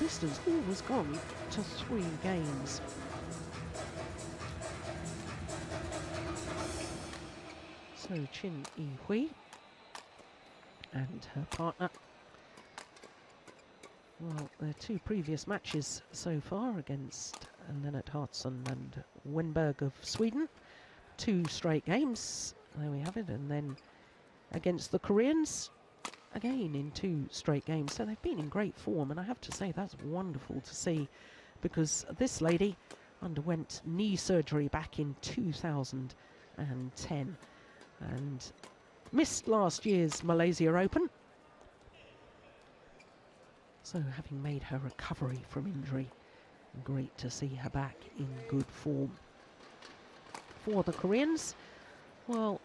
distance always gone to 3 games. So Chen Yi-hui and her partner, well, their 2 previous matches so far against Lennart Hartsson and Wenberg of Sweden, 2 straight games, there we have it, and then against the Koreans, again in 2 straight games. So they've been in great form, and I have to say that's wonderful to see, because this lady underwent knee surgery back in 2010 and missed last year's Malaysia Open. So having made her recovery from injury, great to see her back in good form. For the Koreans, well,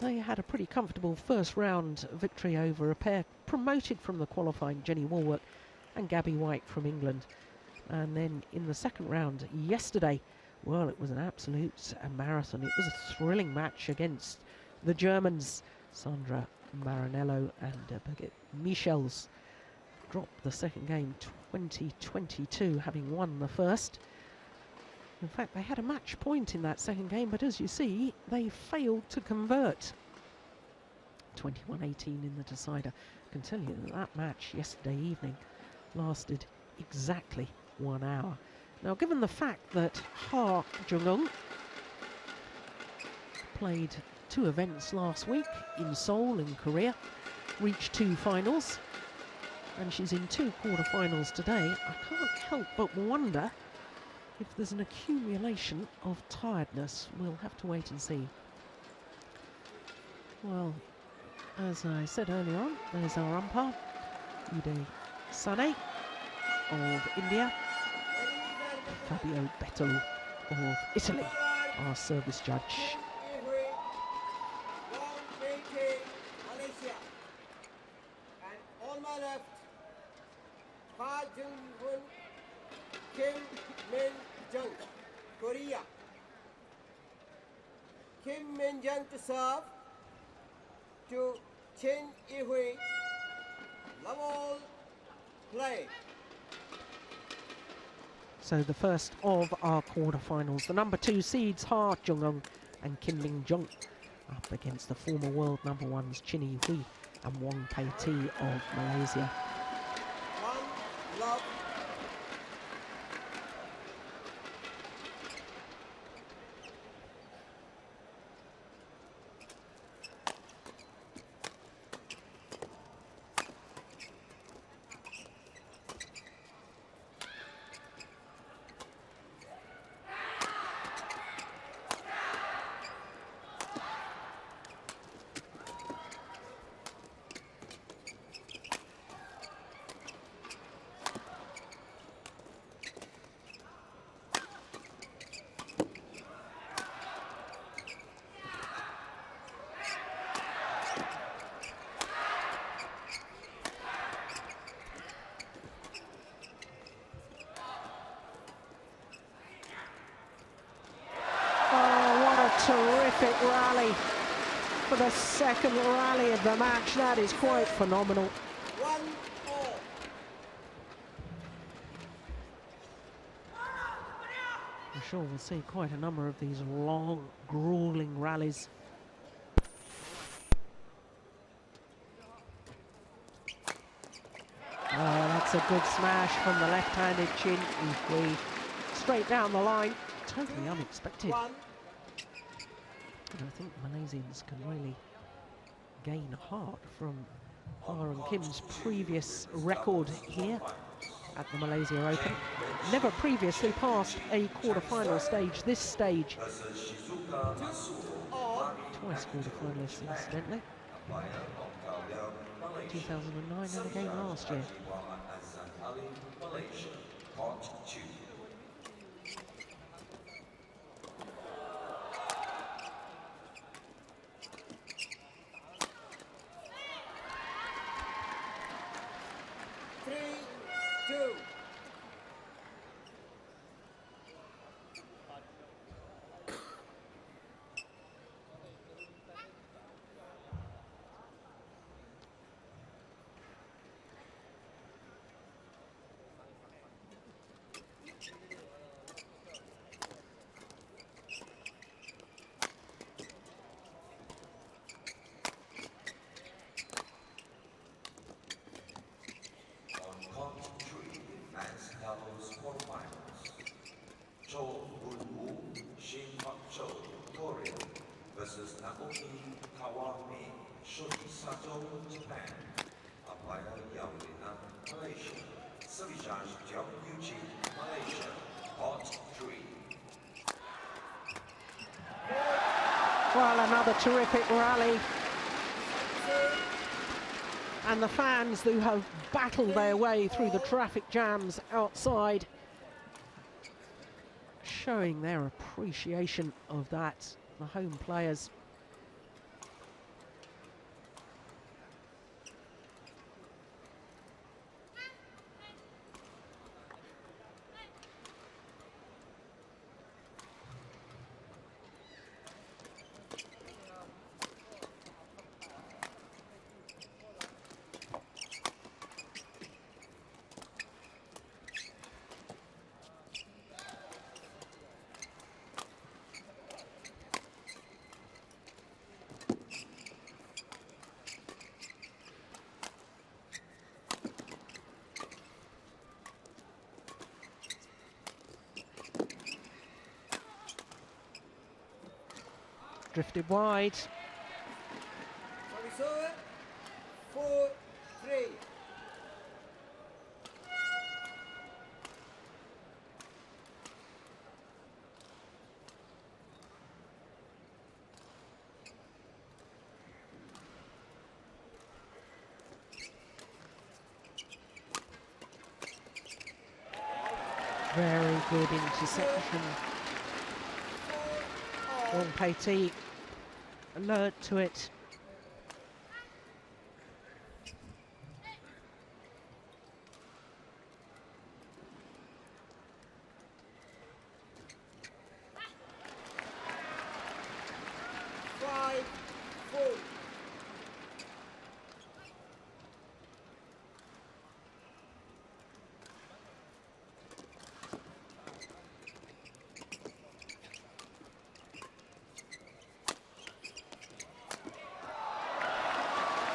they had a pretty comfortable first round victory over a pair promoted from the qualifying, Jenny Walworth and Gabby White from England. And then in the second round yesterday, well, it was an absolute marathon. It was a thrilling match against the Germans. Sandra Maranello and Birgit Michels dropped the second game 20-22, having won the first. In fact, they had a match point in that second game, but as you see, they failed to convert. 21-18 in the decider. I can tell you that that match yesterday evening lasted exactly 1 hour. Now, given the fact that Ha Jung-eun played 2 events last week in Seoul in Korea, reached 2 finals, and she's in 2 quarterfinals today, I can't help but wonder if there's an accumulation of tiredness. We'll have to wait and see. Well, as I said earlier on, there's our umpire, Uday Sane of India, Fabio Bettel of Italy, our service judge. And on my left, Ha Jung-hoon, Kim Min-jung, Korea. Kim Min-jung to serve to Chen Yi-hui. Love all, play. So the first of our quarterfinals, the number 2 seeds Ha Jung-eun and Kim Min-jung up against the former world number 1s Chin Yi-hui and Wong Pei-ti of Malaysia. One love. Terrific rally for the second rally of the match. That is quite phenomenal. 1-all. I'm sure we'll see quite a number of these long, grueling rallies. Oh, that's a good smash from the left-handed Chin Yi-hui. Straight down the line. Totally unexpected. And I think Malaysians can really gain heart from Ha and Kim's previous record here at the Malaysia Open. Never previously passed a quarter-final stage. This stage, twice quarter-finalists incidentally. 2009 and again last year. Japan. Umpire Yaulina, Malaysia. Service charge Jorgensen, Malaysia. Pot 3. Well, another terrific rally. And the fans who have battled their way through the traffic jams outside, showing their appreciation of that, the home players. Drifted wide. Service over. 4-3. Very good interception. Wong Pei-Ti alert to it.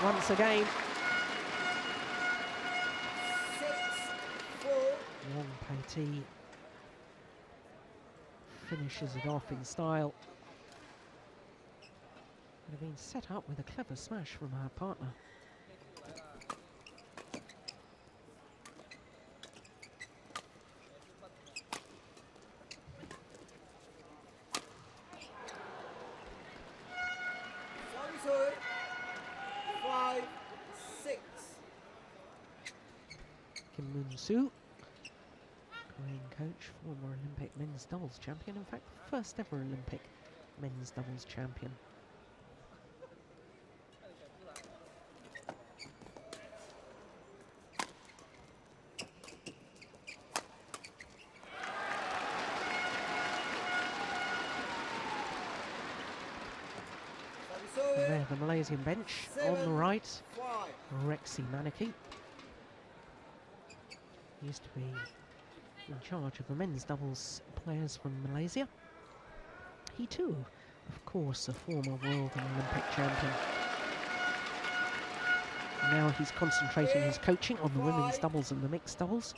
Once again, 6-4. Wong Pei-Ti finishes it off in style. Would have been set up with a clever smash from her partner. Service over. 5-6. Kim Moon-soo, Korean coach, former Olympic men's doubles champion, in fact, first ever Olympic men's doubles champion. Service And over. there, the Malaysian bench on the right, 5. Rexy Manaki. Used to be in charge of the men's doubles players from Malaysia. He too, of course, a former world and Olympic champion. Now he's concentrating his coaching on the women's doubles and the mixed doubles.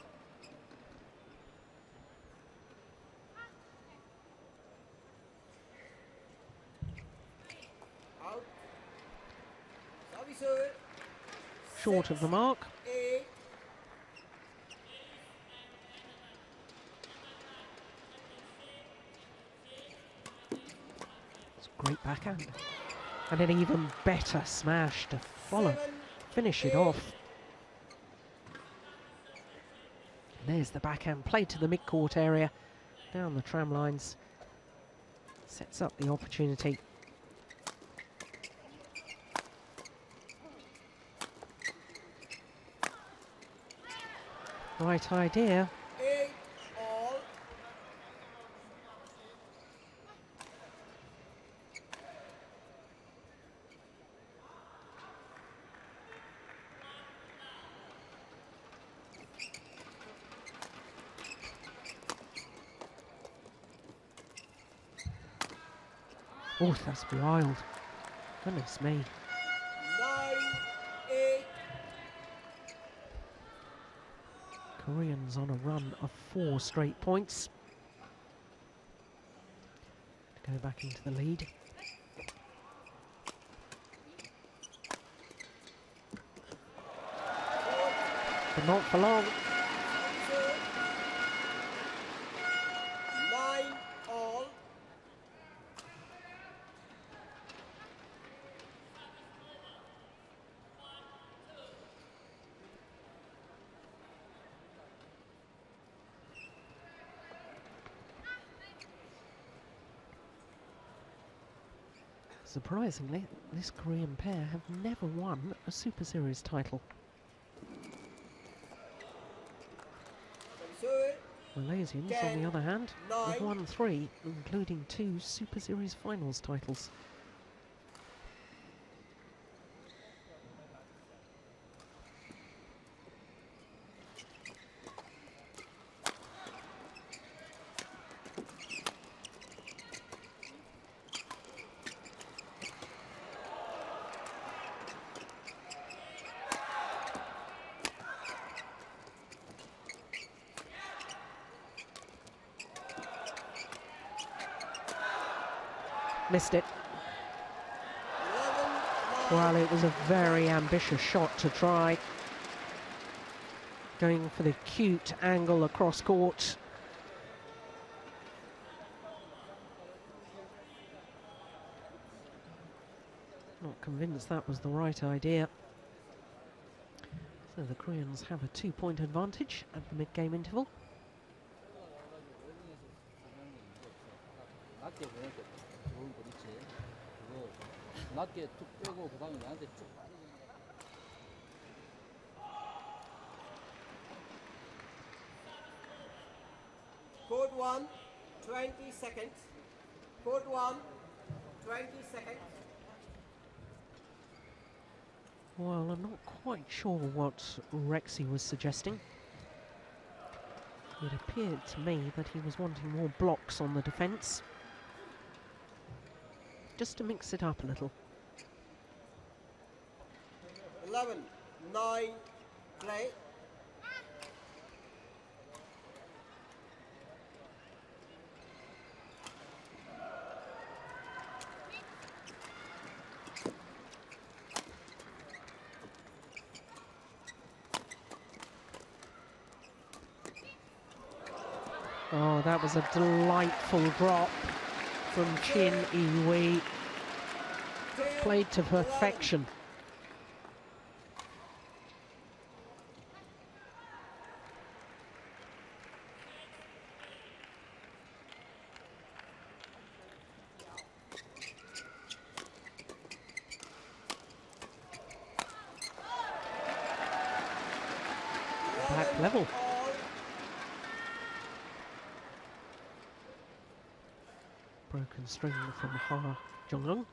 Out. Service over. Short of the mark. 8. It's a great backhand. And an even better smash to follow, finish it off. And there's the backhand, played to the mid-court area, down the tram lines. Sets up the opportunity. Right idea. 8 all. Oh, that's wild. Goodness me. 9-8. Koreans on a run of 4 straight points. To go back into the lead. but not for long. Service. 9 all. Surprisingly, this Korean pair have never won a Super Series title. Service. Malaysians, on the other hand, have 9. won 3, including 2 Super Series Finals titles. Missed it. 11 Well, it was a very ambitious shot to try. Going for the cute angle across court. Not convinced that was the right idea. So the Koreans have a 2-point advantage at the mid-game interval. 낮게 툭 빼고 그 다음에 나한테 쭉 Code 1, 20 seconds. Code 1, 20 seconds. Well, I'm not quite sure what Rexy was suggesting. It appeared to me that he was wanting more blocks on the defence, just to mix it up a little. 11, 9, play. Oh, that was a delightful drop from Chen Wei. 10, Played to 11. perfection. Back level. Broken string from Ha Jong-un.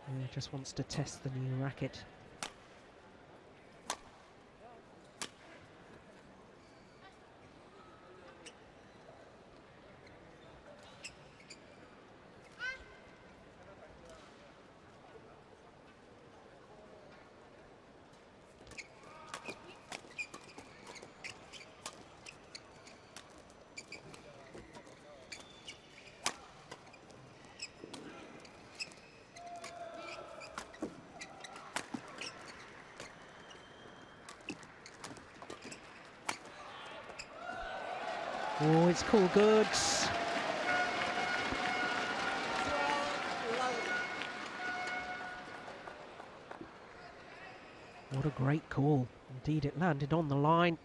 Yeah, just wants to test the new racket. Oh, it's cool goods. 11. What a great call. Indeed, it landed on the line.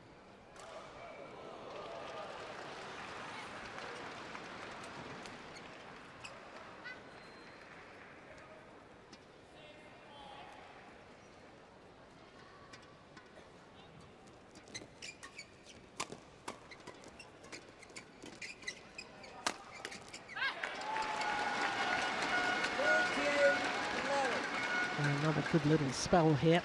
Another good little spell here.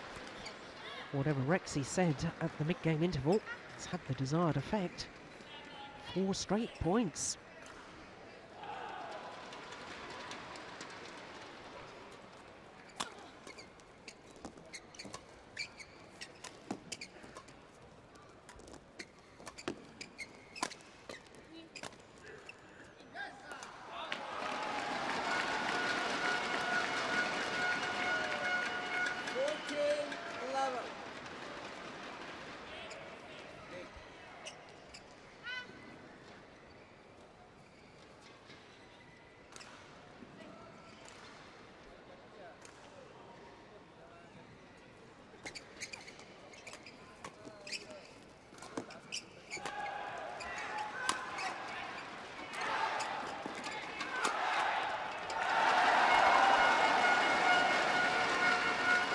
Whatever Rexy said at the mid-game interval, it's had the desired effect. 4 straight points. 11.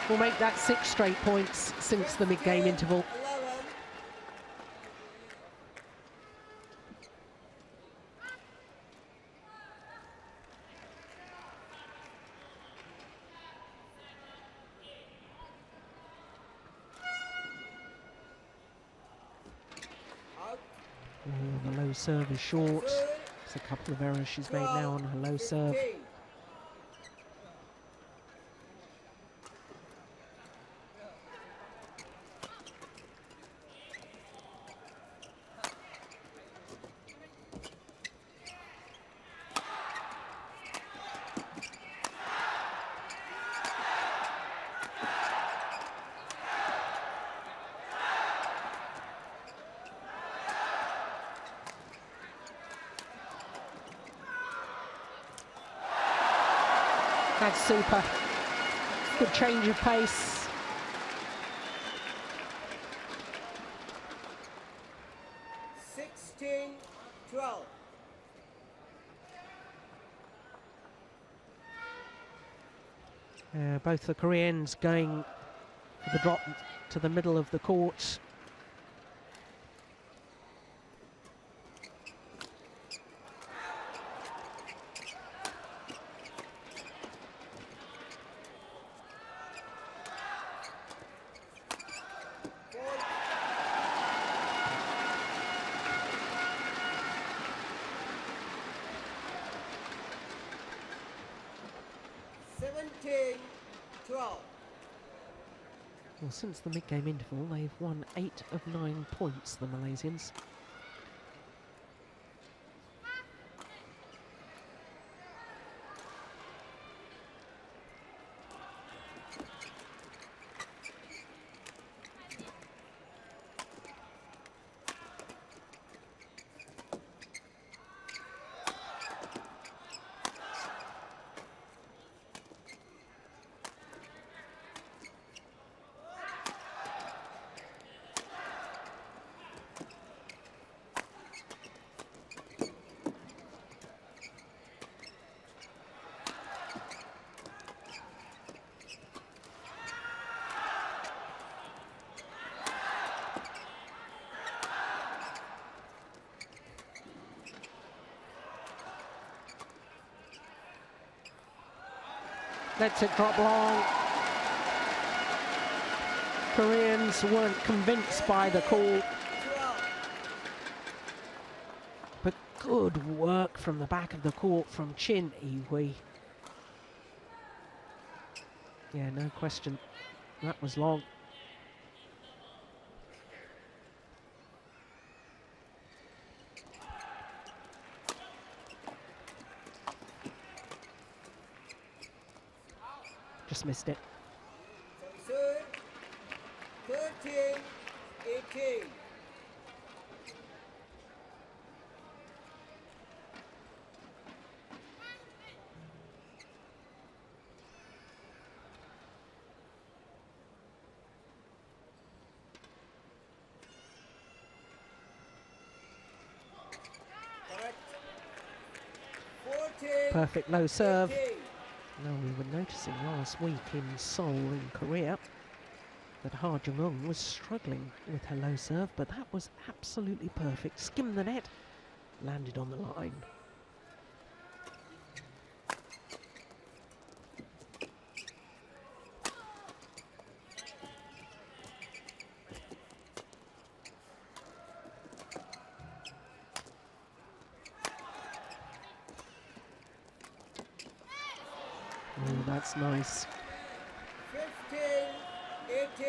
Will make that 6 straight points since the mid-game interval. 11. Out. Oh, the low serve is short. There's a couple of errors she's made now on her low serve. 15. That's super. Good change of pace. Sixteen, 12. Both the Koreans going for the drop to the middle of the court. Well, since the mid-game interval, they've won 8 of 9 points, the Malaysians. Lets it drop long. Koreans weren't convinced by the call. But good work from the back of the court from Chen Yihui. Yeah, no question. That was long. Just missed it. 13, 18. Correct. 14. Perfect low serve. 18. Now, we were noticing last week in Seoul in Korea that Ha Jung-eun was struggling with her low serve, but that was absolutely perfect. Skimmed the net, landed on the line. Oh, that's nice. 15, 18.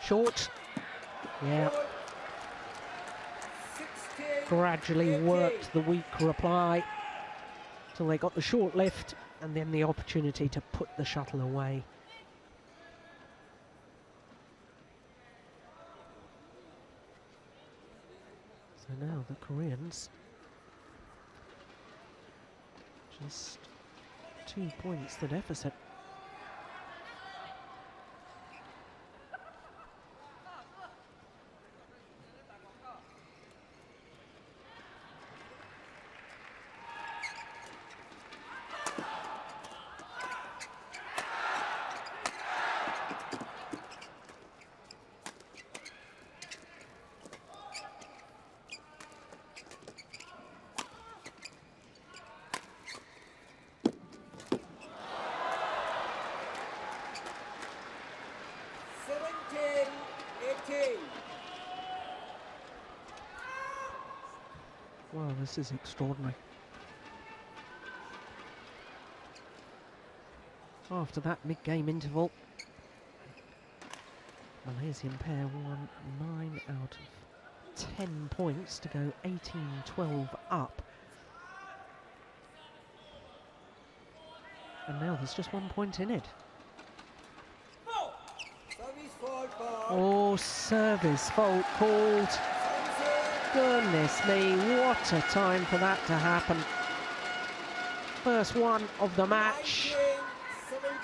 Short. Yeah. 16, Gradually 18. worked the weak reply till they got the short lift and then the opportunity to put the shuttle away. So now the Koreans just 2 points the deficit. Wow, this is extraordinary. After that mid-game interval, Malaysian pair won 9 out of 10 points to go 18-12 up. And now there's just 1 point in it. Oh, service fault called. Goodness me, what a time for that to happen. First one of the match.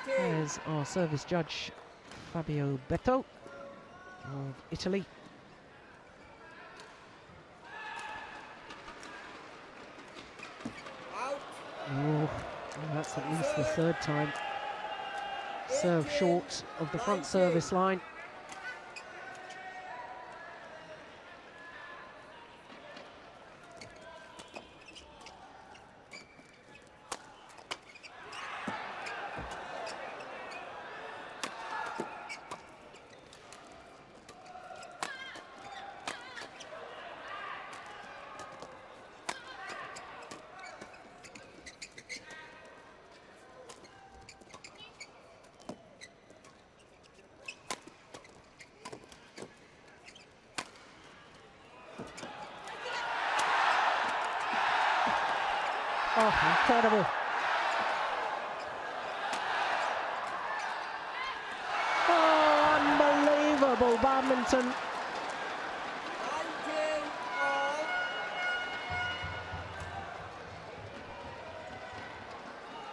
There's our service judge, Fabio Beto of Italy. Oh, that's at least the third time. Serve short of the front service line. Oh, incredible. Oh, unbelievable badminton.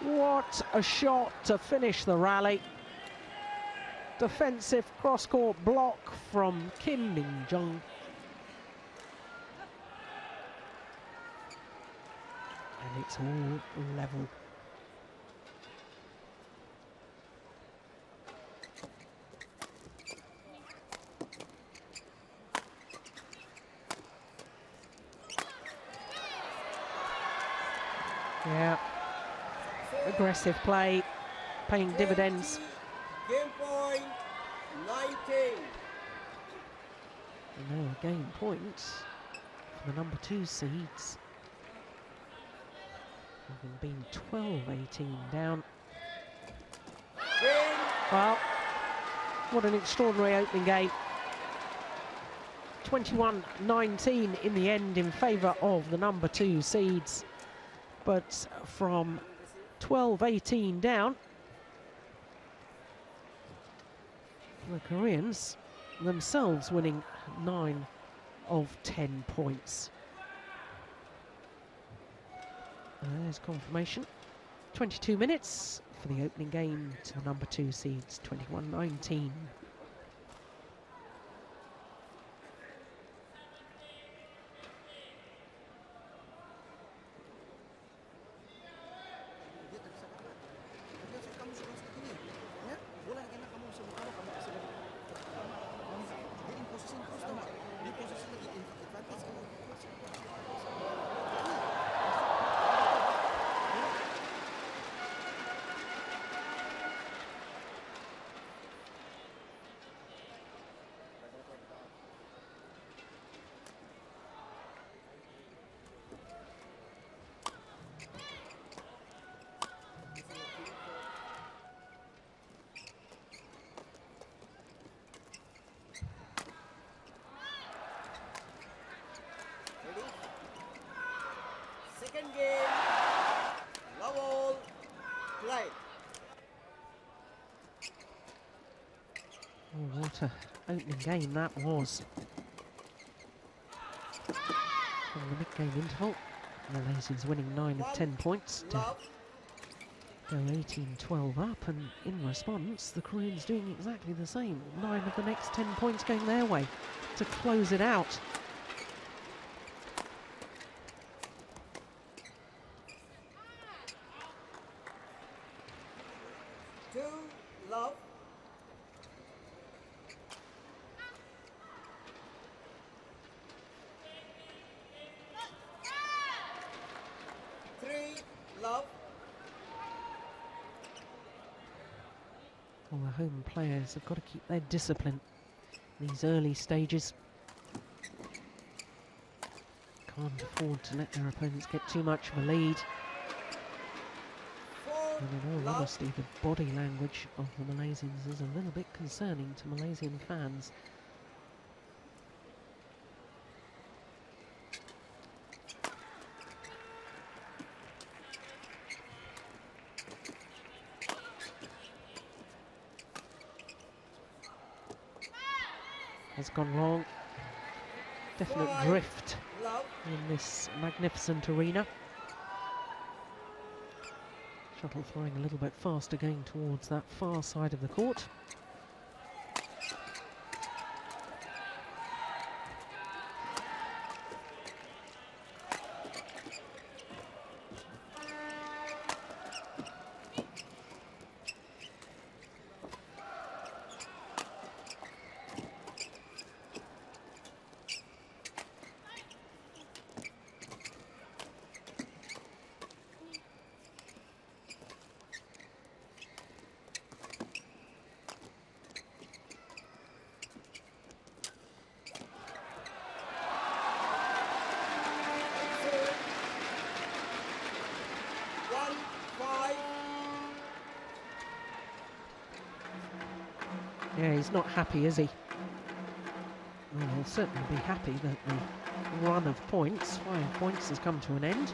What a shot to finish the rally. Defensive cross-court block from Kim Min-jung. And it's all level. Yeah. Aggressive play, paying dividends. Game point, 19. And now a game point for the number 2 seeds. Having been 12-18 down. Well, what an extraordinary opening game. 21-19 in the end in favour of the number 2 seeds. But from 12-18 down, the Koreans themselves winning 9 of 10 points. There's confirmation. 22 minutes for the opening game to the number 2 seeds, 21-19. Oh, what a opening game that was. From the mid-game interval, Malaysians winning 9 of 10 points to go 18-12 up, and in response the Koreans doing exactly the same. 9 of the next 10 points going their way to close it out. Love. 3 love. Well, the home players have got to keep their discipline in these early stages. Can't afford to let their opponents get too much of a lead. 4 And in all love. honesty, the body language of the Malaysians is a little bit concerning to Malaysian fans. Has gone long. Definite 5 drift love. in this magnificent arena. Shuttle flying a little bit faster, going towards that far side of the court. Yeah, he's not happy, is he? Well, he'll certainly be happy that the run of points, 5 points, has come to an end.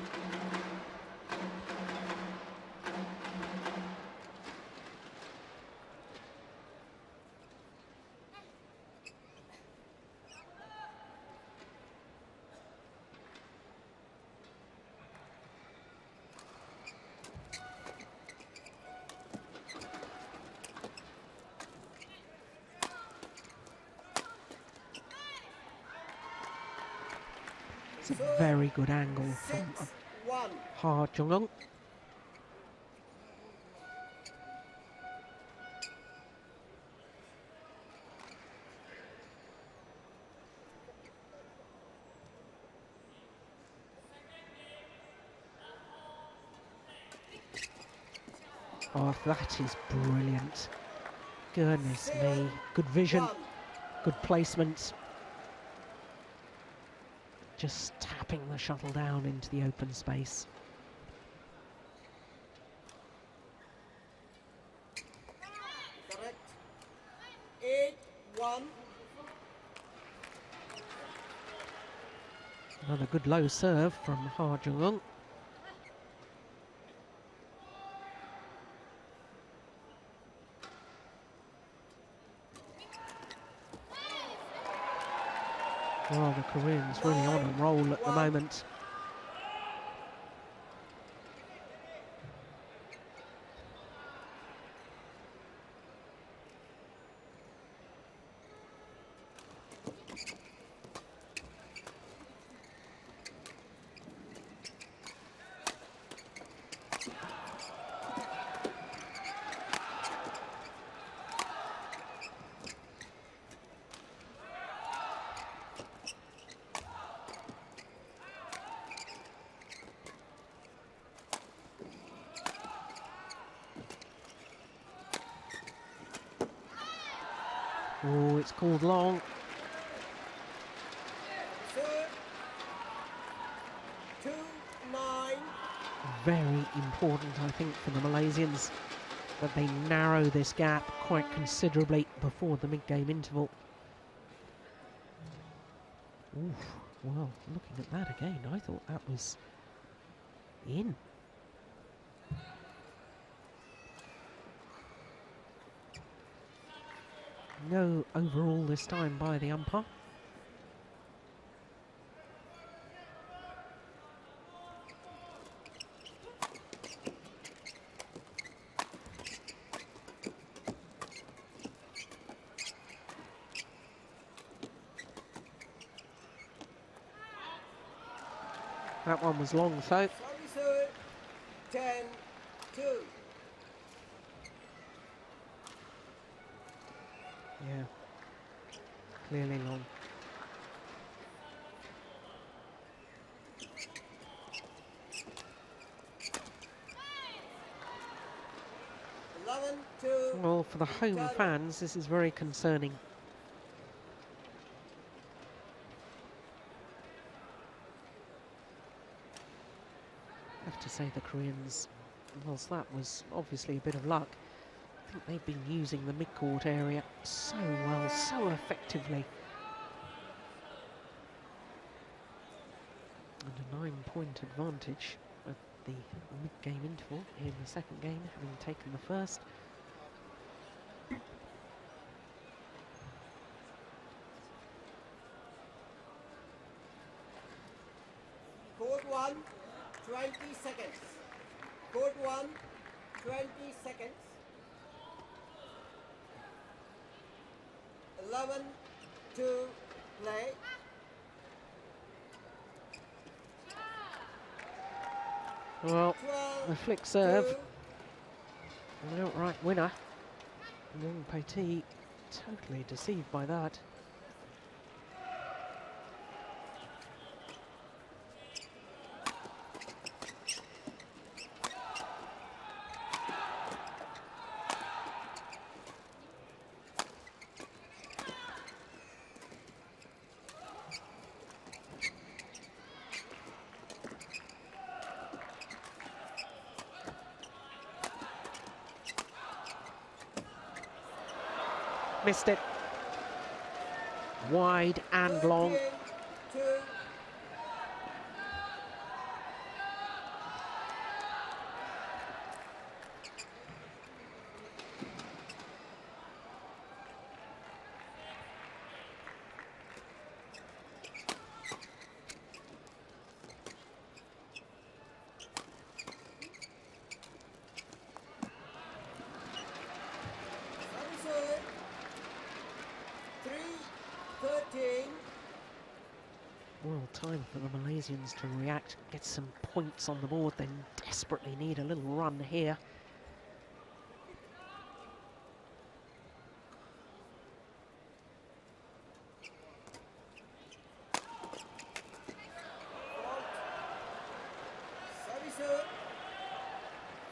It's a very good angle from 1 Ha Jong-ung. Oh, that is brilliant. Goodness me. Good vision, good placement. Just tapping the shuttle down into the open space. correct. 8-1. Another good low serve from Ha Jong-ung. Well, the Koreans really on a roll at the moment. Oh, it's called long. 2-9. Very important, I think, for the Malaysians that they narrow this gap quite considerably before the mid-game interval. Oof, well, looking at that again, I thought that was in. No overall this time by the umpire. That one was long, so. Sorry, sir. 10-2. Yeah, clearly long. Well, for the home fans, this is very concerning. I have to say the Koreans, whilst that was obviously a bit of luck, I think they've been using the mid-court area so well, so effectively. And a 9-point advantage at the mid-game interval in the second game, having taken the first. Court 1, 20 seconds. Court 1, 20 seconds. 11 to play. Well, 12 a flick serve, to an outright winner. Young Petit totally deceived by that. Missed it. Wide and long. 13 to Sunset. 3-13. Well, time for the Malaysians to react, get some points on the board. They desperately need a little run here. Sunset.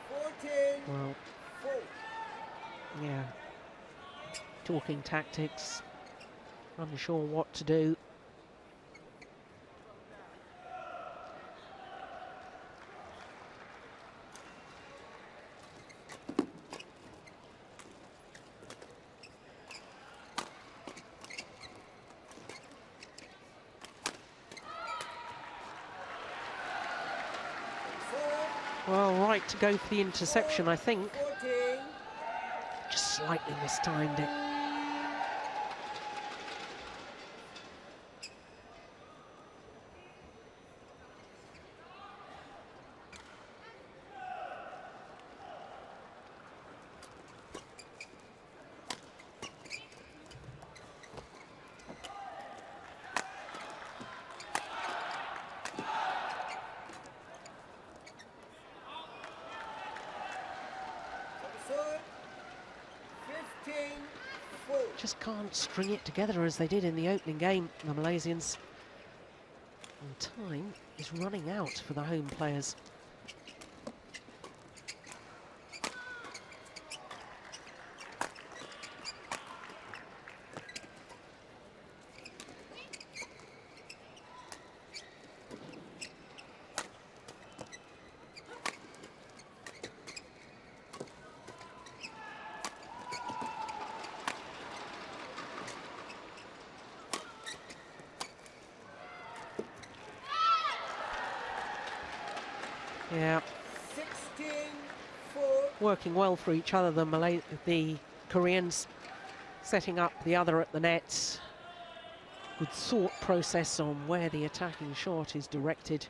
14 Well, 4. yeah. Talking tactics, unsure what to do. Well, right to go for the interception, I think. 14. Just slightly mistimed it. Sunset. 15 4. Just can't string it together as they did in the opening game, the Malaysians. And time is running out for the home players. Yeah, 16 4. working well for each other, the Koreans. setting up the other at the net. Good thought process on where the attacking shot is directed.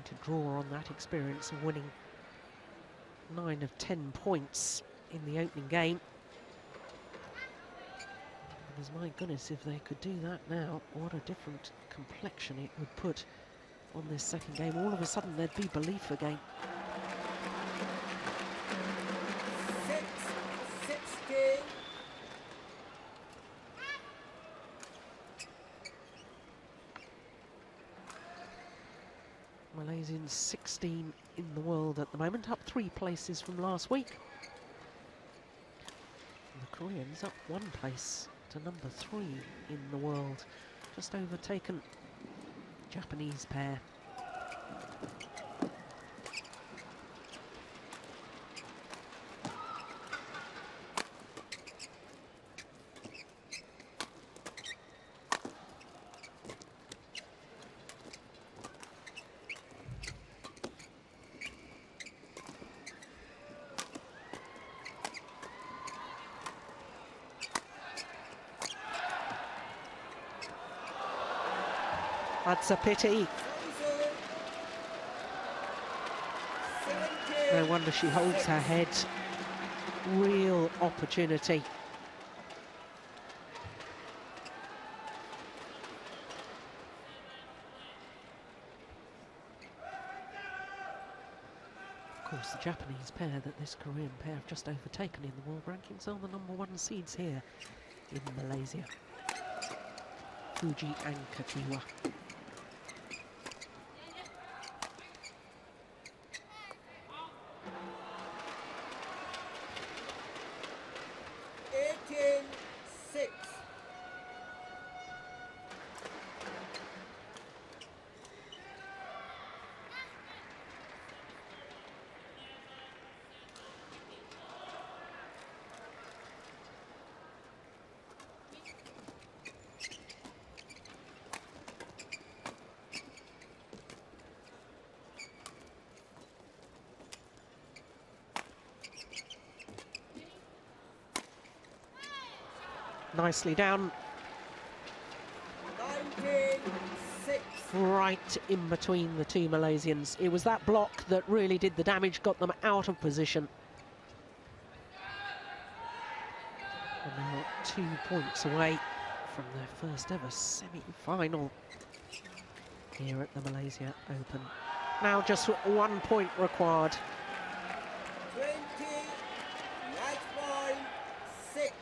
To draw on that experience of winning 9 of 10 points in the opening game. Because my goodness, if they could do that now, what a different complexion it would put on this second game. All of a sudden there'd be belief again. 6-16. Malaysians 16 in the world at the moment, up 3 places from last week. And the Koreans up 1 place to number 3 in the world, just overtaken Japanese pair. That's a pity. No wonder she holds her head. Real opportunity. Of course, the Japanese pair that this Korean pair have just overtaken in the world rankings are the #1 seeds here in Malaysia. Fuji and Katiwa. Nicely down. 19-6. Right in between the two Malaysians. It was that block that really did the damage, got them out of position. And now 2 points away from their first ever semi-final here at the Malaysia Open. Now just 1 point required. 20, match point 6.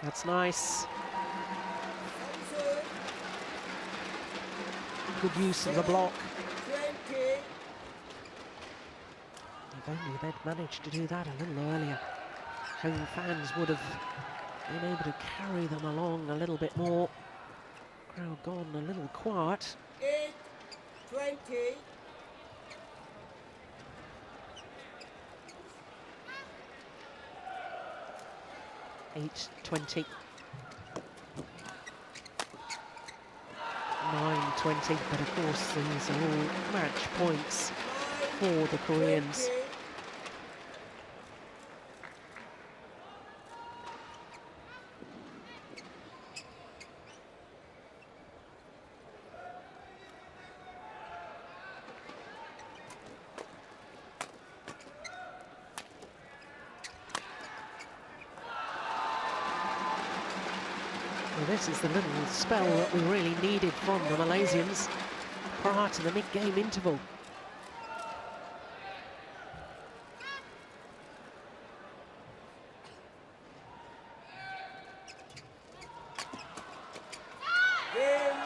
That's nice. Good use of the block. 20. If only they'd managed to do that a little earlier. Home fans would have been able to carry them along a little bit more. Crowd gone a little quiet. 8-20. 8-20. 9-20, but of course these are all match points for the Koreans. 20. Well, this is the little spell that we really needed from the Malaysians prior to the mid-game interval.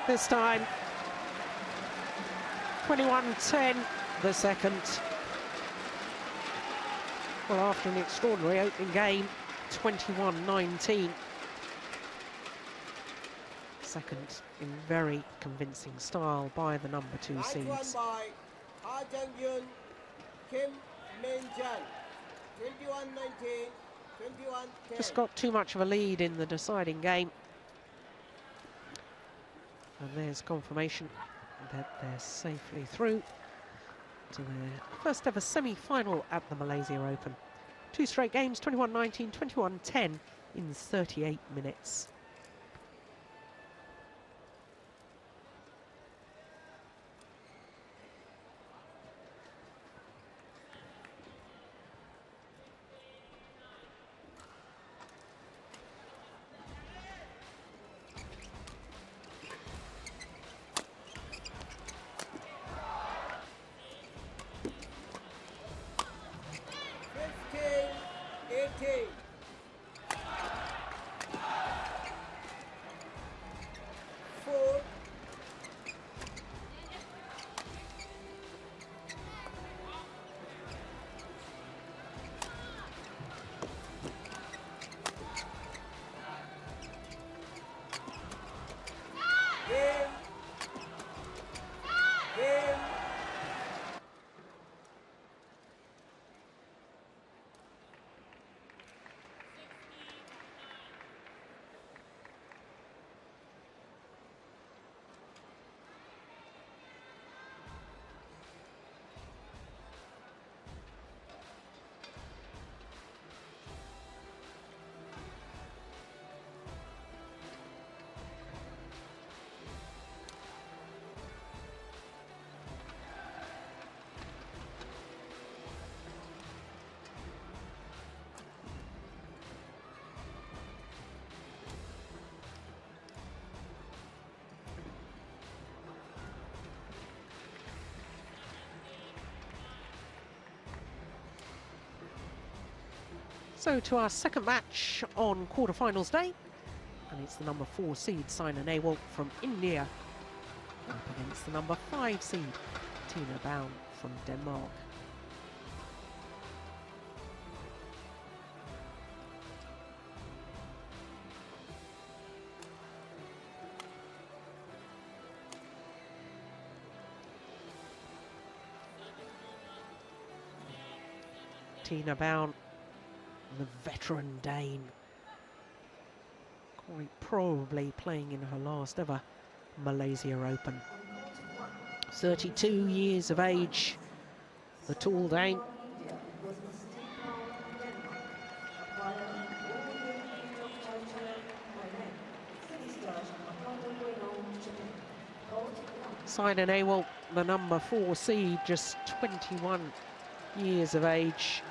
this time. 21-10, the second. Well, after an extraordinary opening game, 21-19. Second in very convincing style by the number 2 Nice one seeds. by Ha Jung-yun, Kim Min-jan. 21-19, 21-10. Just got too much of a lead in the deciding game. And there's confirmation that they're safely through to their first ever semi-final at the Malaysia Open. 2 straight games, 21-19, 21-10 in 38 minutes. So to our second match on quarterfinals day, and it's the number 4 seed Nehwal from India up against the number 5 seed Baul from Denmark. Baul, the veteran Dane, quite probably playing in her last ever Malaysia Open. 32 years of age, the tall Dane. Nehwal, the number 4 seed, just 21 years of age.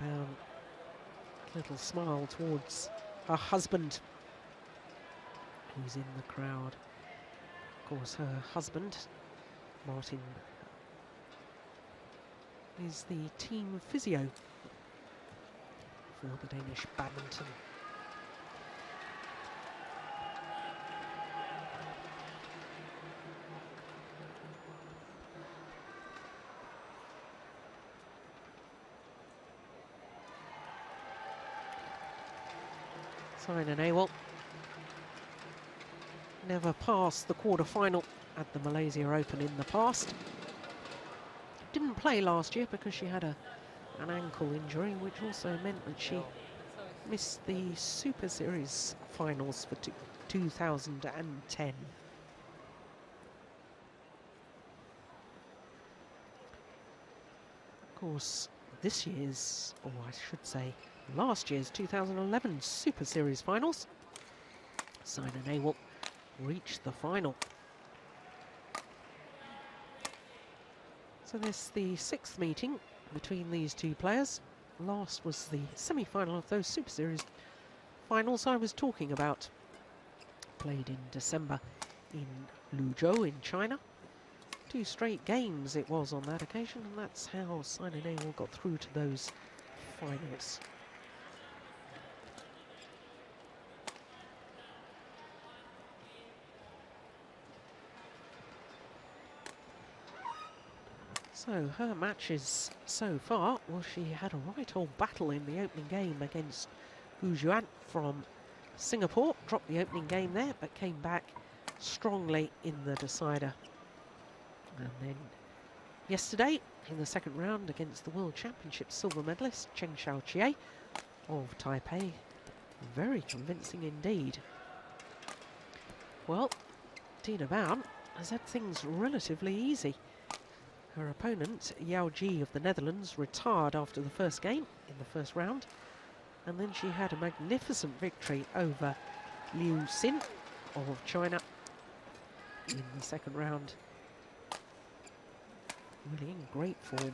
Baul, little smile towards her husband, who's in the crowd. Of course, her husband, Martin, is the team physio for the Danish badminton. Nehwal never passed the quarter-final at the Malaysia Open in the past. Didn't play last year because she had an ankle injury, which also meant that she missed the Super Series finals for 2010. Of course, this year's, or I should say, last year's 2011 Super Series finals, Nehwal reached the final. So this is the 6th meeting between these two players. Last was the semi-final of those Super Series finals I was talking about. Played in December in Luzhou in China. 2 straight games it was on that occasion, and that's how Simon Nehwal got through to those finals. So her matches so far, well, she had a right old battle in the opening game against Hu Juan from Singapore. Dropped the opening game there, but came back strongly in the decider. And then yesterday, in the second round against the World Championships silver medalist Chen of Taipei. Very convincing indeed. Well, Tina Baul has had things relatively easy. Her opponent, Yao Ji of the Netherlands, retired after the first game in the first round. And then she had a magnificent victory over Liu Xin of China in the second round. Really in great form,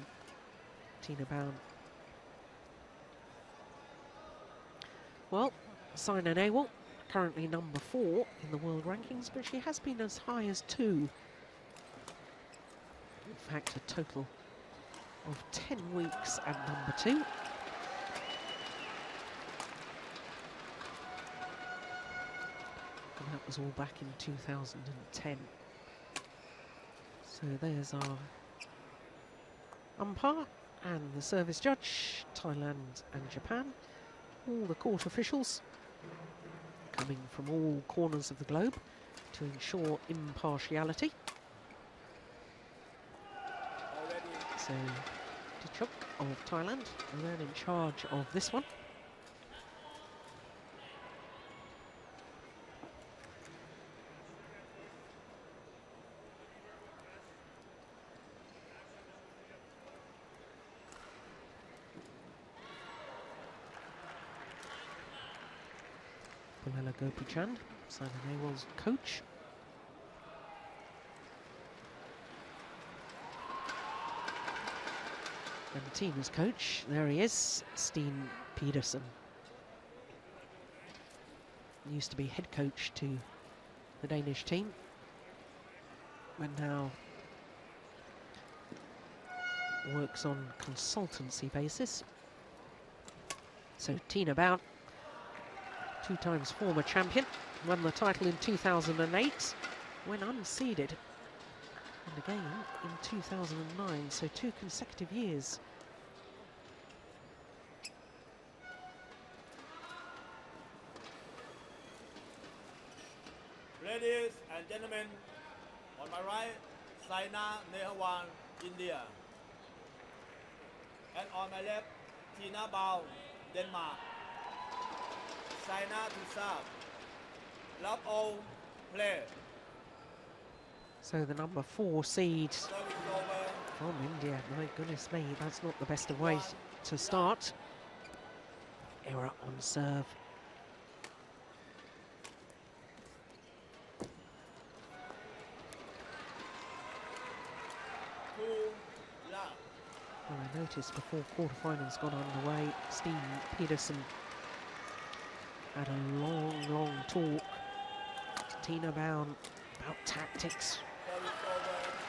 Tina Baul. Well, Simon Nehwal, currently number 4 in the world rankings, but she has been as high as 2. In fact, a total of 10 weeks at number 2. And that was all back in 2010. So there's our umpire and the service judge, Thailand and Japan. All the court officials coming from all corners of the globe to ensure impartiality. So, Dichok of Thailand, and then in charge of this one. Pulela Gopichand, Simon Nehwal's coach. And Tina's coach, there he is, Steen Pedersen. Used to be head coach to the Danish team, but now works on consultancy basis. So Tina Baul, 2 times former champion, won the title in 2008 when unseeded, and again in 2009, so 2 consecutive years. Ladies and gentlemen, on my right, Saina Nehwal, India. And on my left, Tina Baul, Denmark. Saina to serve. Love all, play. So the number 4 seed from India, my goodness me, that's not the best of ways to start. Error on serve. Well, I noticed before quarterfinals got underway, Steen Pedersen had a long talk to Tina Baul about tactics,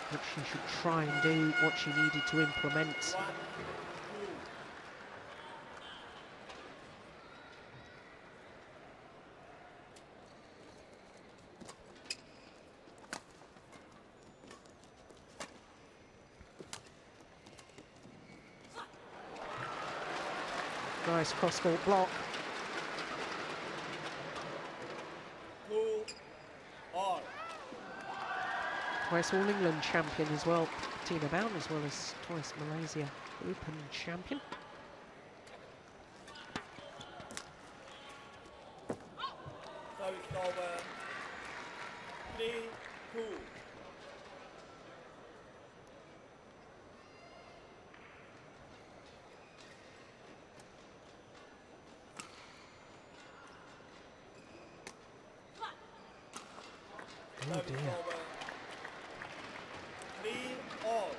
what she should try and do, what she needed to implement. Nice cross-court block. Twice All England champion as well, Tina Baul, as well as twice Malaysia Open champion. Service over. 3-2. Oh dear. 3-all.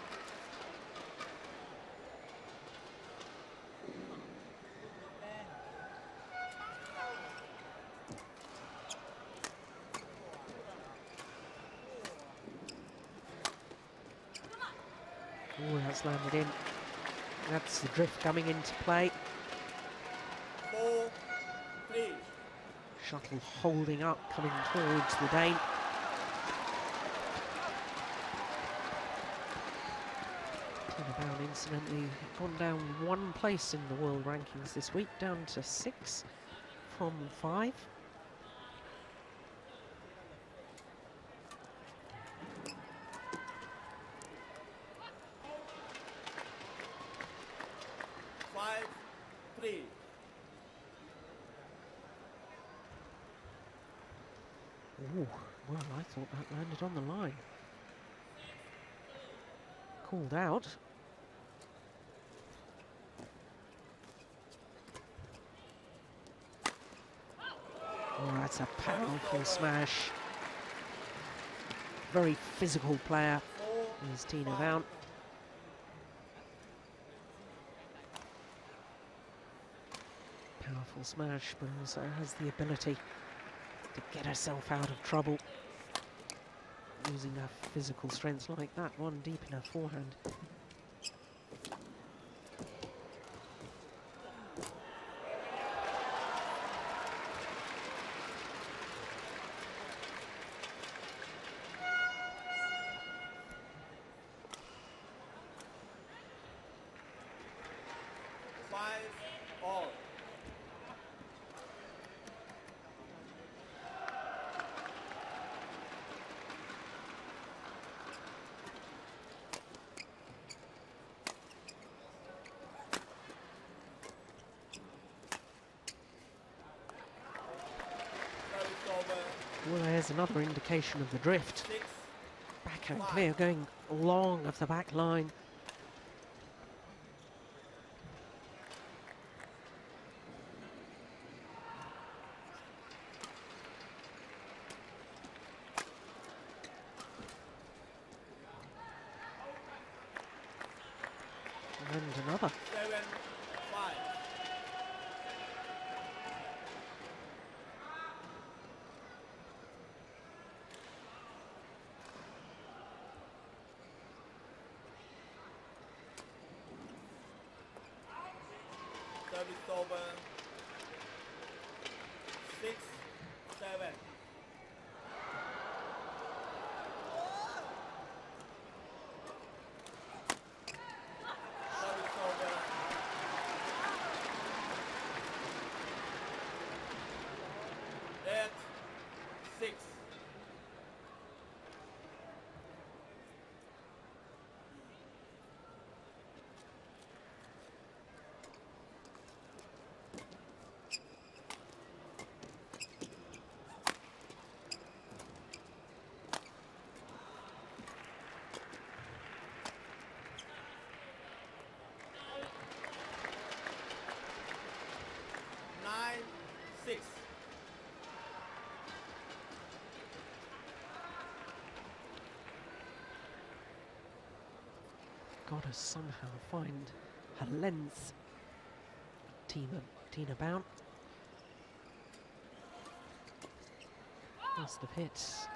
Oh, that's landed in. That's the drift coming into play. 4-3. Shuttle holding up, coming towards the Dane. Tina Baul, incidentally, gone down 1 place in the world rankings this week, down to 6 from 5. Oh, well, I thought that landed on the line. Called out. Oh, that's a powerful smash. Very physical player is Tina Baul. Powerful smash, but also has the ability to get herself out of trouble. Using her physical strength like that one deep in her forehand. Well, there's another indication of the drift. Backhand clear, going long of the back line. And another. 7-5. Service over. 6-7. Service over. 8-6. Got to somehow find her length. Tina Baul. Must have hit Service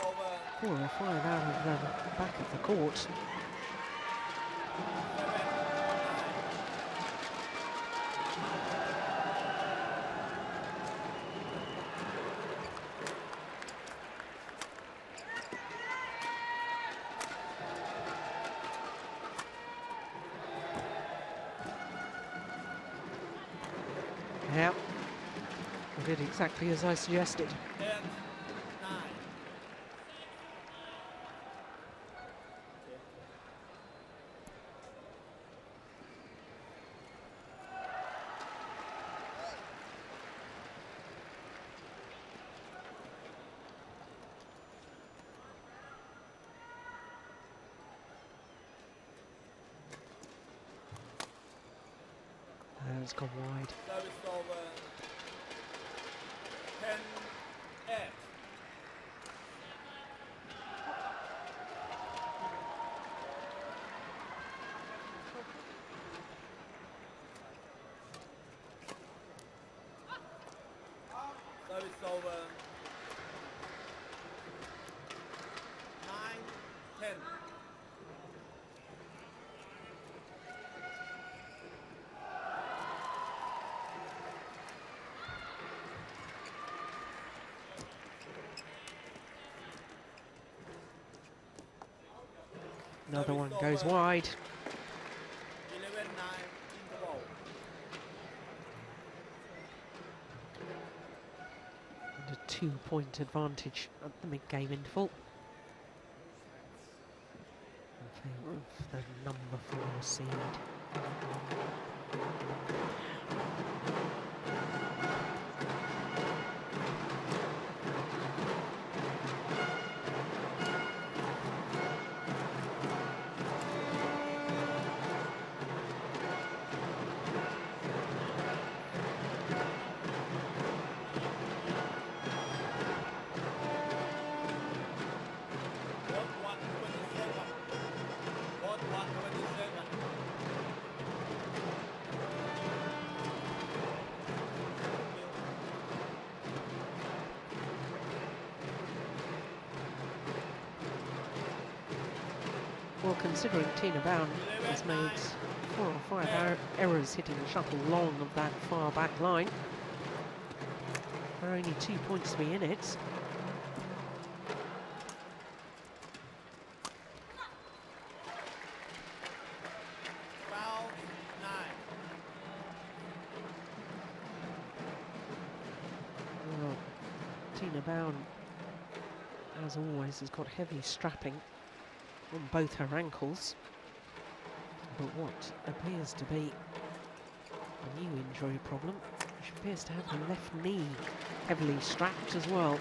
over. 4 or 5 out of the back of the court. Yeah, I did exactly as I suggested. 10-9. It's gone wide. Service over. 10-8. Service over. 9-10. Another one Service goes over. wide. 11-9 interval. And a 2-point advantage at the mid-game interval in favour of the number 4 seed. Well, considering Tina Baul has made 4 or 5 errors hitting the shuttle long of that far back line, there are only 2 points to be in it. Foul 9. Well, Tina Baul, as always, has got heavy strapping on both her ankles, but what appears to be a new injury problem, she appears to have her left knee heavily strapped as well. 13-9.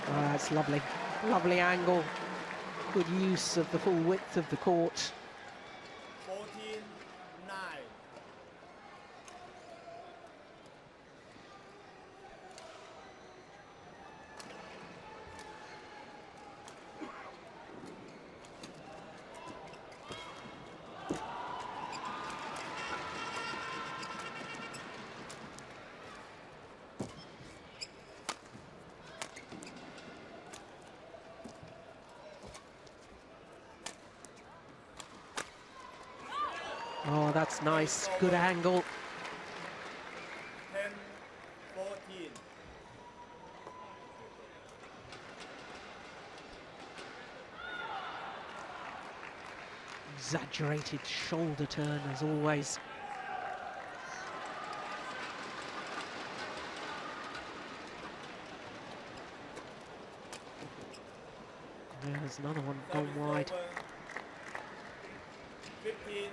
That's lovely. Lovely angle. Good use of the full width of the court. 14-9. Oh, that's nice. Good angle. 10-14. Exaggerated shoulder turn as always. There's another one gone Service wide. over. 15-10.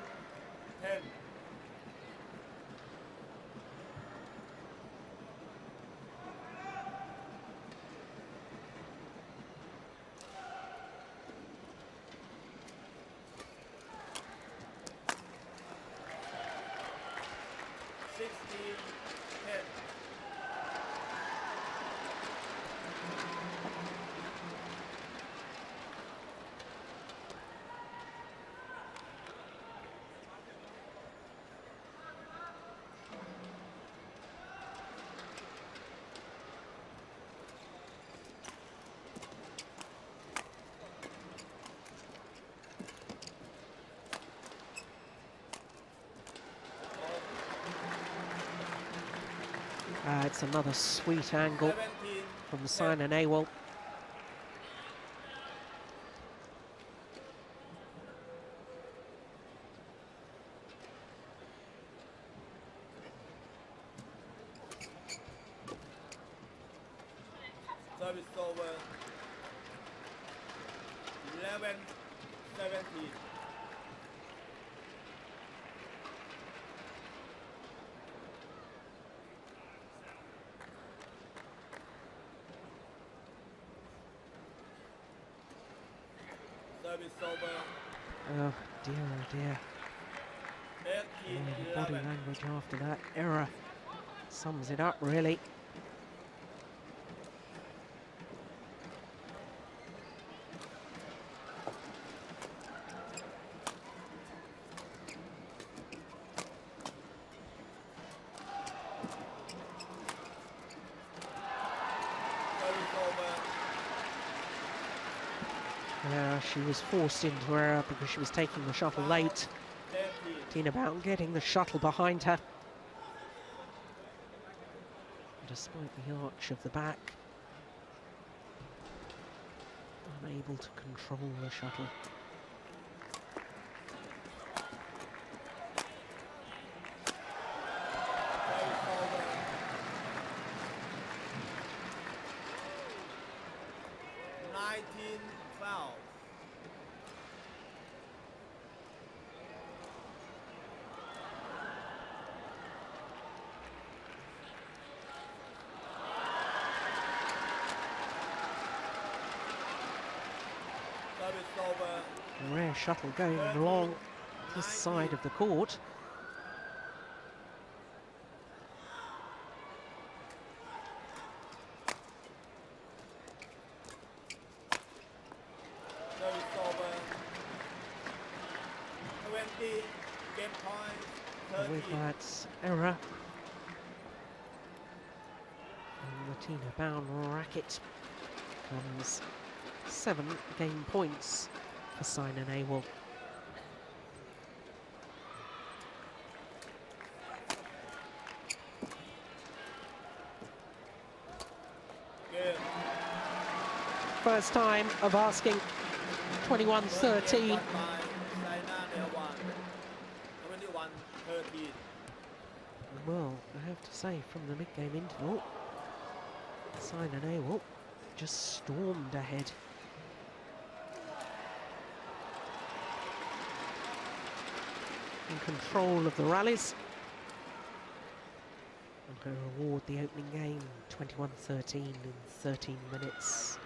It's another sweet angle 17-10. from Simon Nehwal. Service over. 11-17. Service over. Oh dear, oh dear. Oh, the body 18-11. language after that error sums it up really. Service over. She was forced into error because she was taking the shuttle late. Tina Baul getting the shuttle behind her. Despite the arch of the back, unable to control the shuttle. A rare shuttle going along this side of the court. With that error from the Tina Baul racket comes 7 game points for Saina Nehwal. First time of asking 21-13. Well, I have to say, from the mid-game interval, Saina Nehwal just stormed ahead. In control of the rallies. And her reward, the opening game, 21-13 in 13 minutes.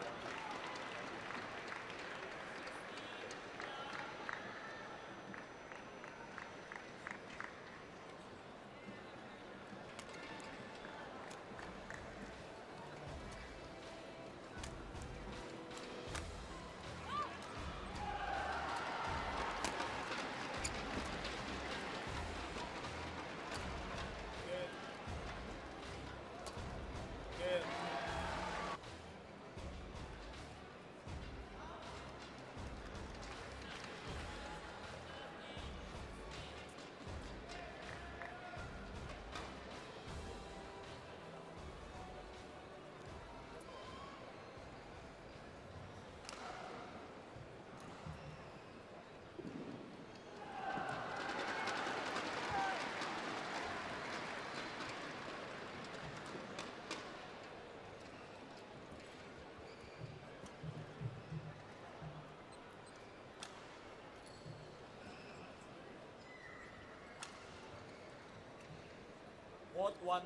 Court 1,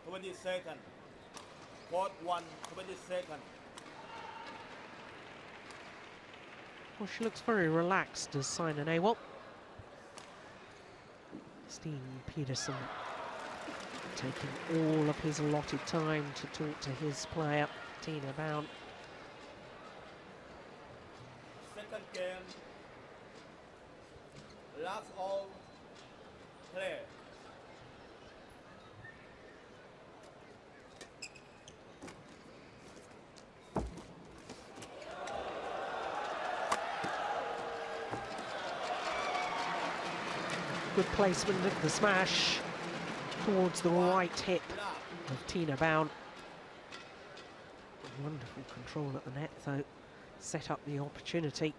20 seconds. Court 1, 20 seconds. Well, she looks very relaxed as Saina Nehwal. Steen Peterson taking all of his allotted time to talk to his player, Tina Baul. Second game. Last all. Play. Good placement of the smash towards the right hip of Tina Baul. Wonderful control at the net, though. Set up the opportunity.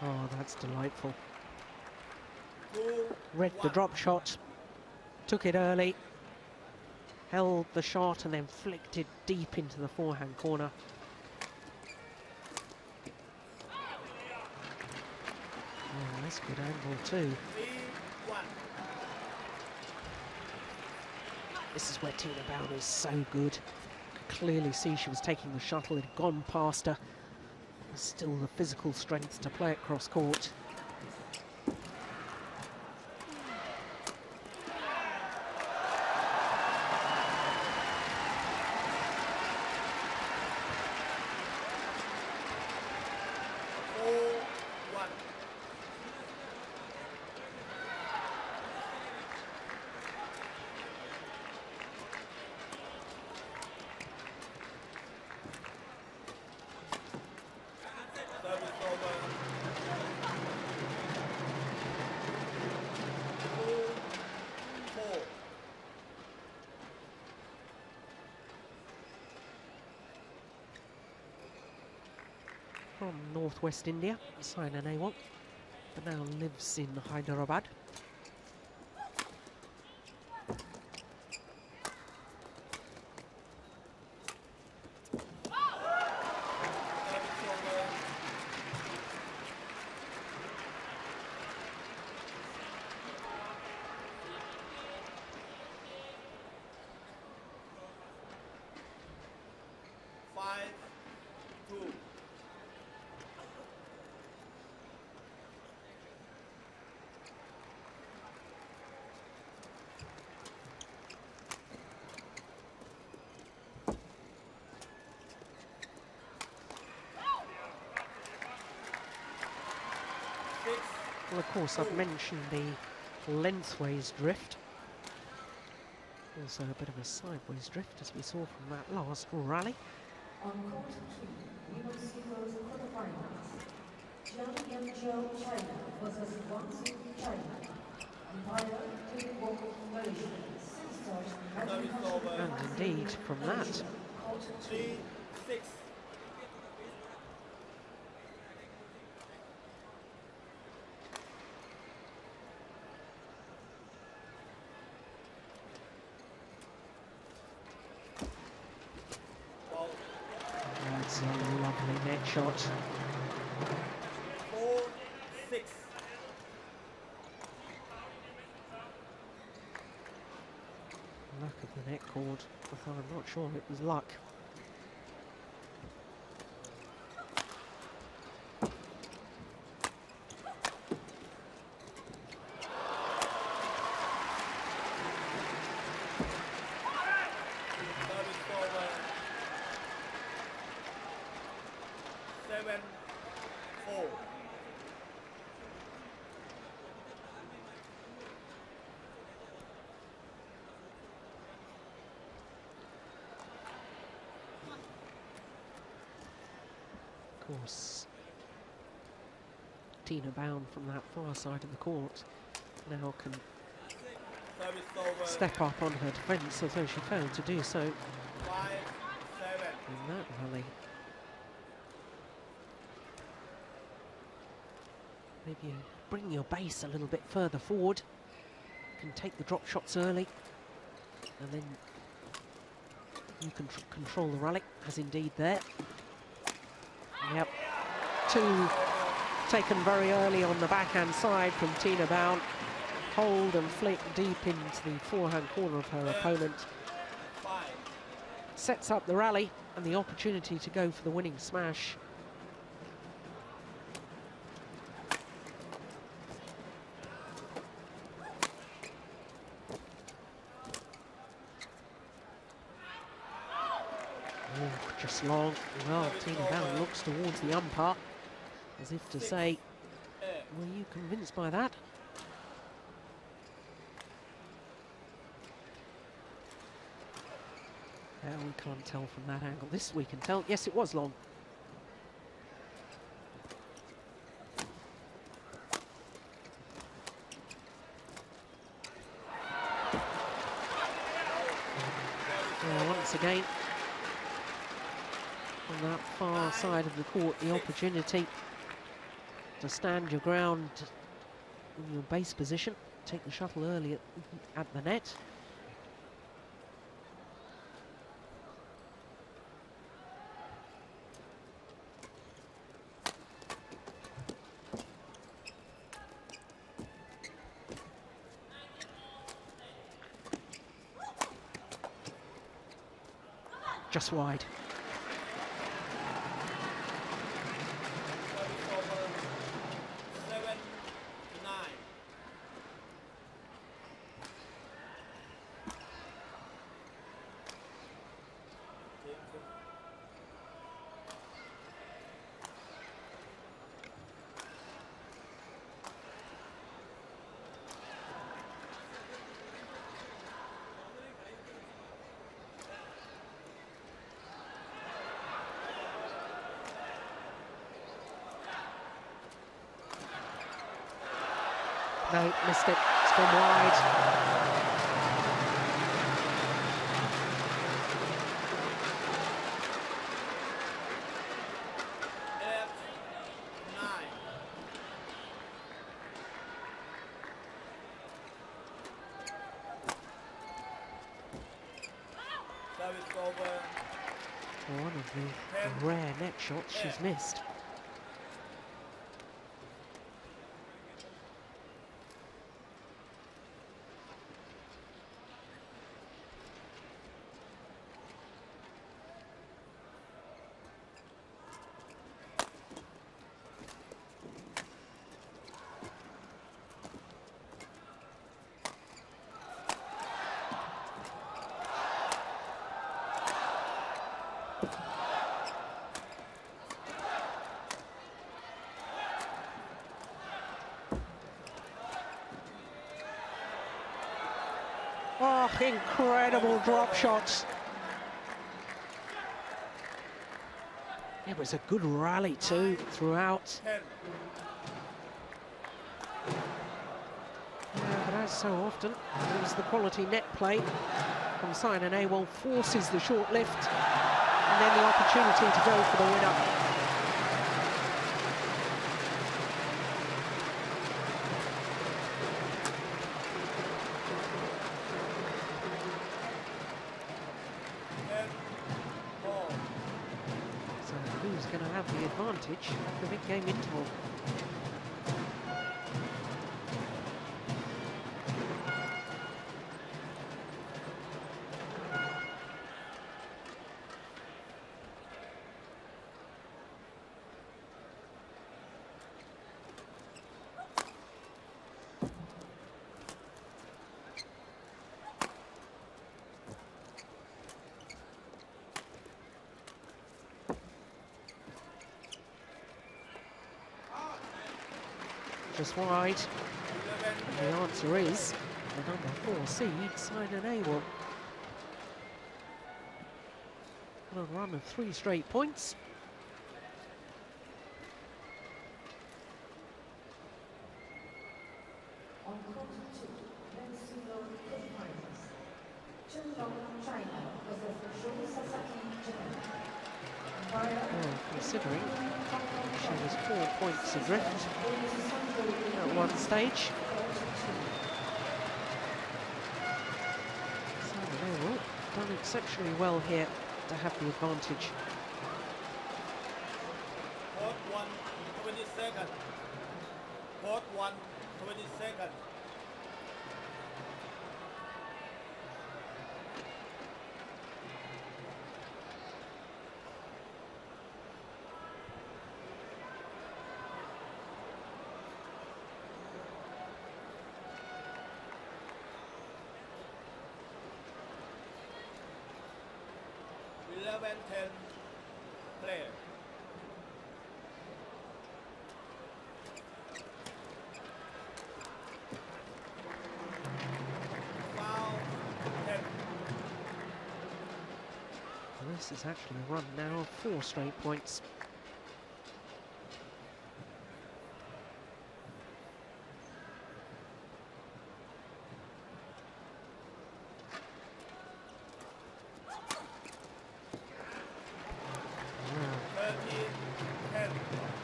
Oh, that's delightful. Read the drop shot, took it early, held the shot and then flicked it deep into the forehand corner. Nice, good angle too. 3-1. This is where Tina Baul is so good. Could clearly see she was taking the shuttle, it had gone past her. Still the physical strength to play it cross court. From northwest India, Saina Nehwal, but now lives in Hyderabad. Well, of course, I've mentioned the lengthways drift. Also a bit of a sideways drift, as we saw from that last rally. On court 2, we will see those quarterfinals. Jiang China versus Guangzhou, China. Maybank Malaysia. And indeed, from that, 3-6. that's a lovely net shot. 4-6. Luck of the net cord, although I'm not sure it was luck. Of course, Tina Baul from that far side of the court now can step up on her defence, although she failed to do so 5-7. in that rally. Maybe you bring your base a little bit further forward, you can take the drop shots early, and then you can control the rally, as indeed there. Yep, 2 taken very early on the backhand side from Tina Baul. Hold and flick deep into the forehand corner of her opponent. Sets up the rally and the opportunity to go for the winning smash. Just long. Well, Tina Baul looks towards the umpire as if to say, were you convinced by that? We can't tell from that angle. This we can tell. Yes, it was long. Once again, on that far side of the court, the opportunity to stand your ground in your base position, take the shuttle early at the net. just wide. Service over 7-9. No, missed it. It's gone wide. F9. Service over. One of the rare net shots she's missed. Oh, incredible drop shots. It was a good rally too throughout. 10. Yeah, but as so often, it was the quality net play from Simon Nehwal forces the short lift and then the opportunity to go for the winner. So who's going to have the advantage at the mid-game interval? Just wide. And the answer is the number 4 seed, Simon Nehwal. On a run of 3 straight points. On court 2, men's single quarterfinals. Chen, China versus Jorgensen, Japan. Well, considering she was 4 points adrift at one stage. Simon Nehwal done exceptionally well here to have the advantage. Court 1, 20 seconds. Court 1, 20 seconds. And 10 player. Foul 10. And this is actually a run now of 4 straight points.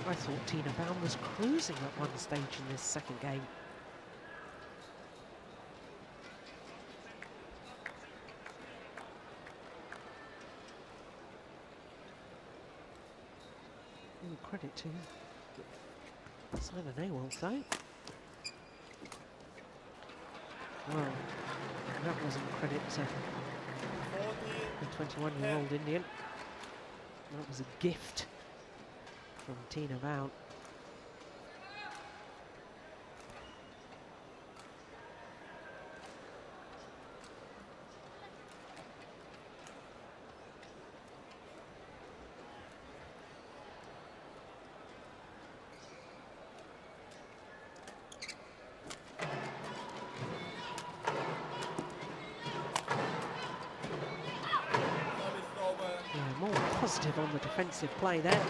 I thought Tina Baul was cruising at one stage in this second game. Credit to Simon Nehwal though. Well, that wasn't credit to the 21-year-old Indian. That was a gift from Tina Baul. Positive on the defensive play there.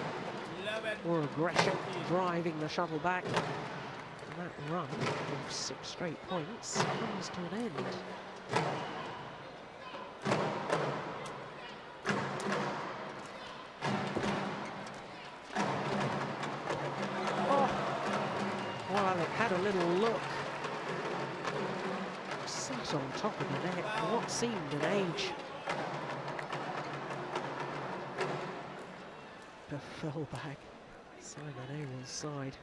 More aggression, driving the shuttle back. And that run of 6 straight points comes to an end. Oh, well, it had a little look. Sat on top of the net for what seemed an age. Fell back, Simon Nehwal's side.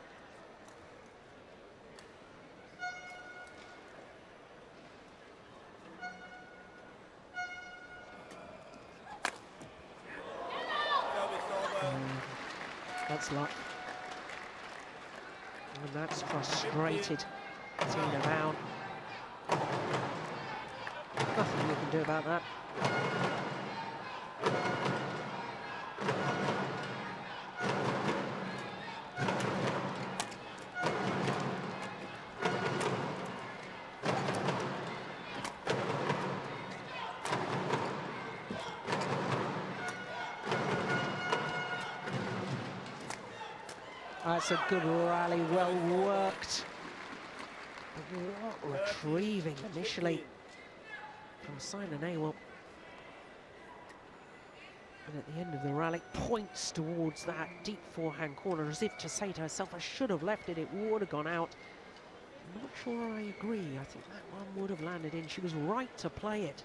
That's luck. And that's frustrated Tina Baul. Nothing you can do about that. That's a good rally, well worked. What retrieving initially from Simon Nehwal. And at the end of the rally, points towards that deep forehand corner as if to say to herself, I should have left it, it would have gone out. I'm not sure I agree. I think that one would have landed in. She was right to play it.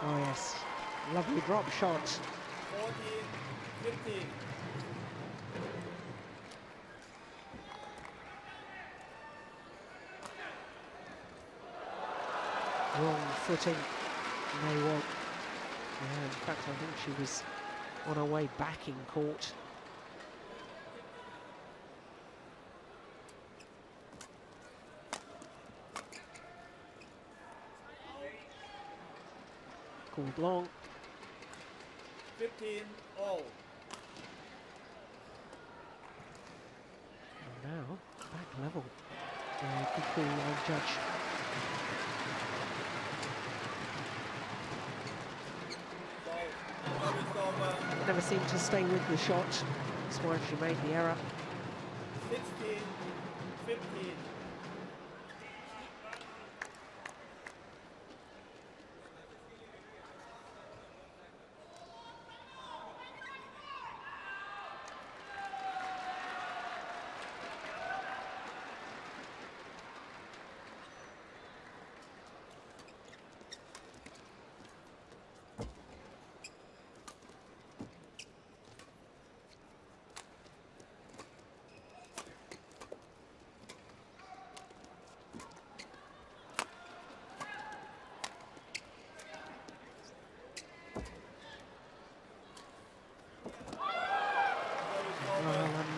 Oh yes, lovely drop shot. 14-15. Wrong footing, Nehwal. Yeah, in fact, I think she was on her way back in court. Called long. 15 all. And now, back level. Good call, judge. Never seemed to stay with the shot. That's why she made the error. 16-15.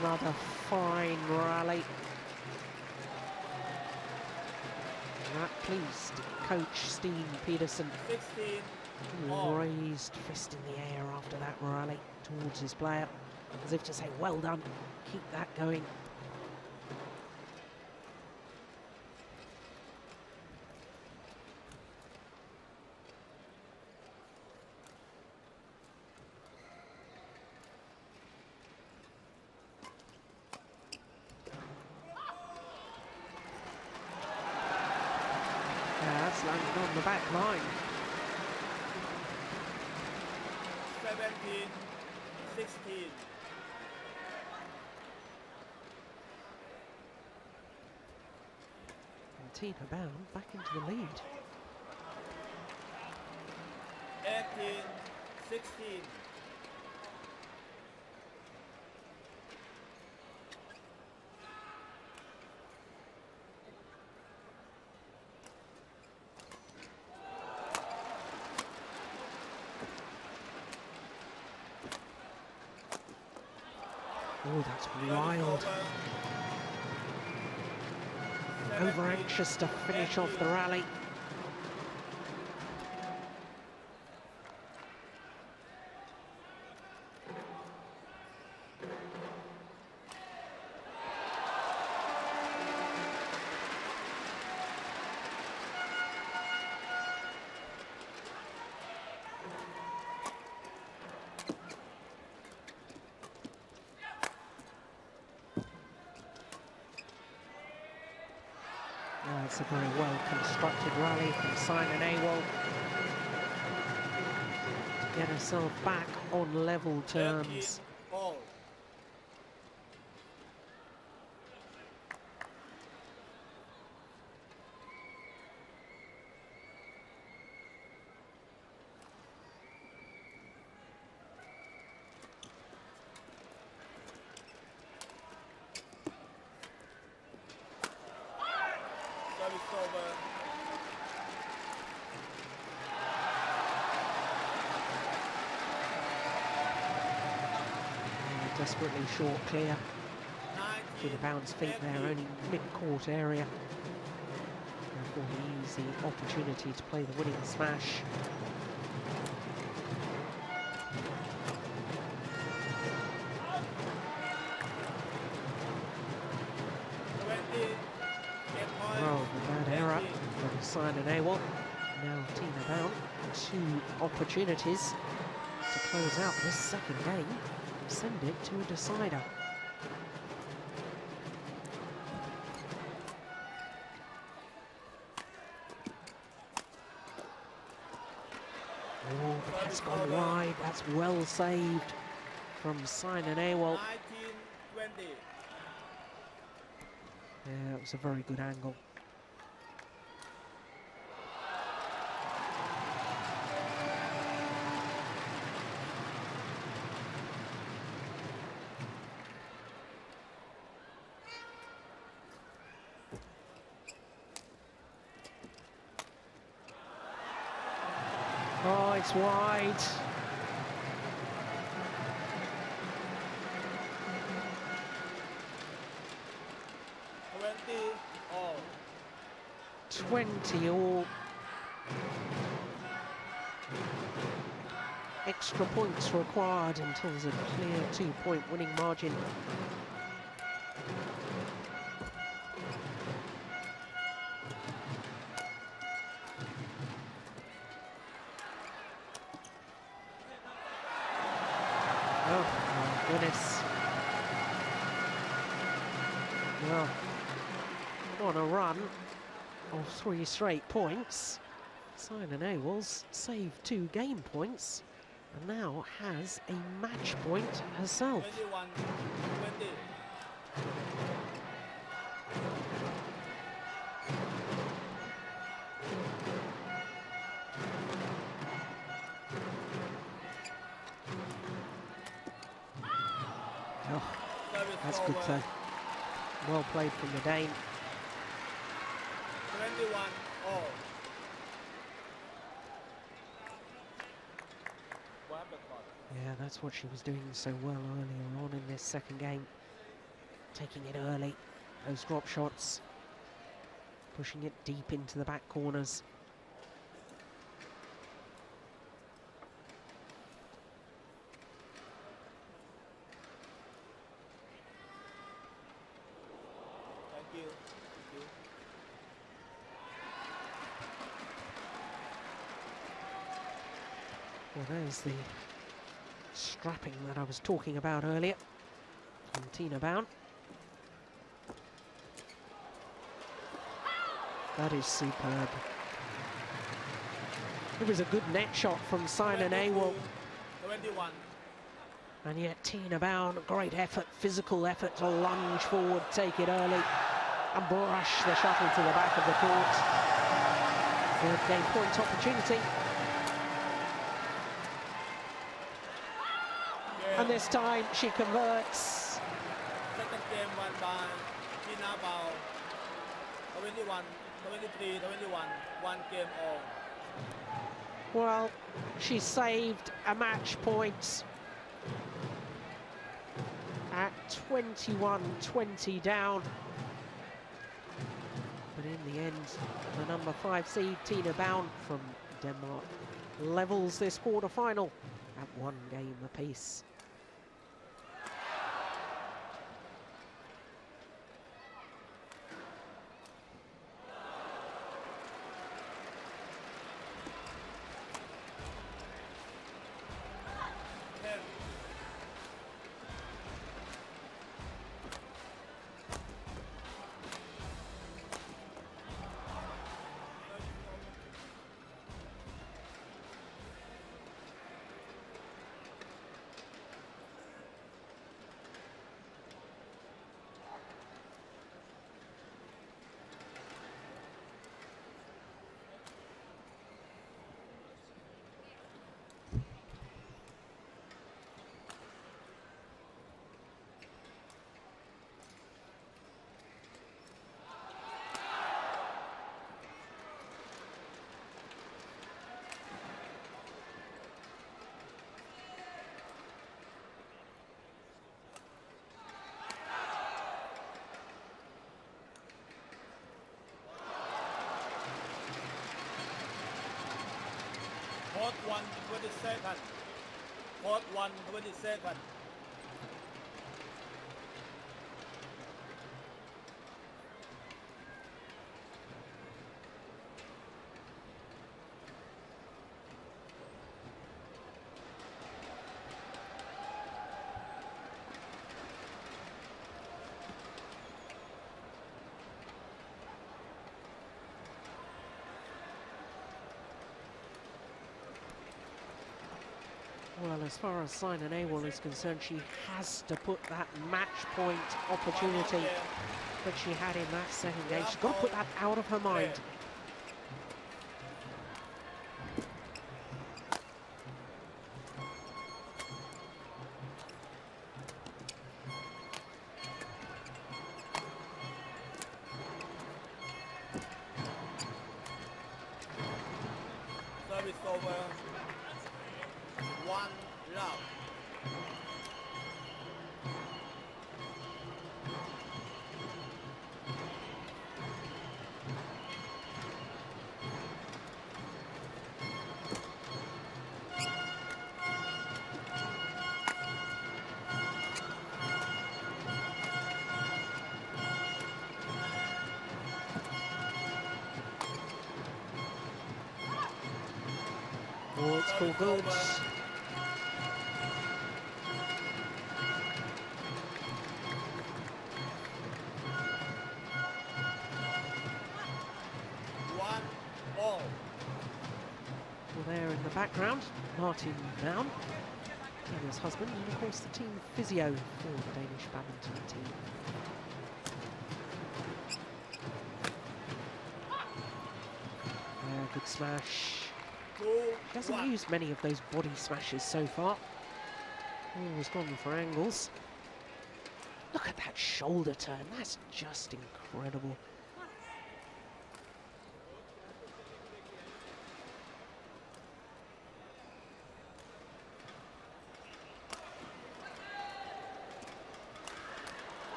Another fine rally. And that pleased coach Steen Peterson. 16 He all. raised fist in the air after that rally towards his player, as if to say, well done, keep that going. That's landed on the back line. 17-16. And Tina Baul back into the lead. 18-16. Oh, that's wild. Over anxious to finish off the rally. It's a very well-constructed rally from Simon Nehwal to get herself back on level terms. Baul. Service over. Desperately short clear. Tina Baul's feet there, only mid-court area. Therefore, an easy opportunity to play the winning smash. Oh, a bad error from Simon Nehwal. Now Tina Baul, 2 opportunities to close out this second game, send it to a decider. Oh, but that's gone wide. That's well saved from Simon Nehwal. 19-20. Yeah, it was a very good angle. Oh, it's wide. All. 20 all. Extra points required until there's a clear 2-point winning margin. Oh, my goodness. Well, on a run of 3 straight points, Simon Nehwal's saved 2 game points and now has a match point herself. 21-20. Oh, that's good though. Well played from the Dane. 21 all. Yeah, that's what she was doing so well earlier on in this second game. Taking it early, those drop shots, pushing it deep into the back corners. Thank you. Thank you. Well, there's the strapping that I was talking about earlier from Tina Baul. That is superb. It was a good net shot from Simon Nehwal. 21. And yet Tina Baul, great effort, physical effort to lunge forward, take it early. and brush the shuttle to the back of the court. Third game point opportunity. And this time she converts. Second game won by China Baul. 21, 23, 21. 1 game all. Well, she saved a match point at 21-20 down. But in the end, the number 5 seed, Tina Baul from Denmark, levels this quarter-final at 1 game apiece. Court 1, 22nd. Court 1, 22nd. Well, as far as Saina Nehwal is concerned, she has to put that match point opportunity that she had in that second game. She's got to put that out of her mind. Service over. 1 love. Oh, it's called good. All. Well, there in the background, Martin Baul, Tina's husband, and of course the team physio for the Danish badminton team. Good smash. He hasn't used many of those body smashes so far. Always gone for angles. Look at that shoulder turn. That's just incredible.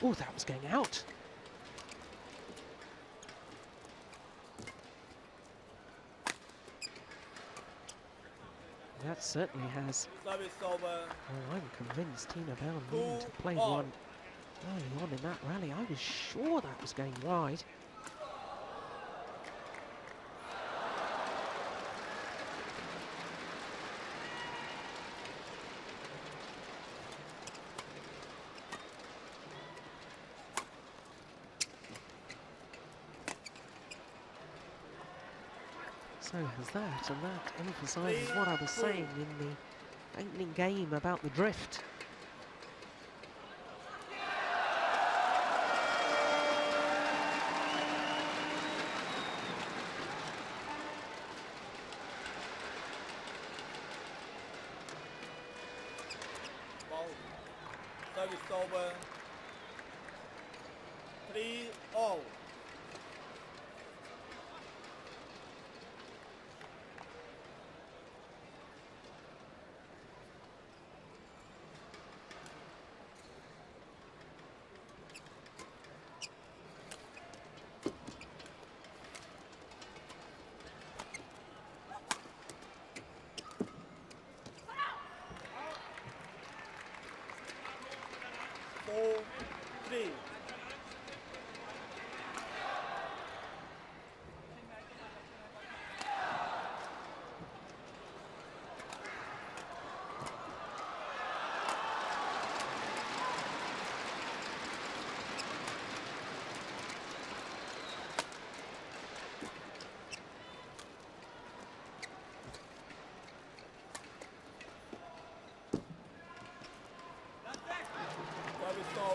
Oh, that was going out. That certainly has. Service over. Oh, I'm convinced Tina Baul needed to play one early on in that rally. I was sure that was going wide. So has that, and that emphasises what I was saying in the opening game about the drift. Baul. Service over. 3-all.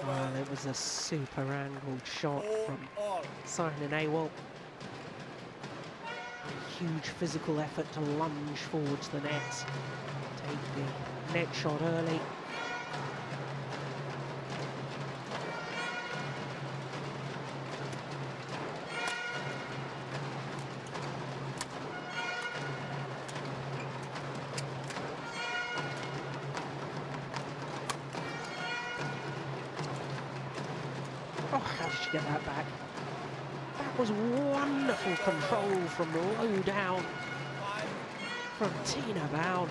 Well, it was a super angled shot from Simon Nehwal. Huge physical effort to lunge towards the net, take the net shot early. Oh, how did she get that back? That was wonderful control from low down from Tina Baul.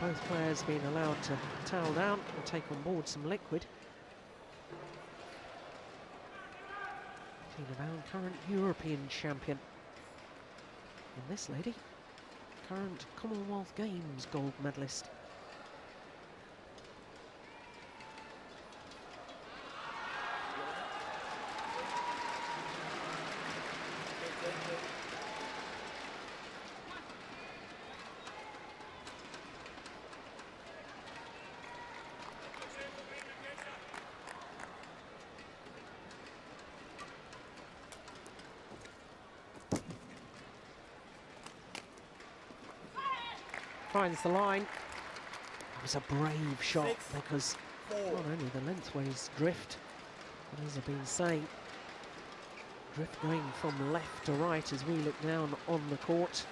Both players being allowed to towel down and take on board some liquid. Tina Baul, current European champion. And this lady, current Commonwealth Games gold medalist. Finds the line. It was a brave shot because not only the lengthways drift, but as I've been saying, drift going from left to right as we look down on the court.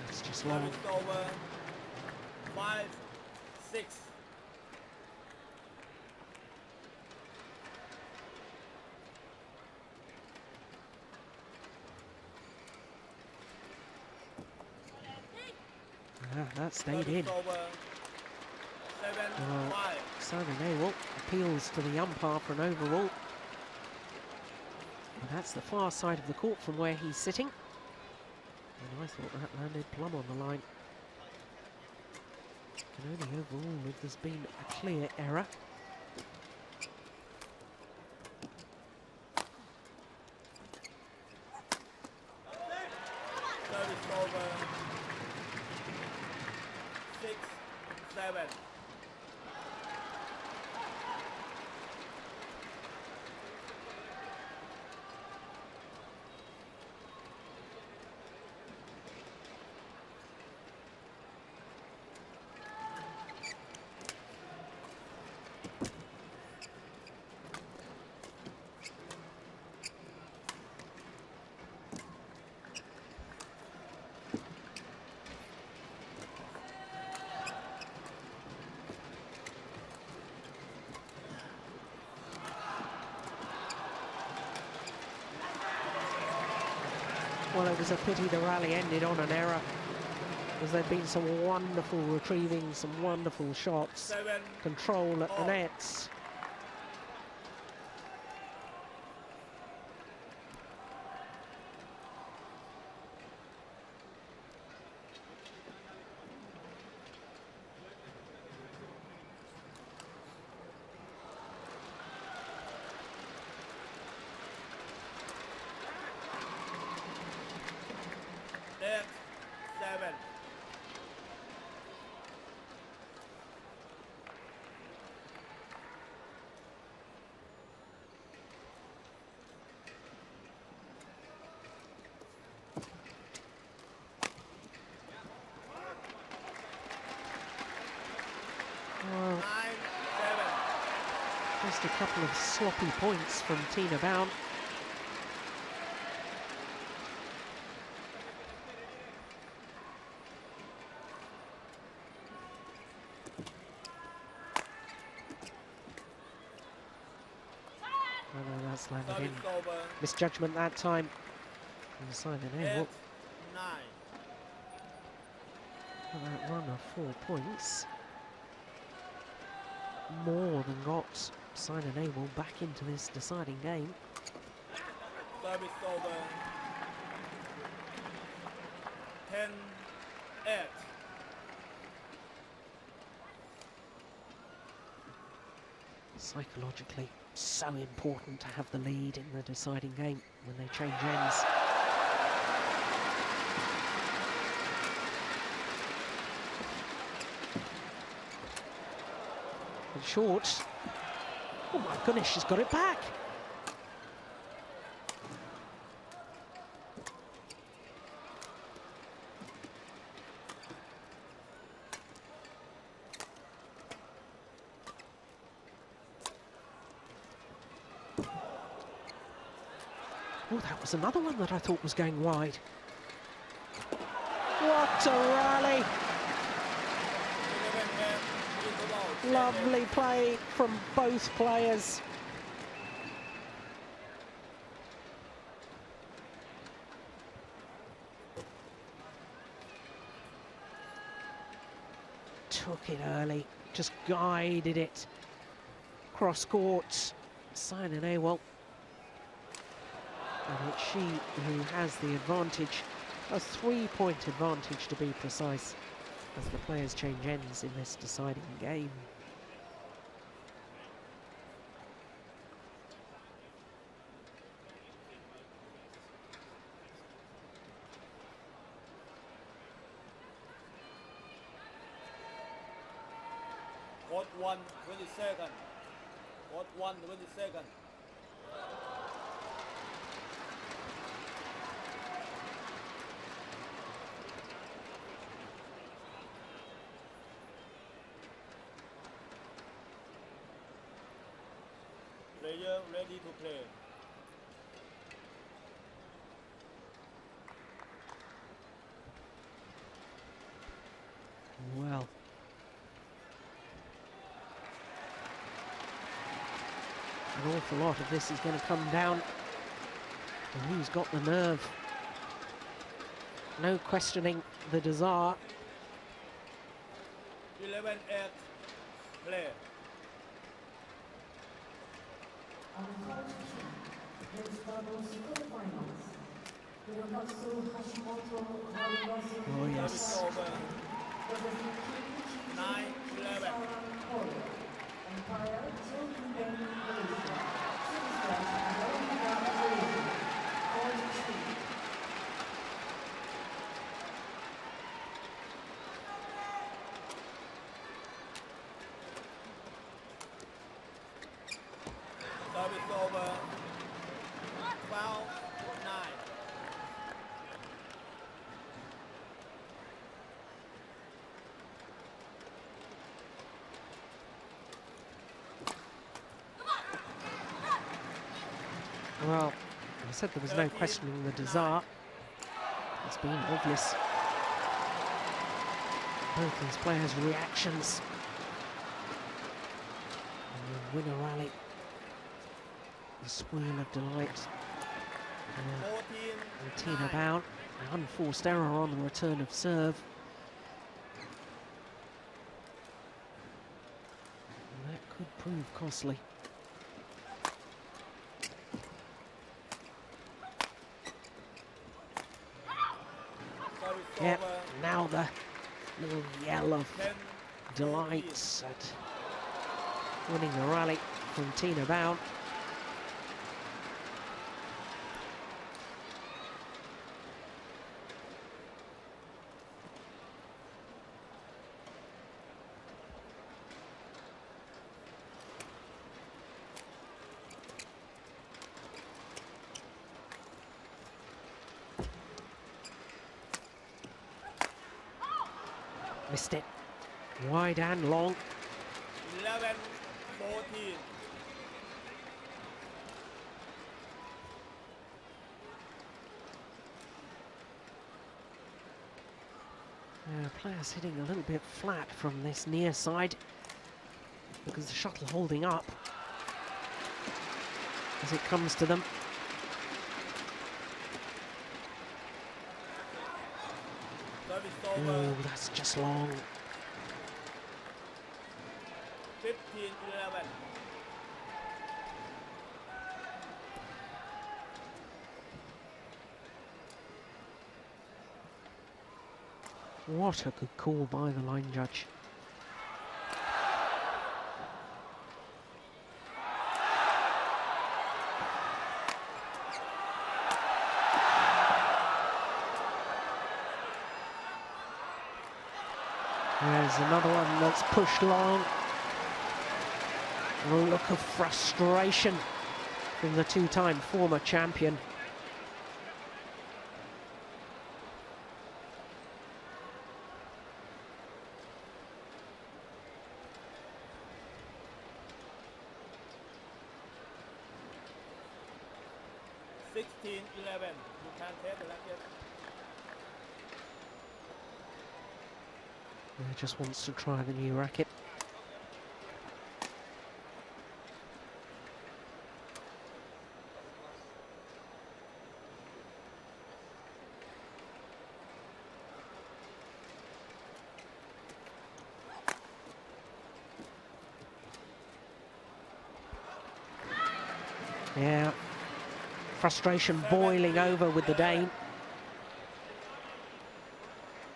It's just long. Over. 5-6. That stayed in. Simon Nehwal appeals to the umpire for an overrule. And that's the far side of the court from where he's sitting. And I thought that landed plumb on the line. And only overrule if there's been a clear error. Well, it was a pity the rally ended on an error, because there'd been some wonderful retrieving, some wonderful shots, control at the nets. Just a couple of sloppy points from Tina Baul. That's landed in. Misjudgment that time. And Simon Nehwal. 9. That run of 4 points more than got Simon Nehwal back into this deciding game. Service over. 10-8. Psychologically, so important to have the lead in the deciding game when they change ends. And short. Oh my goodness, she's got it back. Oh, that was another one that I thought was going wide. What a rally! Lovely play from both players. Took it early, just guided it cross court. Simon Nehwal. And it's she who has the advantage, a 3-point advantage to be precise, as the players change ends in this deciding game. Court 1, 20 seconds. Court 1, 20 seconds. Player ready to play. Well, an awful lot of this is going to come down to who's got the nerve. No questioning the desire. 11-8, play. Oh yes. 9-11. Service over. 12-9. Well, I said there was no questioning the desire. It's been obvious. Both these players' reactions. And the winner rally. The squeal of delight. And Tina Baul, an unforced error on the return of serve. And that could prove costly. Yep, now the little yell of delight at winning the rally from Tina Baul. Missed it. Wide and long. 11-14. Players hitting a little bit flat from this near side because the shuttle holding up as it comes to them. Oh, that's just long. 15-11. What a good call by the line judge. There's another one that's pushed long. A look of frustration from the two-time former champion. You can take the racket. Just wants to try the new racket. Yeah, frustration boiling over with the Dane.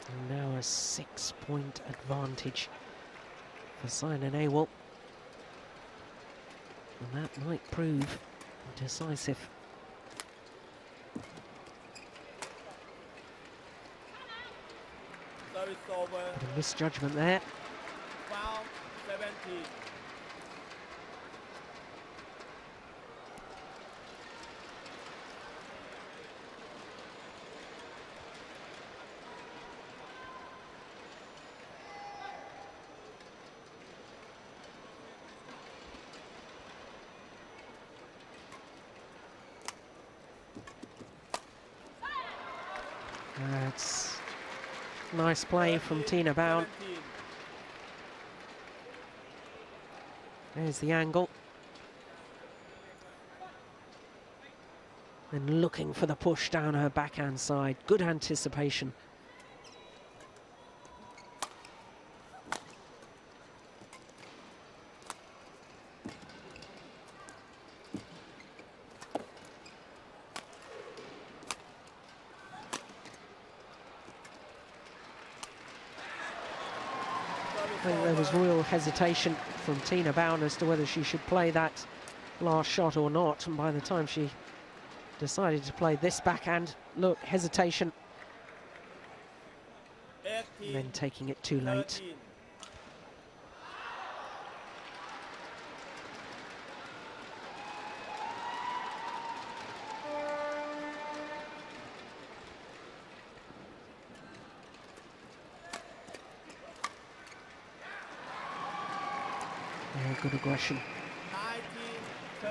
And now a 6-point advantage for Simon Nehwal. And that might prove decisive. Service over. A misjudgment there. Foul 17. That's nice play from Tina Baul. There's the angle. And looking for the push down her backhand side. Good anticipation. I think there was real hesitation from Tina Baul as to whether she should play that last shot or not. And by the time she decided to play this backhand, look, hesitation. 18, And then taking it too late. 13. Yeah, good aggression. 19-13.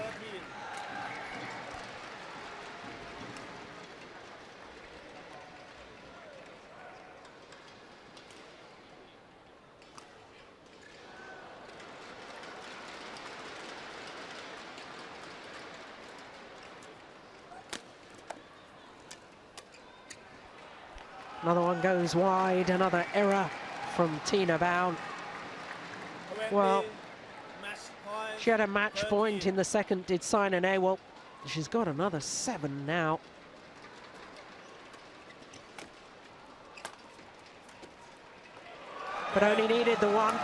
Another one goes wide, another error from Tina Baul. Well, Match point, she had a match 13. point in the second, did Simon Nehwal. She's got another 7 now. But only needed the one.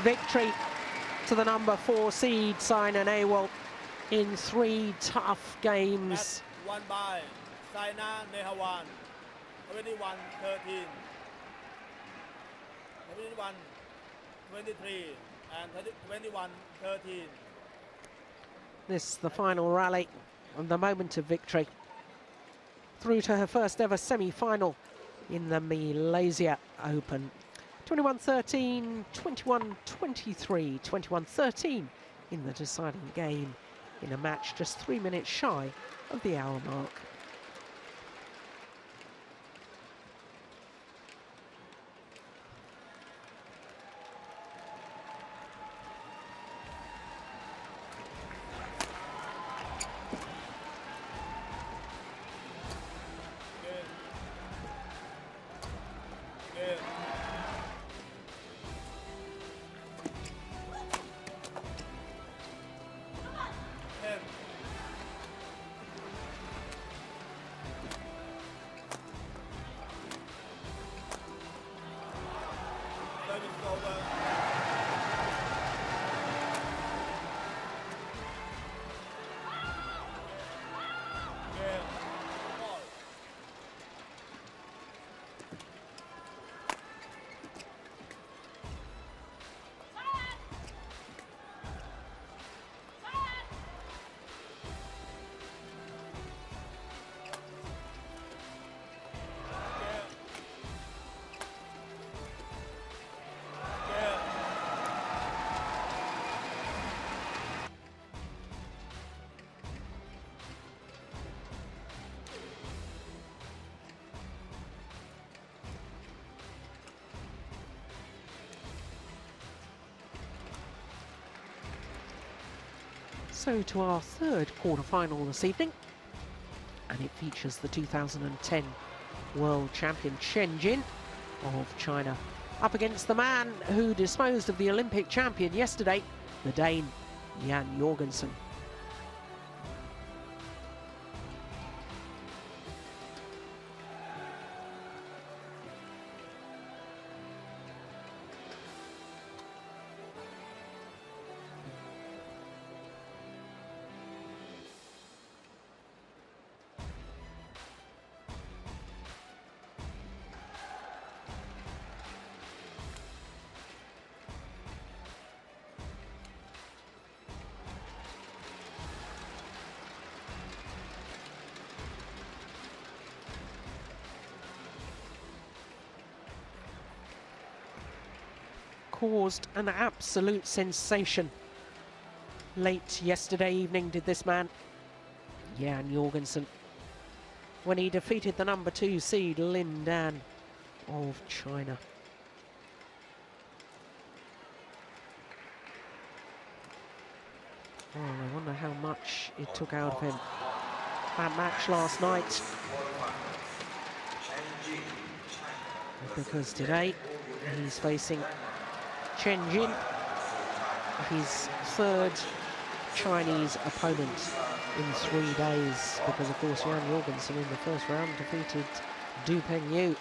Victory to the number 4 seed, Simon Nehwal, in 3 tough games. Match won by Saina Nehwal, 21-13, 21-23, and 21-13. This is the final rally and the moment of victory. Through to her first ever semi-final in the Malaysia Open. 21-13, 21-23, 21-13 in the deciding game in a match just 3 minutes shy of the hour mark. So to our third quarter-final this evening, and it features the 2010 World Champion Chen of China up against the man who disposed of the Olympic champion yesterday, the Dane Jan Jorgensen. Caused an absolute sensation. Late yesterday evening did this man, Jan Jorgensen, when he defeated the number 2 seed Lin Dan of China. Oh, I wonder how much it took out of him. That match last night. Because today he's facing Chen Jin, his third Chinese opponent in 3 days, because of course Jan Jorgensen in the first round defeated Du Pengyu.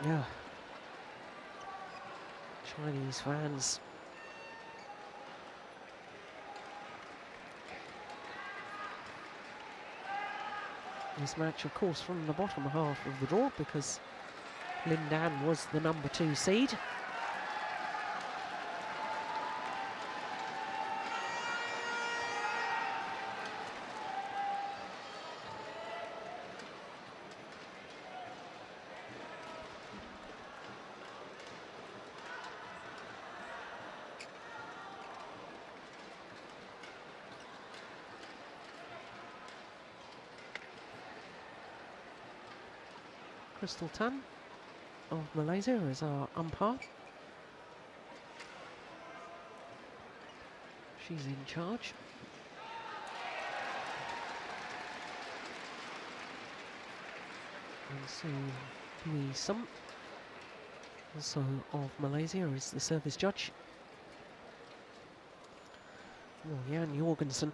Yeah, Chinese fans. This match, of course, from the bottom half of the draw, because Lin Dan was the number 2 seed. Crystal Tan of Malaysia is our umpire. She's in charge. And so Hui Sum, also of Malaysia, is the service judge. Well, Jan Jorgensen,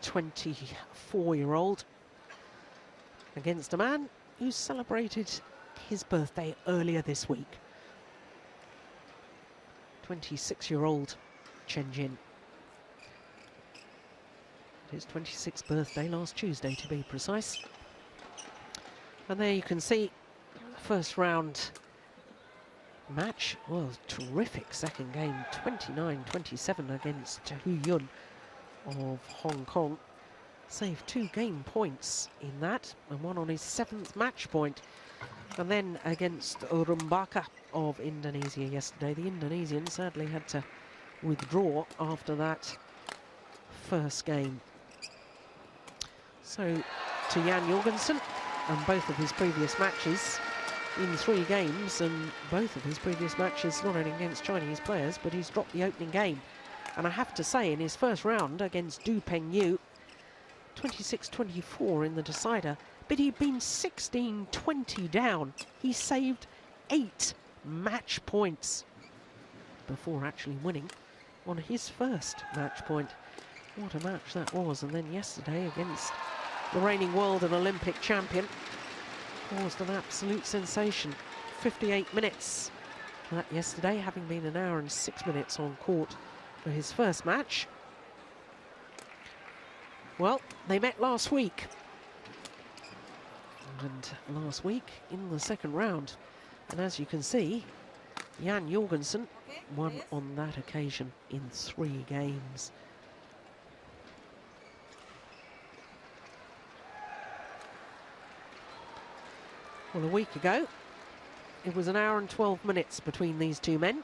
24-year-old, against a man who celebrated his birthday earlier this week. 26-year-old Chen Jin. His 26th birthday last Tuesday, to be precise. And there you can see first round match. Well, terrific second game, 29-27 against Hu Yun of Hong Kong. Saved 2 game points in that, and one on his 7th match point. And then against Rumbaka of Indonesia yesterday, the Indonesian sadly had to withdraw after that first game. So to Jan Jorgensen, and both of his previous matches in 3 games, and both of his previous matches not only against Chinese players, but he's dropped the opening game. And I have to say, in his first round against Du Pengyu, 26-24 in the decider, but he'd been 16-20 down. He saved 8 match points before actually winning on his first match point. What a match that was. And then yesterday against the reigning world and Olympic champion, caused an absolute sensation. 58 minutes that yesterday, having been an hour and 6 minutes on court for his first match. Well, they met last week. And last week in the second round. And as you can see, Jan Jorgensen won on that occasion in 3 games. Well, a week ago, it was an hour and 12 minutes between these 2 men.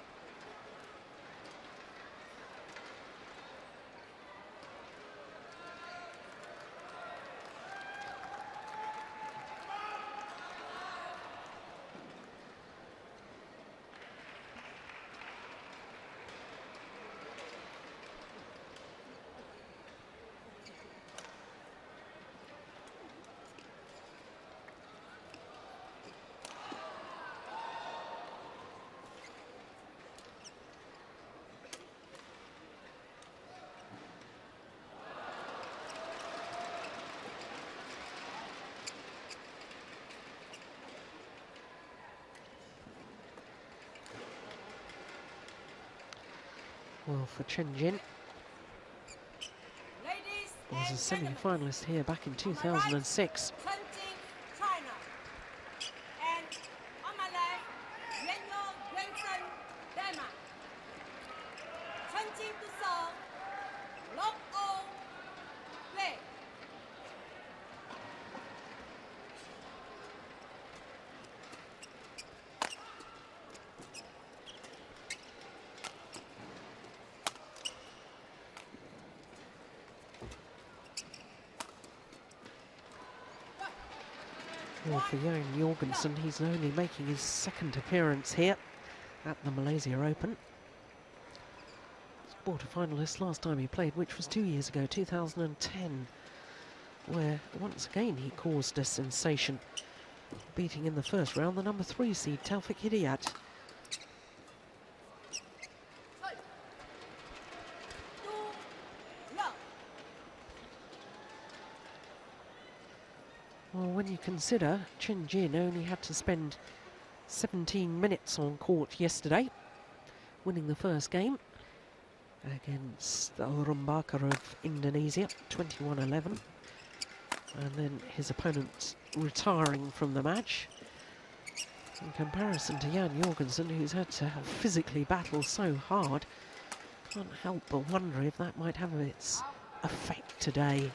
Well, for Chen Jin, Ladies was a and semi-finalist here back in 2006. Chen Jin, China. And on my left, Jorgensen, Denmark. Chen Jin to serve, Lock O, play. Well, for Jan Jorgensen, he's only making his second appearance here at the Malaysia Open. He's quarter-finalist last time he played, which was 2 years ago, 2010, where once again he caused a sensation, beating in the first round the number 3 seed, Taufik Hidayat. Well, when you consider Chen Jin only had to spend 17 minutes on court yesterday, winning the first game against Orang Bakar of Indonesia, 21-11. And then his opponent retiring from the match. In comparison to Jan Jorgensen, who's had to physically battle so hard, can't help but wonder if that might have its effect today.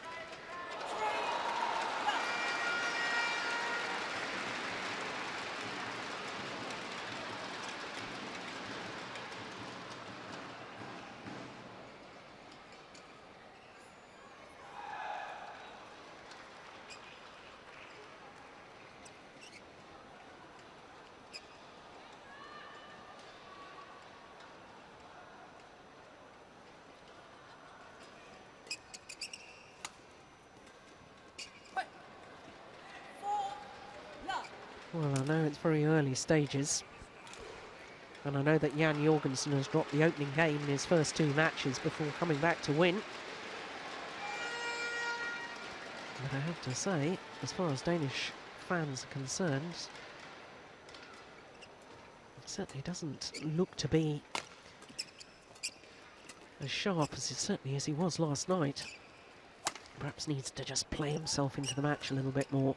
Well, I know it's very early stages, and I know that Jan Jorgensen has dropped the opening game in his first 2 matches before coming back to win. But I have to say, as far as Danish fans are concerned, it certainly doesn't look to be as sharp as he was last night. Perhaps needs to just play himself into the match a little bit more.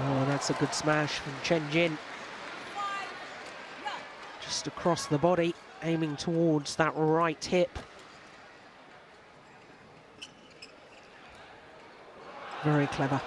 Oh, that's a good smash from Chen Jin. Just across the body, aiming towards that right hip. Very clever.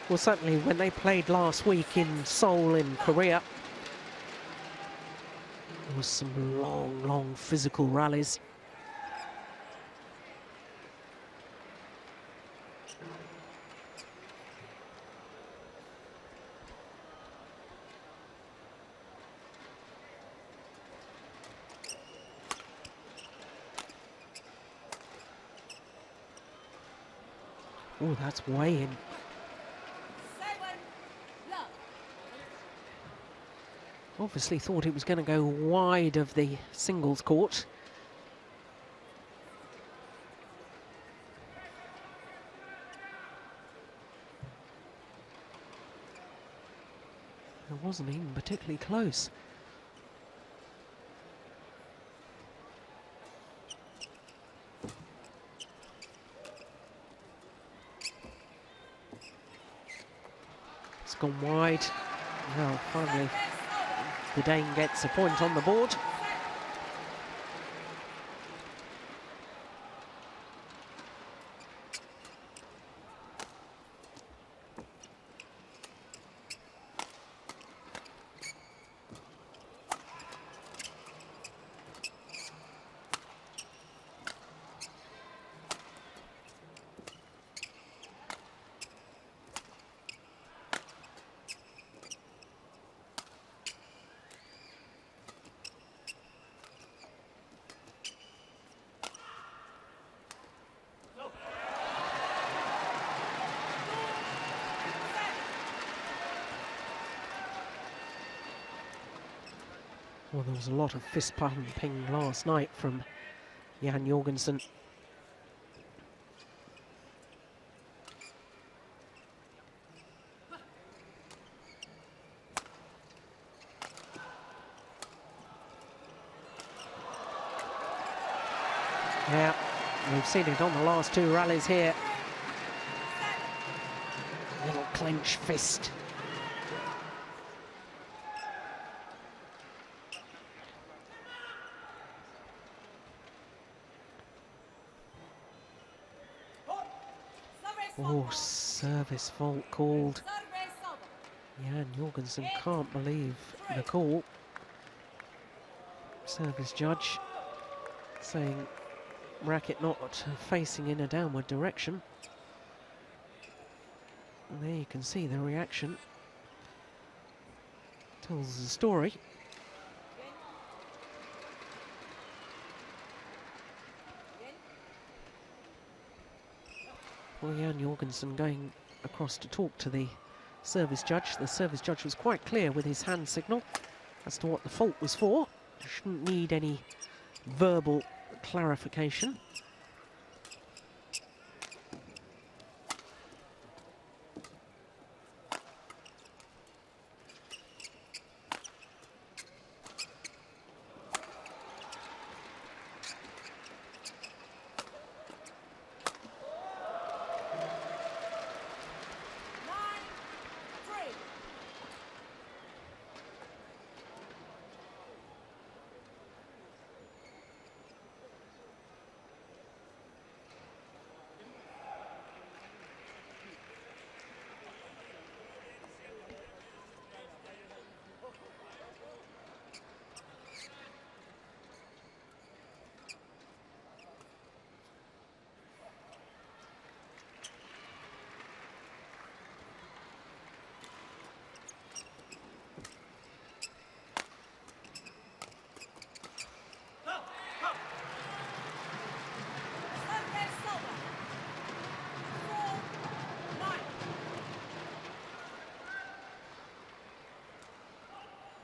Well, certainly when they played last week in Seoul in Korea, there was some long physical rallies. Oh, that's way in. Obviously thought it was going to go wide of the singles court. It wasn't even particularly close. It's gone wide. Now finally the Dane gets a point on the board. Well, there was a lot of fist pumping last night from Jan Jorgensen. Yeah, we've seen it on the last two rallies here. Little clenched fist. Oh, service fault called. Jan Jorgensen can't believe the call. Service judge saying racket not facing in a downward direction. And there you can see the reaction. Tells the story. Well, Jan Jorgensen going across to talk to the service judge. The service judge was quite clear with his hand signal as to what the fault was for. Shouldn't need any verbal clarification.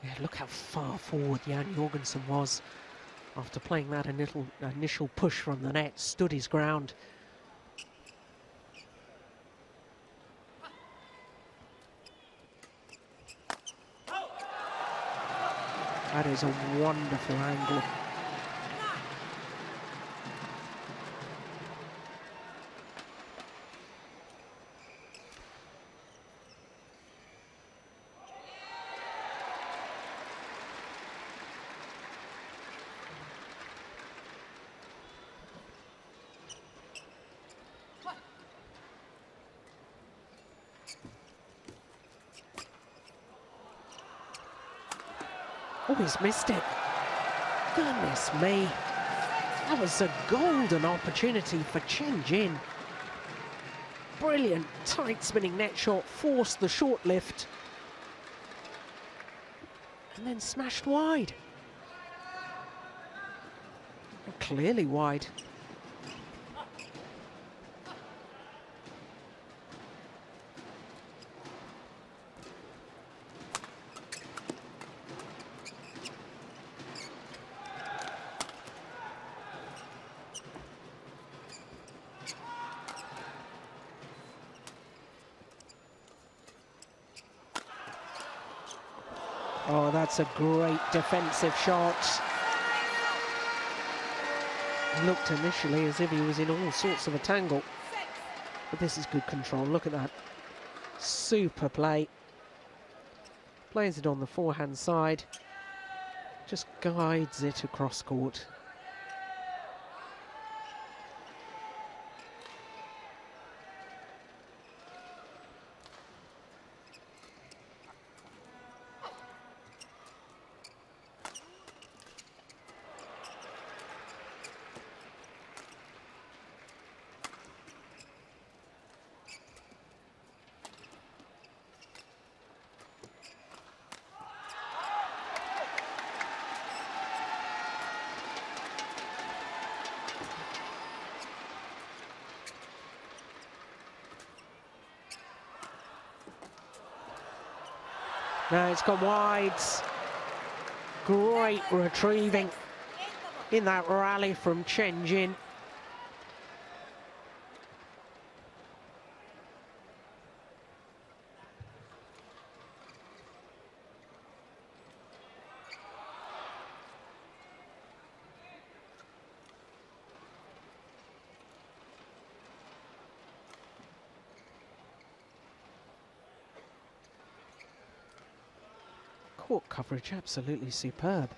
Yeah, look how far forward Jan Jorgensen was after playing that initial push from the net, stood his ground. That is a wonderful angle. Oh, he's missed it. Goodness me. That was a golden opportunity for Chen Jin. Brilliant tight spinning net shot, forced the short lift. And then smashed wide. Clearly wide. Oh, that's a great defensive shot. Looked initially as if he was in all sorts of a tangle. But this is good control. Look at that. Super play. Plays it on the forehand side. Just guides it across court. No, it's gone wide. great retrieving in that rally from Chen. Court coverage absolutely superb.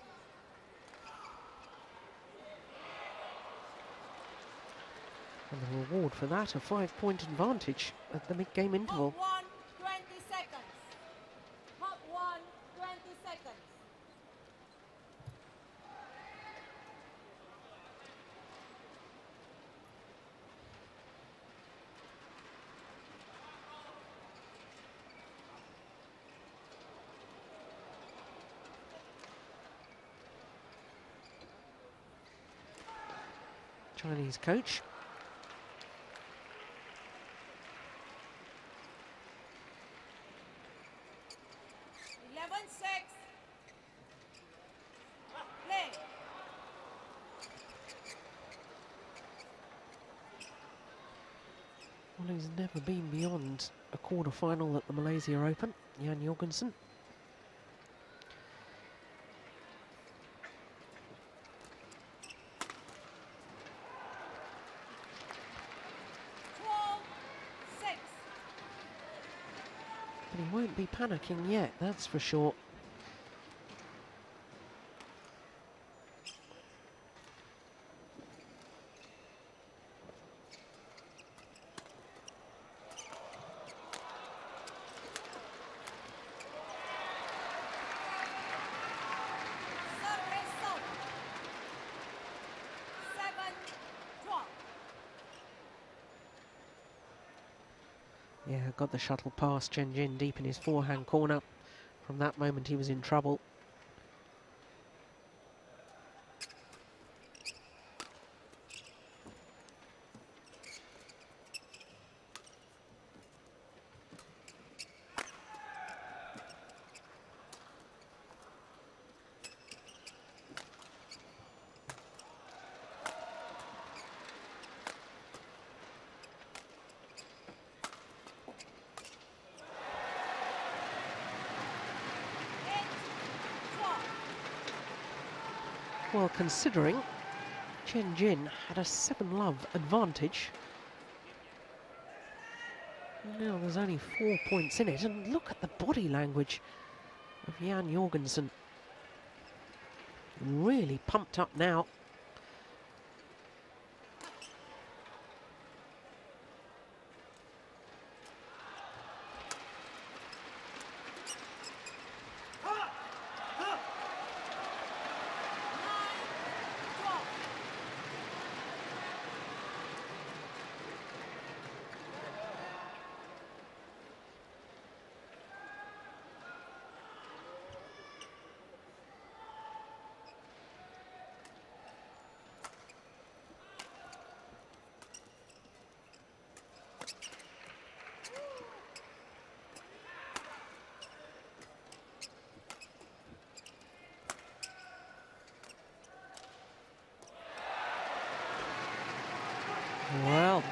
And the reward for that, a 5-point advantage at the mid-game interval. Hot 1, 20 seconds. Hot 1, 20 seconds. Chinese coach. Well, he's never been beyond a quarter-final at the Malaysia Open, Jan Jorgensen. But he won't be panicking yet, that's for sure. Yeah, got the shuttle past Chen deep in his forehand corner. From that moment he was in trouble. Well, considering Chen had a 7-love advantage, now there's only 4 points in it, and look at the body language of Jan Jorgensen. Really pumped up now. Well,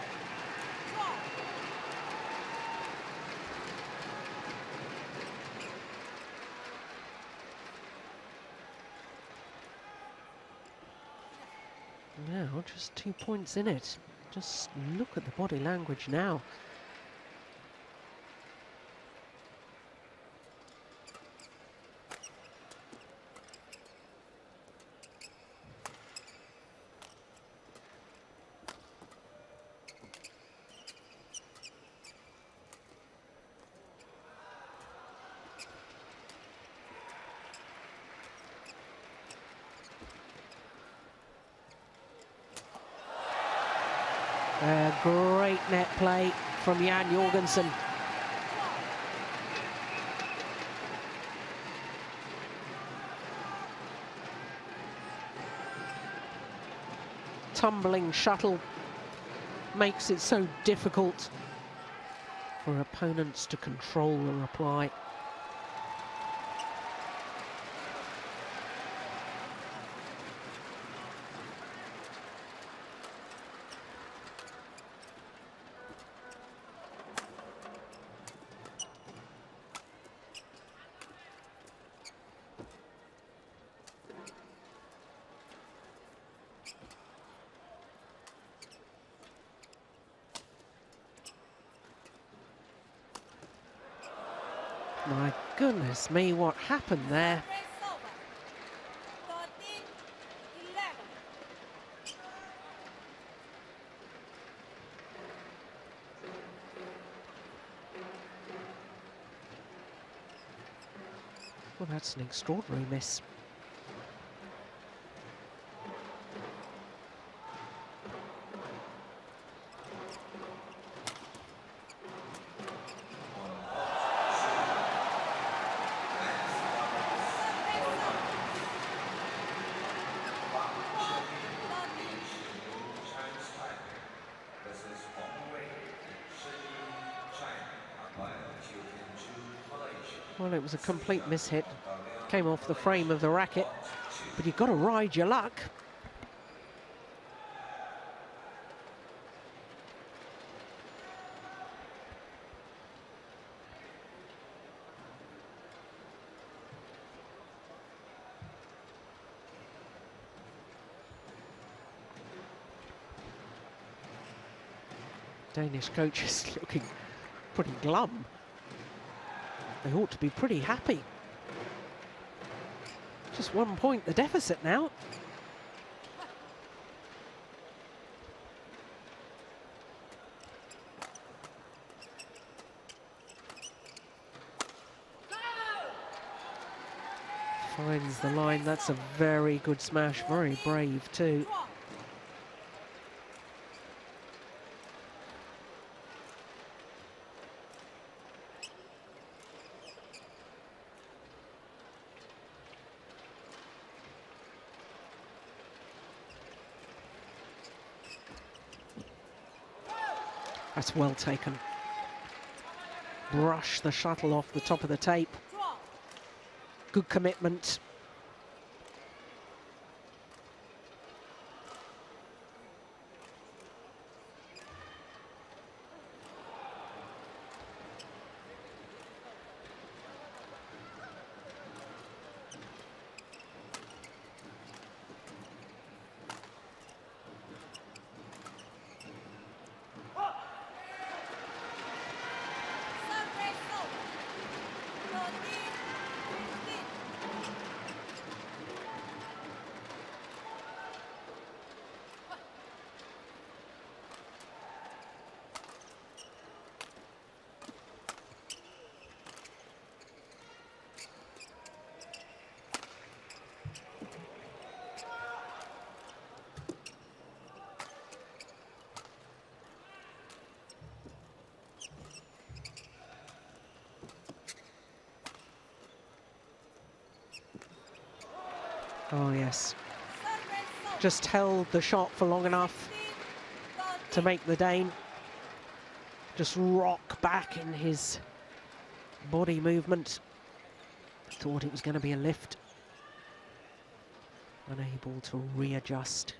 now just 2 points in it. Just look at the body language now. Great net play from Jan Jorgensen. Tumbling shuttle makes it so difficult for opponents to control the reply. Goodness me, what happened there? Race over. 13-11. Well, that's an extraordinary miss. Well, it was a complete mishit. Came off the frame of the racket, but you've got to ride your luck. Danish coach is looking pretty glum. They ought to be pretty happy. Just 1 point the deficit now. Finds the line. That's a very good smash. Very brave too. That's well taken. Brush the shuttle off the top of the tape. Good commitment. Oh, yes. Just held the shot for long enough to make the Dane just rock back in his body movement. Thought it was going to be a lift. Unable to readjust.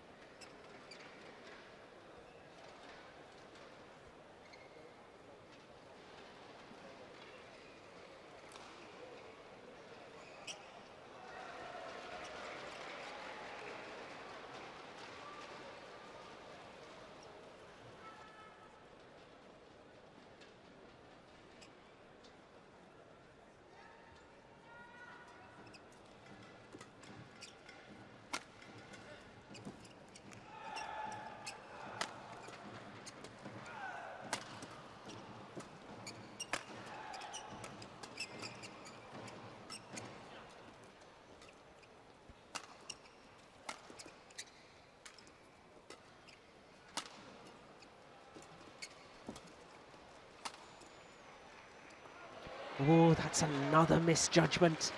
Oh, that's another misjudgment.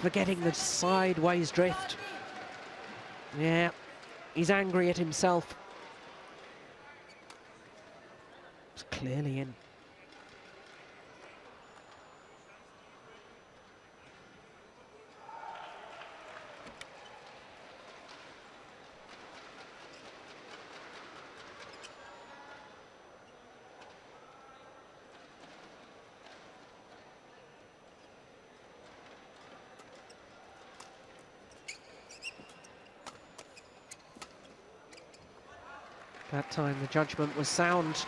Forgetting the sideways drift. Yeah, he's angry at himself. It's clearly in. That time the judgment was sound.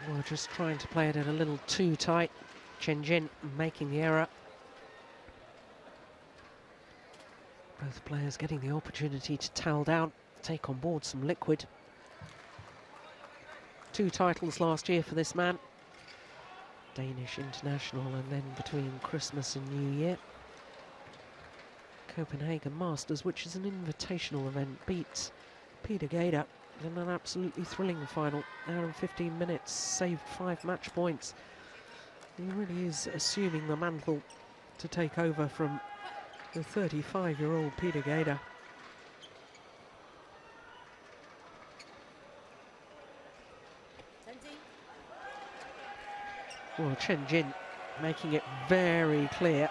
We're just trying to play it in a little too tight. Chen making the error. Both players getting the opportunity to towel down, take on board some liquid. 2 titles last year for this man. Danish international, and then between Christmas and New Year, Copenhagen Masters, which is an invitational event, beats Peter Gader in an absolutely thrilling final. Hour and 15 minutes, saved 5 match points. He really is assuming the mantle to take over from the 35-year-old Peter Gader. Well, Chen making it very clear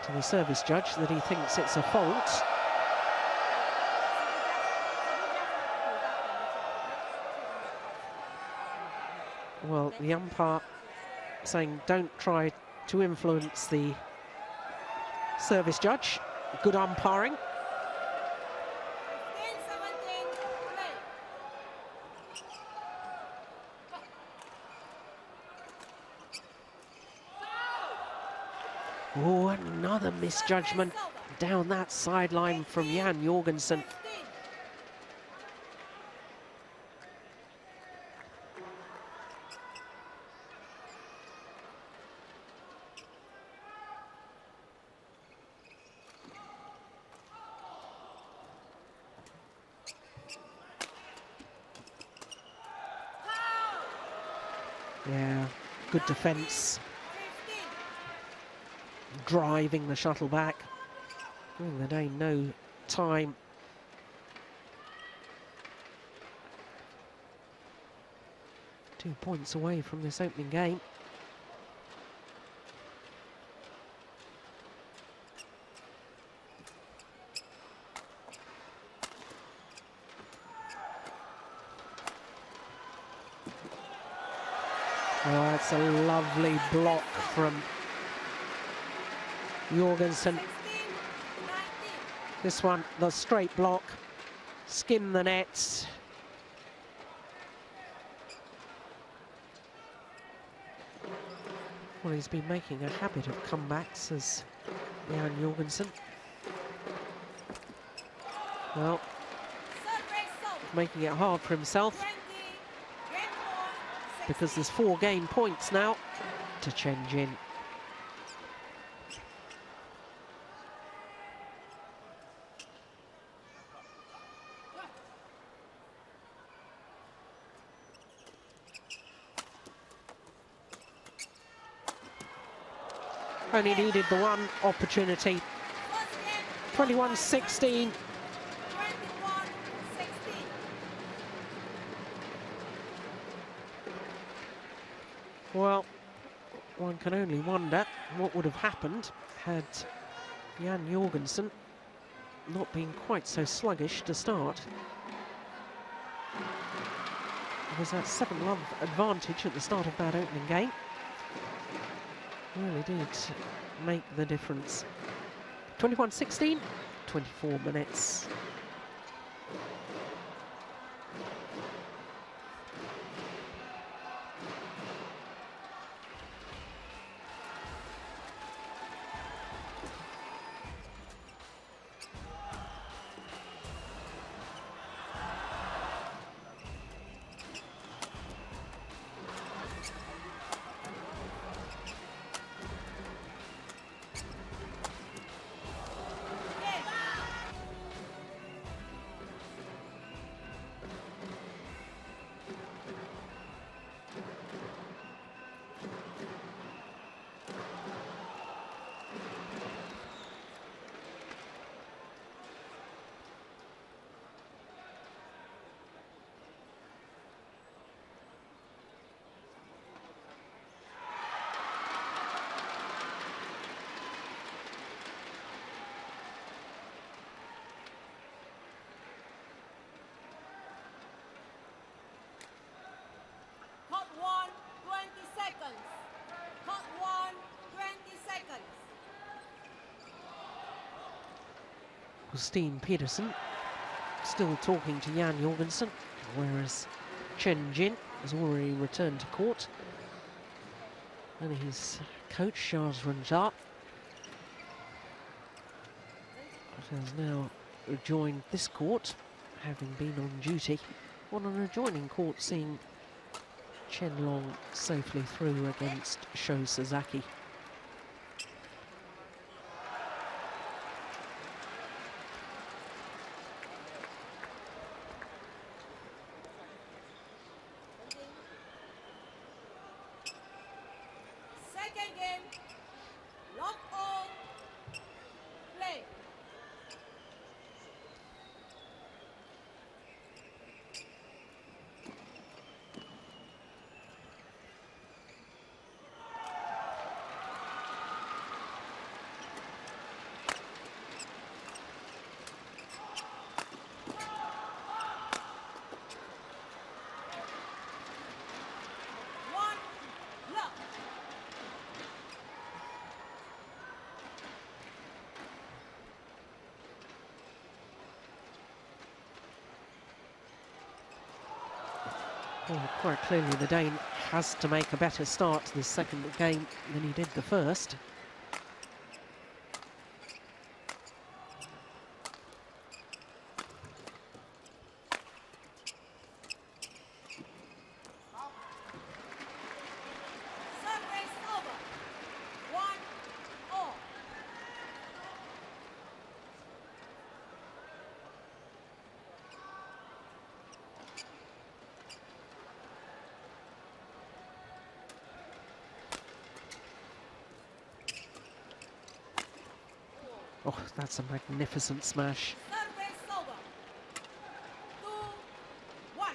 to the service judge that he thinks it's a fault. Well, the umpire saying don't try to influence the service judge. Good umpiring. Oh, another misjudgment down that sideline from Jan Jorgensen. Yeah, good defence. Driving the shuttle back. During the day, no time. Two points away from this opening game. Oh, that's a lovely block from Jorgensen. This one, the straight block, skim the nets. Well, he's been making a habit of comebacks as Jan Jorgensen. Well, making it hard for himself, because there's 4 game points now to Chen. Only needed the one opportunity. 21-16. Well, one can only wonder what would have happened had Jan Jorgensen not been quite so sluggish to start. It was that 7-love advantage at the start of that opening game. Really did make the difference. 21-16, 24 minutes. Steen Petersen still talking to Jan Jorgensen, whereas Chen has already returned to court. And his coach, Charles Ranjat, has now rejoined this court, having been on duty on an adjoining court, seeing Chen Long safely through against Sho Sasaki. Second game, lock on, play. One, lock. Well, quite clearly the Dane has to make a better start to this second game than he did the first. Service over. 1-all. Oh, that's a magnificent smash. Service over. 2-1.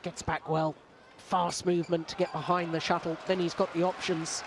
Gets back well. Fast movement to get behind the shuttle. Then he's got the options.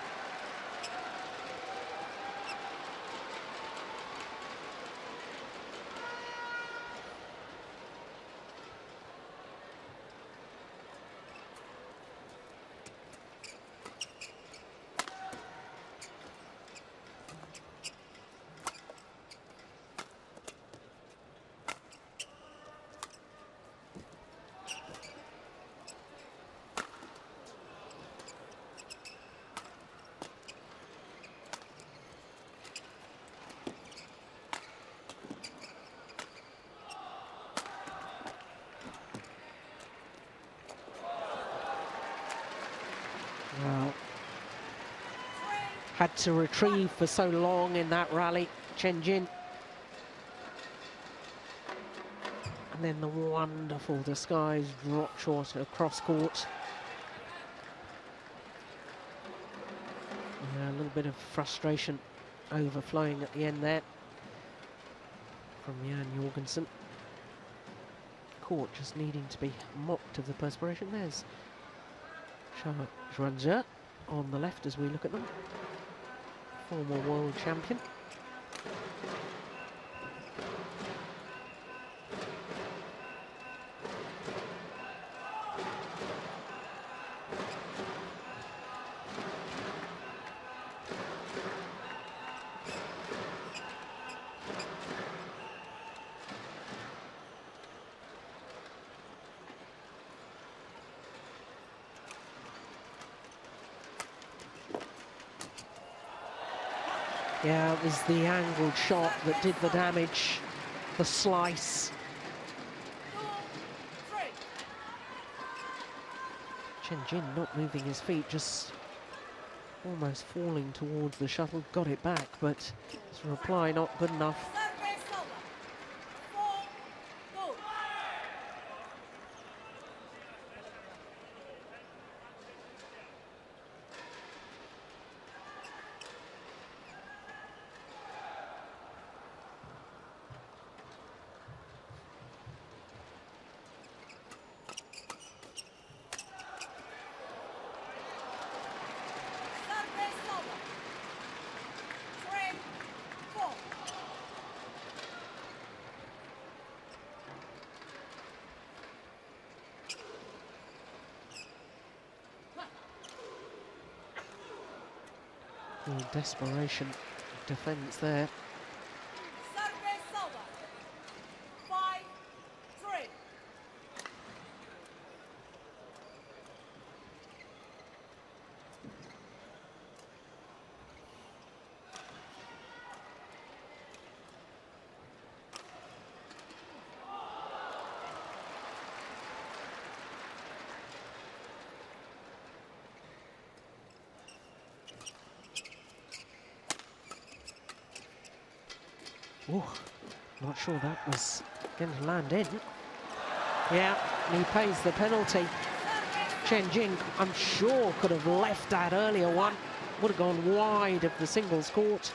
Well, had to retrieve for so long in that rally, Chen Jin. And then the wonderful disguised drop shot across court. Yeah, a little bit of frustration overflowing at the end there from Jan Jorgensen. Court just needing to be mopped of the perspiration. There's Charlotte Ranjat on the left as we look at them. Former world champion. Yeah, it was the angled shot that did the damage, the slice. 2-3. Chen Jin not moving his feet, just almost falling towards the shuttle, got it back, but his reply not good enough. Service over. 4-2. Service over. 3-4. Real desperation defence there. Service over. 5-3. Oh, not sure that was going to land in. Yeah, he pays the penalty. Chen Jing, I'm sure, could have left that earlier one. Would have gone wide of the singles court.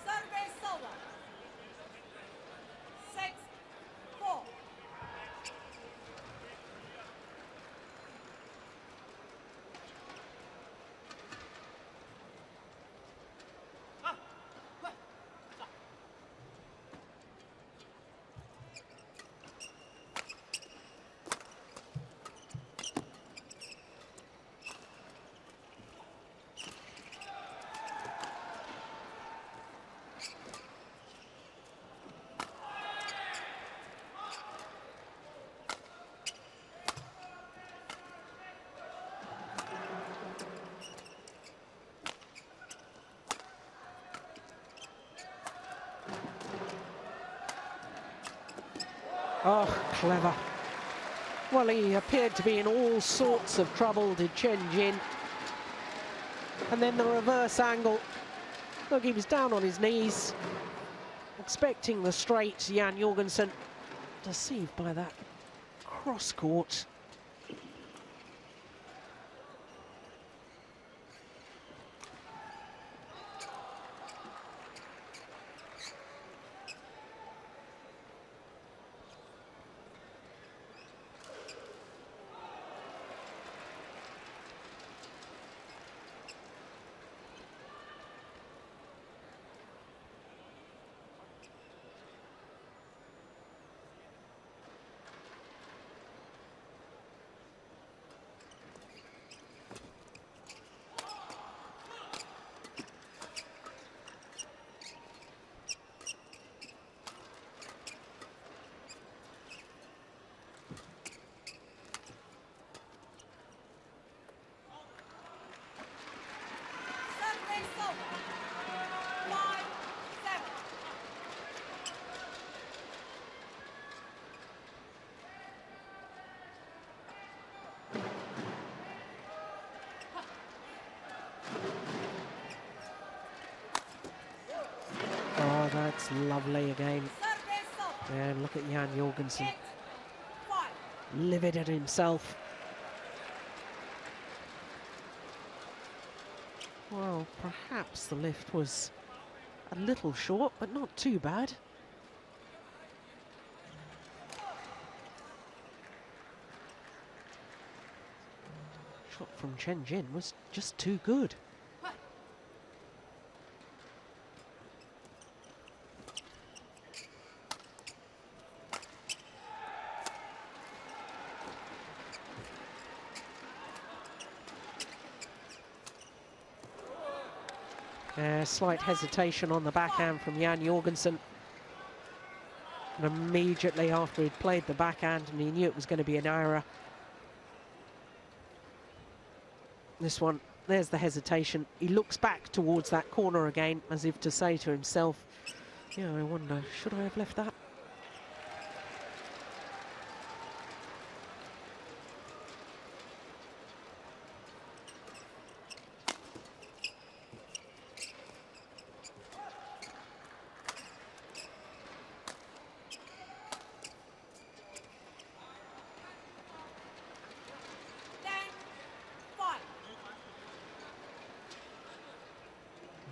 Service over. 6-4. Oh, clever. Well, he appeared to be in all sorts of trouble, did Chen Jin. And then the reverse angle. Look, he was down on his knees, expecting the straight Jan Jorgensen. Deceived by that cross court. Service over. 5-7. Oh, that's lovely again. Service over. And look at Jan Jorgensen, 8-5. livid at himself. Well, perhaps the lift was a little short, but not too bad. Shot from Chen Jin was just too good. Slight hesitation on the backhand from Jan Jorgensen. And immediately after he'd played the backhand and he knew it was going to be an error. This one, there's the hesitation. He looks back towards that corner again as if to say to himself, yeah, I wonder, should I have left that?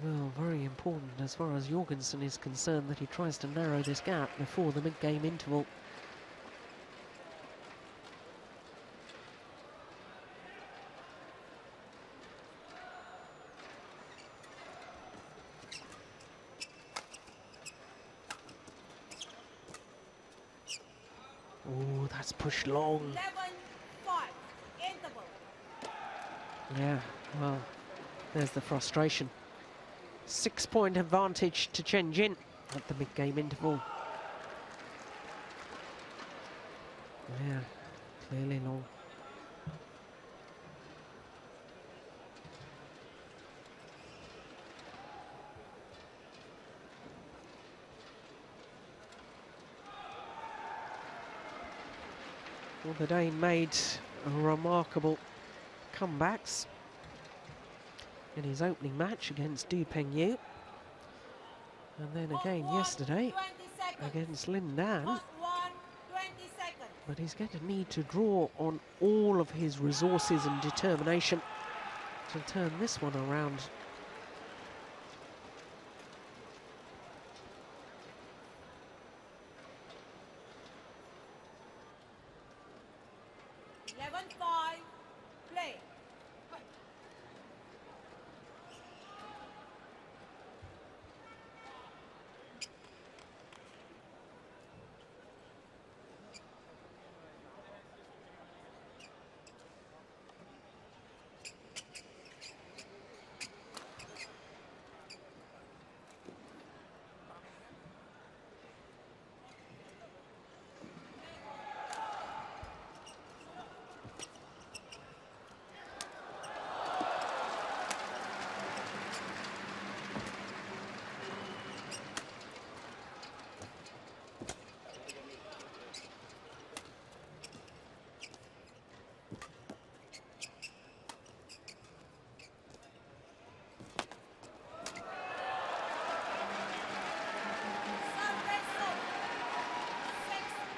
Well, very important as far as Jorgensen is concerned that he tries to narrow this gap before the mid-game interval. Oh, that's pushed long. 11-5. Interval. Yeah, well, there's the frustration. 6-point advantage to Chen Jin at the mid-game interval. Yeah, clearly long. Well, the Dane made remarkable comebacks in his opening match against Du Pengyu. And then again yesterday 20 seconds. against Lin Dan. Hot 1, 20 seconds. But he's going to need to draw on all of his resources and determination to turn this one around. Play.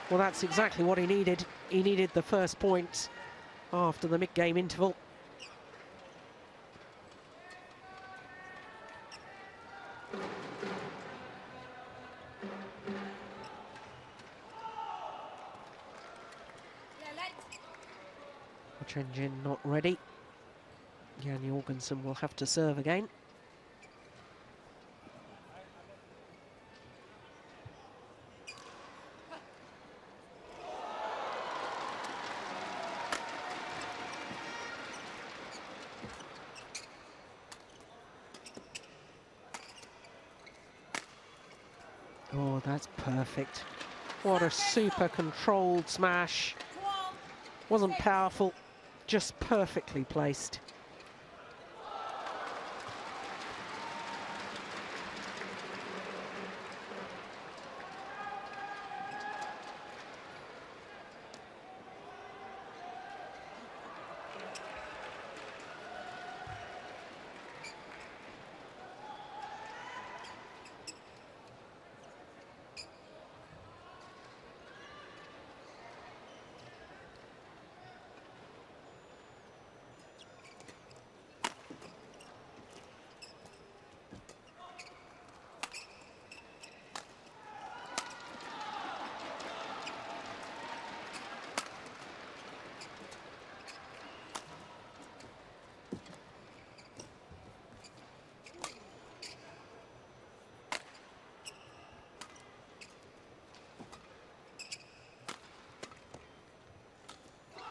Well, that's exactly what he needed. He needed the first point after the mid-game interval. Chen not ready. Jan Jorgensen will have to serve again. Oh, that's perfect. What a super controlled smash. Wasn't powerful, just perfectly placed.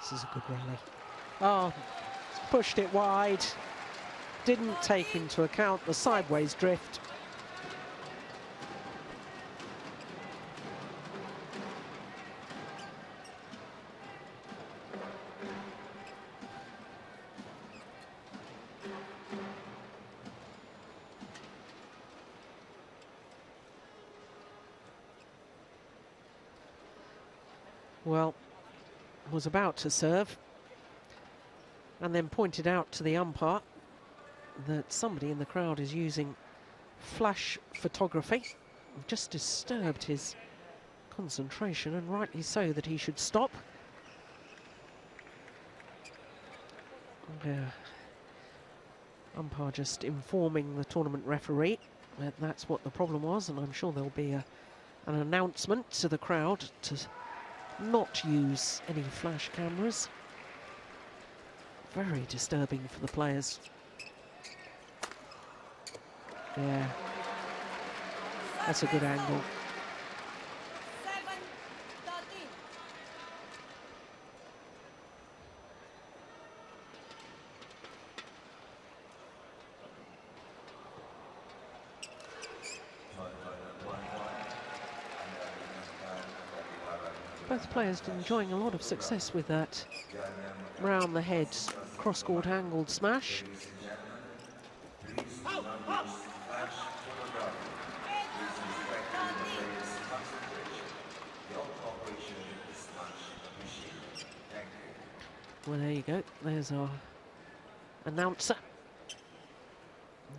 This is a good rally. Oh, pushed it wide. Didn't take into account the sideways drift. Well, was about to serve and then pointed out to the umpire that somebody in the crowd is using flash photography. Just disturbed his concentration, and rightly so, that he should stop. Umpire just informing the tournament referee that that's what the problem was, and I'm sure there'll be an announcement to the crowd to not use any flash cameras. Very disturbing for the players. Yeah, that's a good angle. 7-13. Both players enjoying a lot of success with that round the head cross-court angled smash. Ladies and gentlemen, please do not use flash photography. Please respect the player's concentration. Your cooperation is much appreciated. Thank you. Well, there you go. There's our announcer.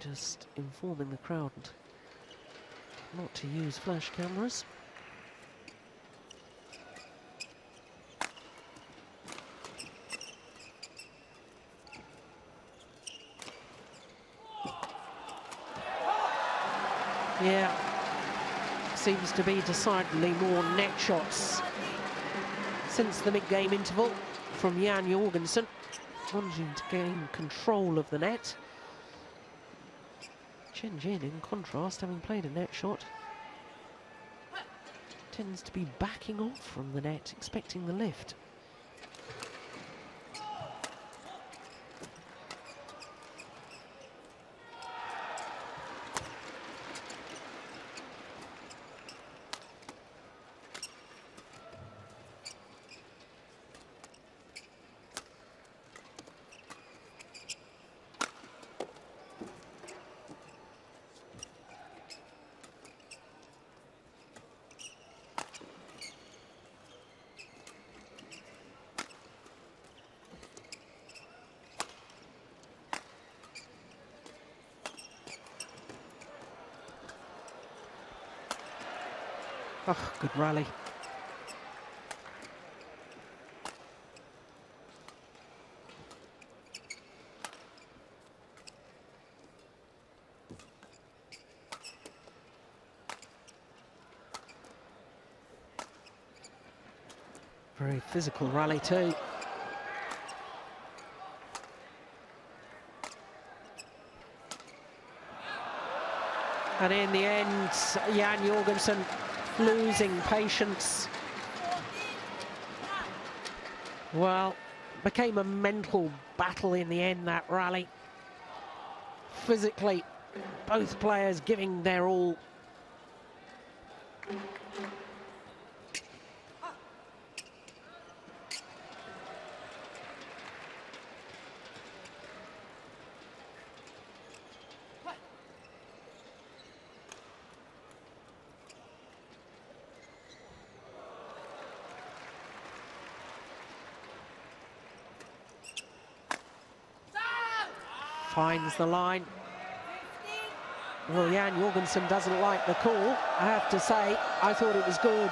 Just informing the crowd not to use flash cameras. Yeah, seems to be decidedly more net shots since the mid-game interval from Jan Jorgensen, wanting to gain control of the net. Chen, in contrast, having played a net shot, tends to be backing off from the net, expecting the lift. Oh, good rally. Very physical rally too. And in the end, Jan Jorgensen losing patience. Well, became a mental battle in the end, that rally. Physically, both players giving their all. Finds the line. Well, Jan Jorgensen doesn't like the call. I have to say, I thought it was good.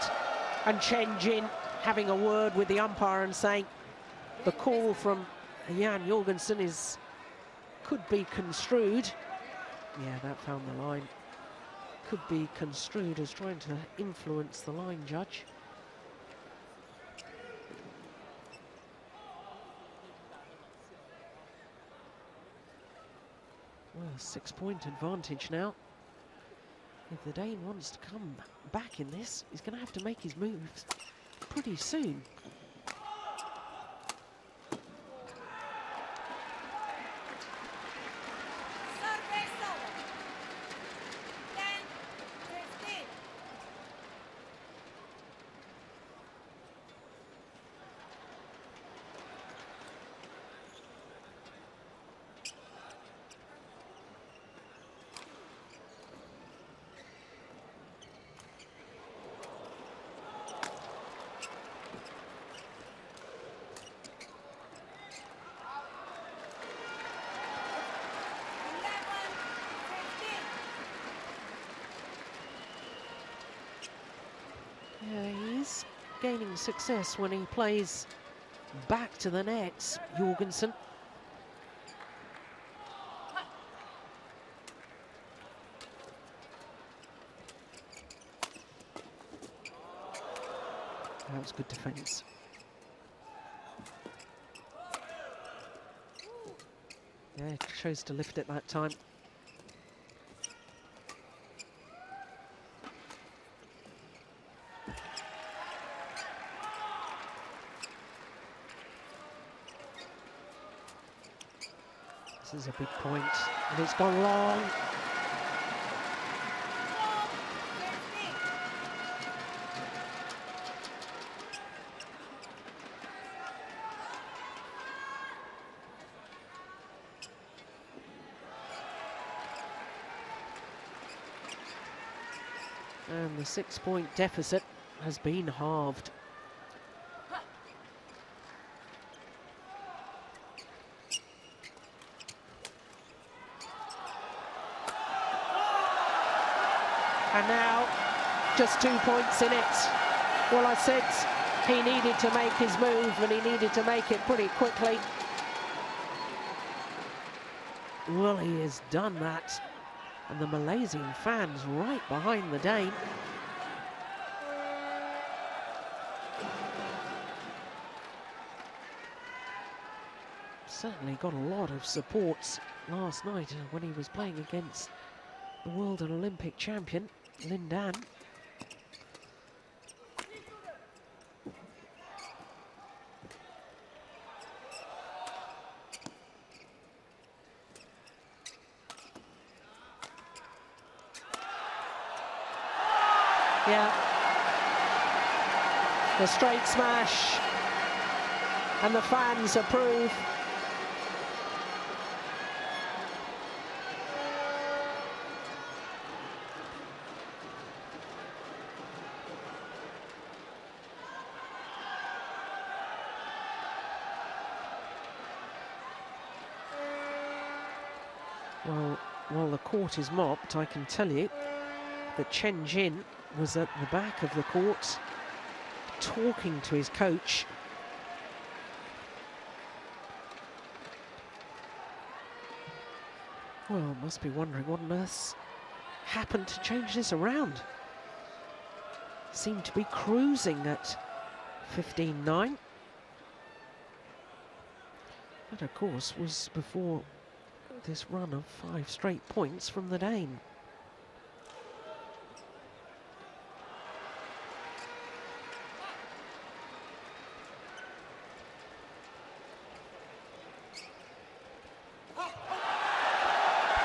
And Chen Jin having a word with the umpire and saying the call from Jan Jorgensen could be construed. Yeah, that found the line. Could be construed as trying to influence the line judge. Well, 6-point advantage now. If the Dane wants to come back in this, he's going to have to make his moves pretty soon. Yeah, he's gaining success when he plays back to the net, Jorgensen. That was good defence. Yeah, he chose to lift it that time. This is a big point, and it's gone long. And the 6-point deficit has been halved. And now, just 2 points in it. Well, I said he needed to make his move, and he needed to make it pretty quickly. Well, he has done that. And the Malaysian fans right behind the Dane. Certainly got a lot of supports last night when he was playing against the world and Olympic champion, Lin Dan. Yeah. The straight smash. And the fans approve. Well, while the court is mopped, I can tell you that Chen was at the back of the court talking to his coach. Well, must be wondering what on earth's happened to change this around. Seemed to be cruising at 15-9. That, of course, was before this run of 5 straight points from the Dane.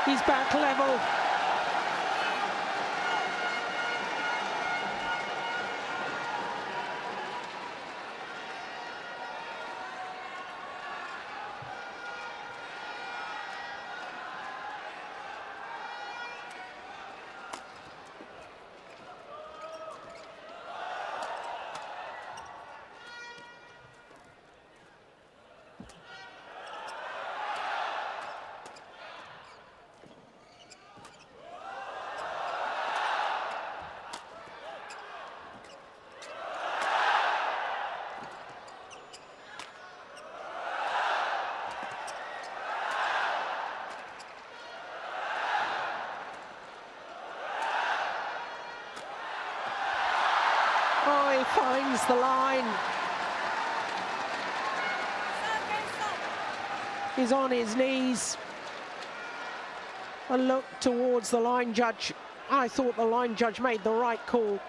He's back level. Oh, he finds the line. He's on his knees. A look towards the line judge. I thought the line judge made the right call.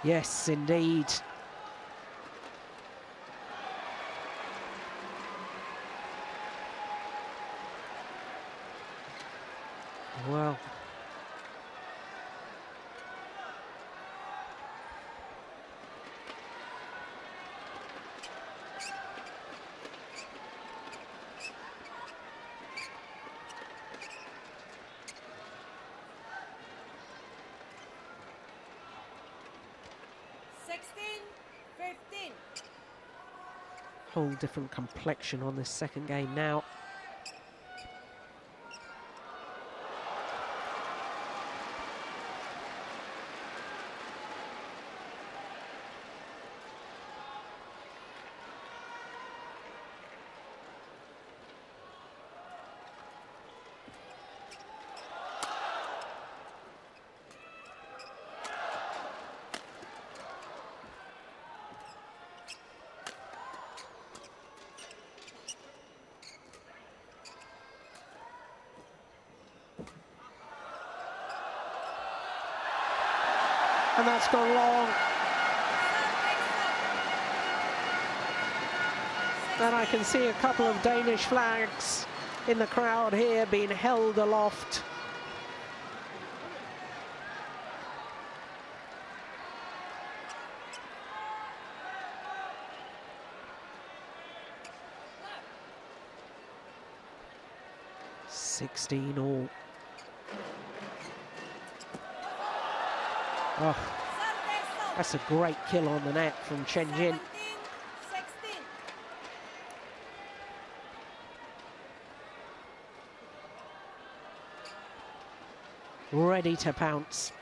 Yes, indeed. Well, whole different complexion on this second game now. And that's gone long. And I can see a couple of Danish flags in the crowd here being held aloft. 16 all. Oh, that's a great kill on the net from Chen. 16. Ready to pounce.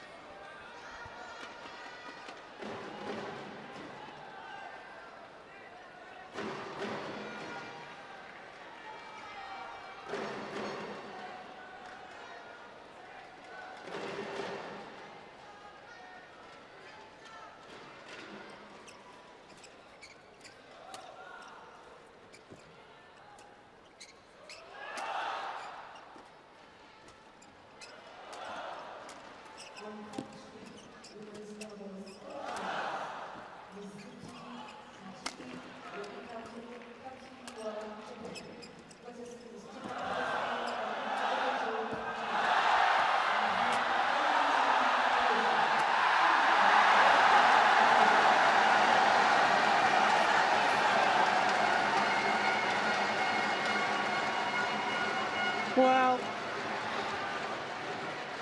Well,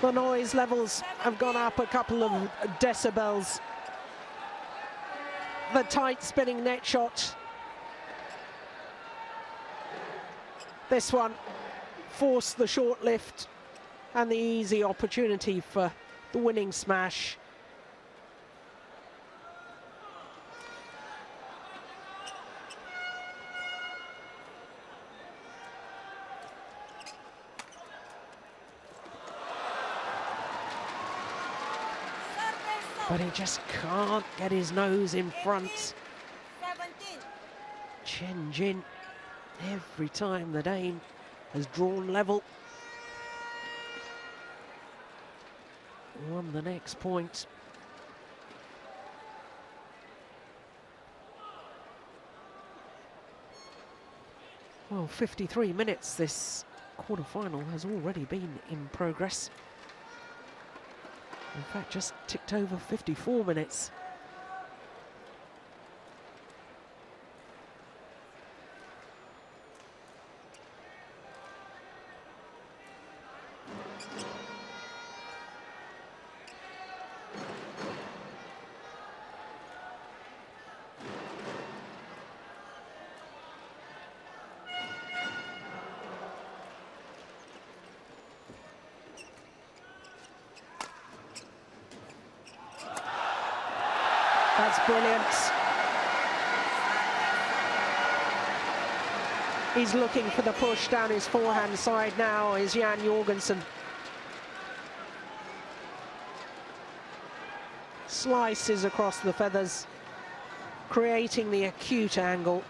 the noise levels have gone up a couple of decibels. The tight spinning net shot. This one forced the short lift and the easy opportunity for the winning smash. But he just can't get his nose in front. 17. Chen Jin, every time the Dane has drawn level, won the next point. Well, 53 minutes this quarter-final has already been in progress. In fact, just ticked over 54 minutes. That's brilliant. He's looking for the push down his forehand side now, is Jan Jorgensen. Slices across the feathers, creating the acute angle.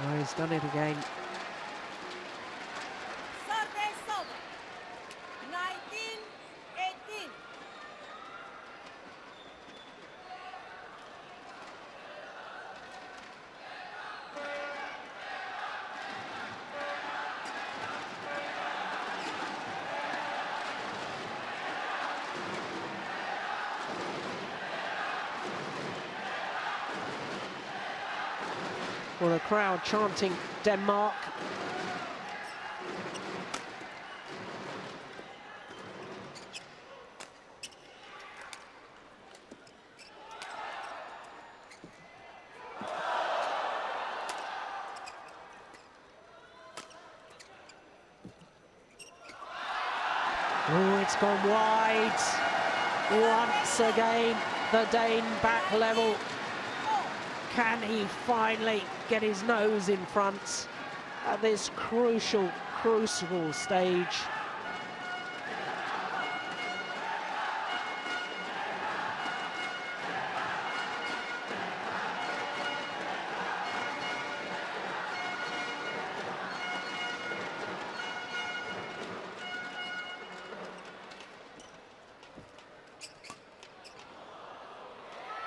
Oh, he's done it again. Service over. 19-18. Well, the crowd chanting Denmark. Oh, it's gone wide. Once again, the Dane back level. Can he finally get his nose in front at this crucial, crucible stage?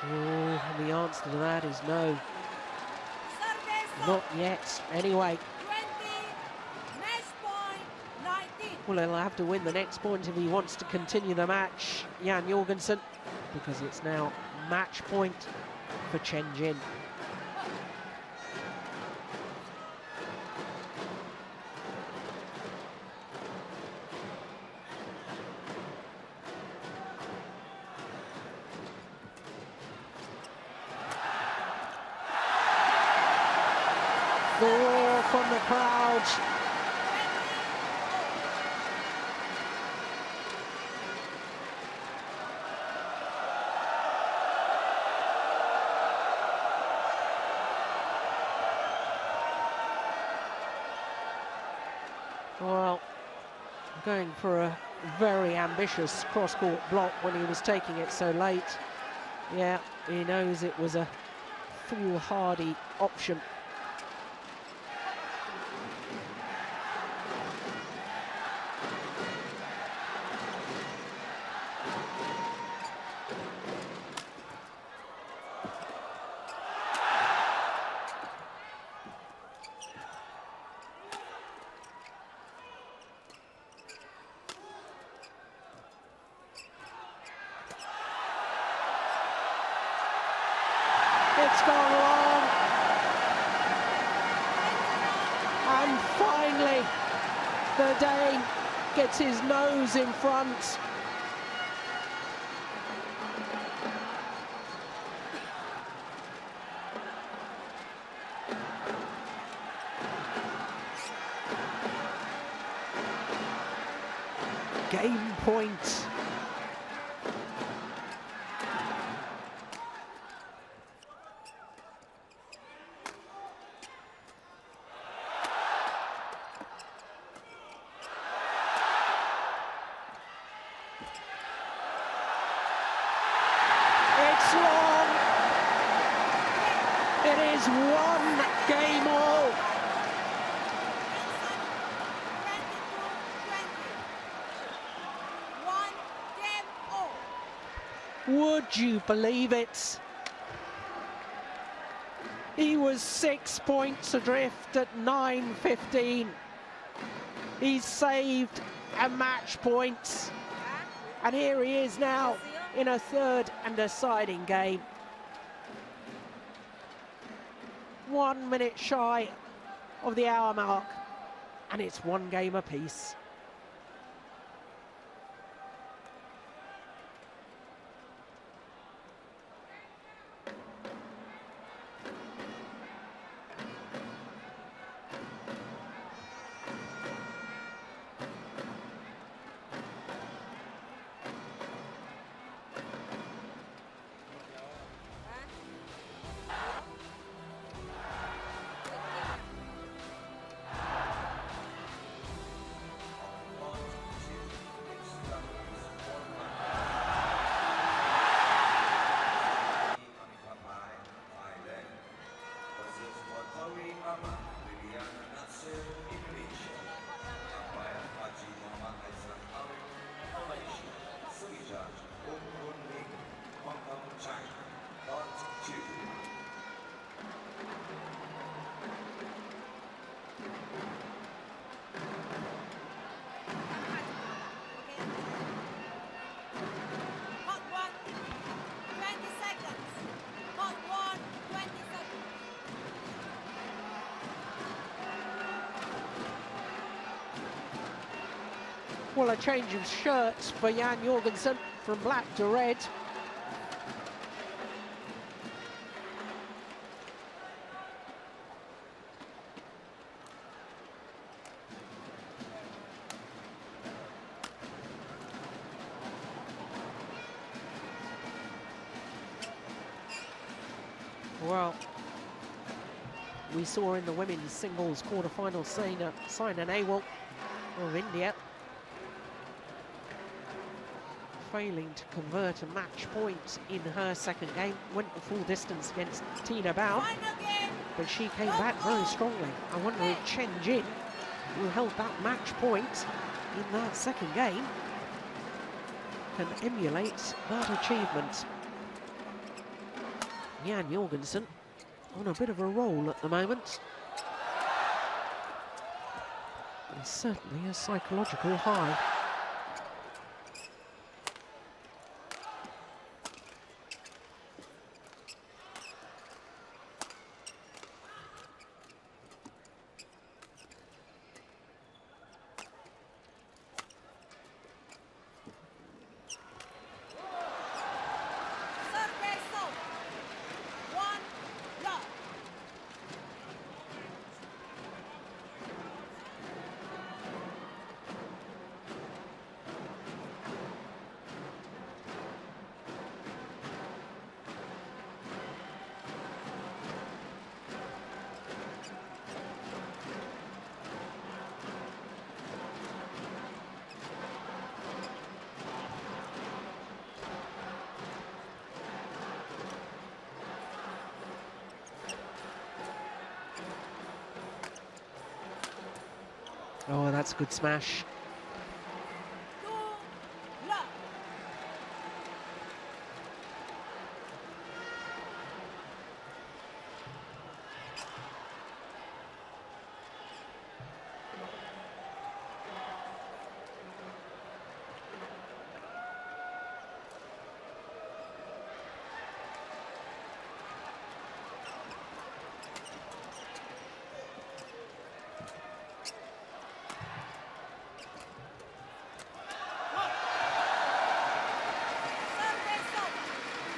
Oh, and the answer to that is no. Not yet, anyway. 20, match point 19. Well, he'll have to win the next point if he wants to continue the match, Jan Jorgensen, because it's now match point for Chen. The roar from the crowd. Well, going for a very ambitious cross-court block when he was taking it so late. Yeah, he knows it was a foolhardy option. It's gone wrong. And finally, the Dane gets his nose in front. Game point. It's long. It is one game all. 1 game all. Would you believe it? He was 6 points adrift at 9:15. He's saved a match point. And here he is now in a third and deciding game. 1 minute shy of the hour mark, and it's one game apiece. Hot 1, 20 seconds. Hot 1, 20 seconds. Well, a change of shirts for Jan Jorgensen from black to red. Well, we saw in the women's singles quarterfinal Saina Nehwal of India failing to convert a match point in her second game, went the full distance against Tina Baul, Final game. but she came back very strongly. I wonder if Chen, who held that match point in that second game, can emulate that achievement. Jan Jorgensen on a bit of a roll at the moment. And certainly a psychological high. Oh, that's a good smash.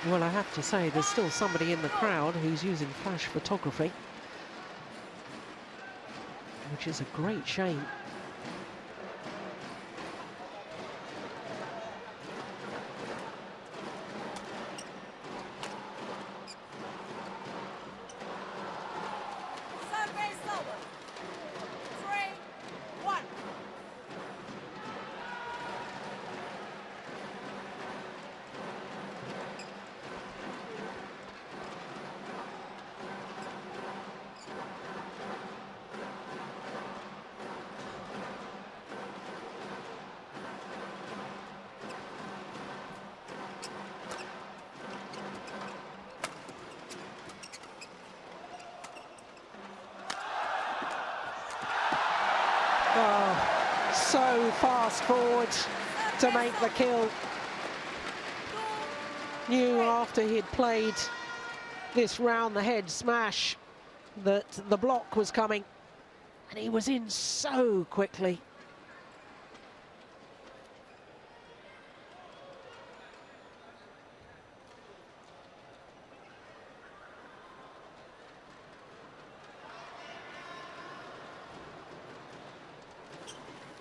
Well, I have to say, there's still somebody in the crowd who's using flash photography, which is a great shame. Oh, so fast forward to make the kill. Knew after he'd played this round the head smash that the block was coming, and he was in so quickly.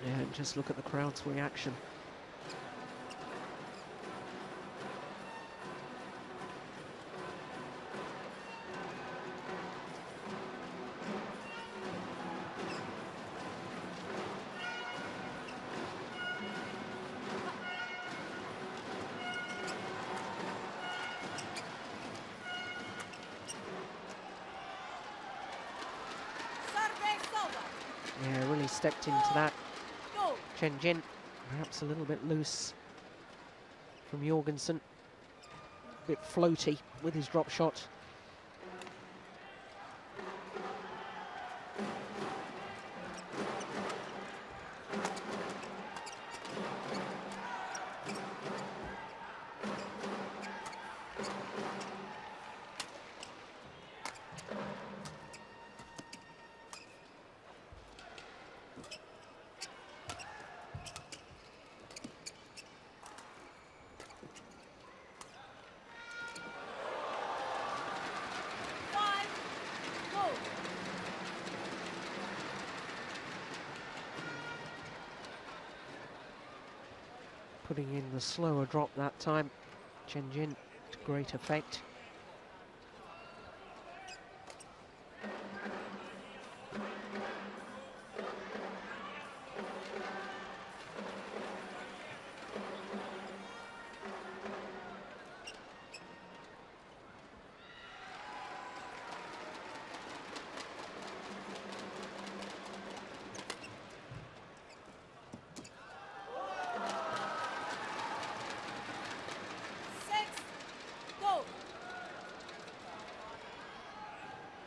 Yeah, and just look at the crowd's reaction. Yeah, really stepped into that. Chen, perhaps a little bit loose from Jorgensen. A bit floaty with his drop shot. Putting in the slower drop that time. Chen to great effect.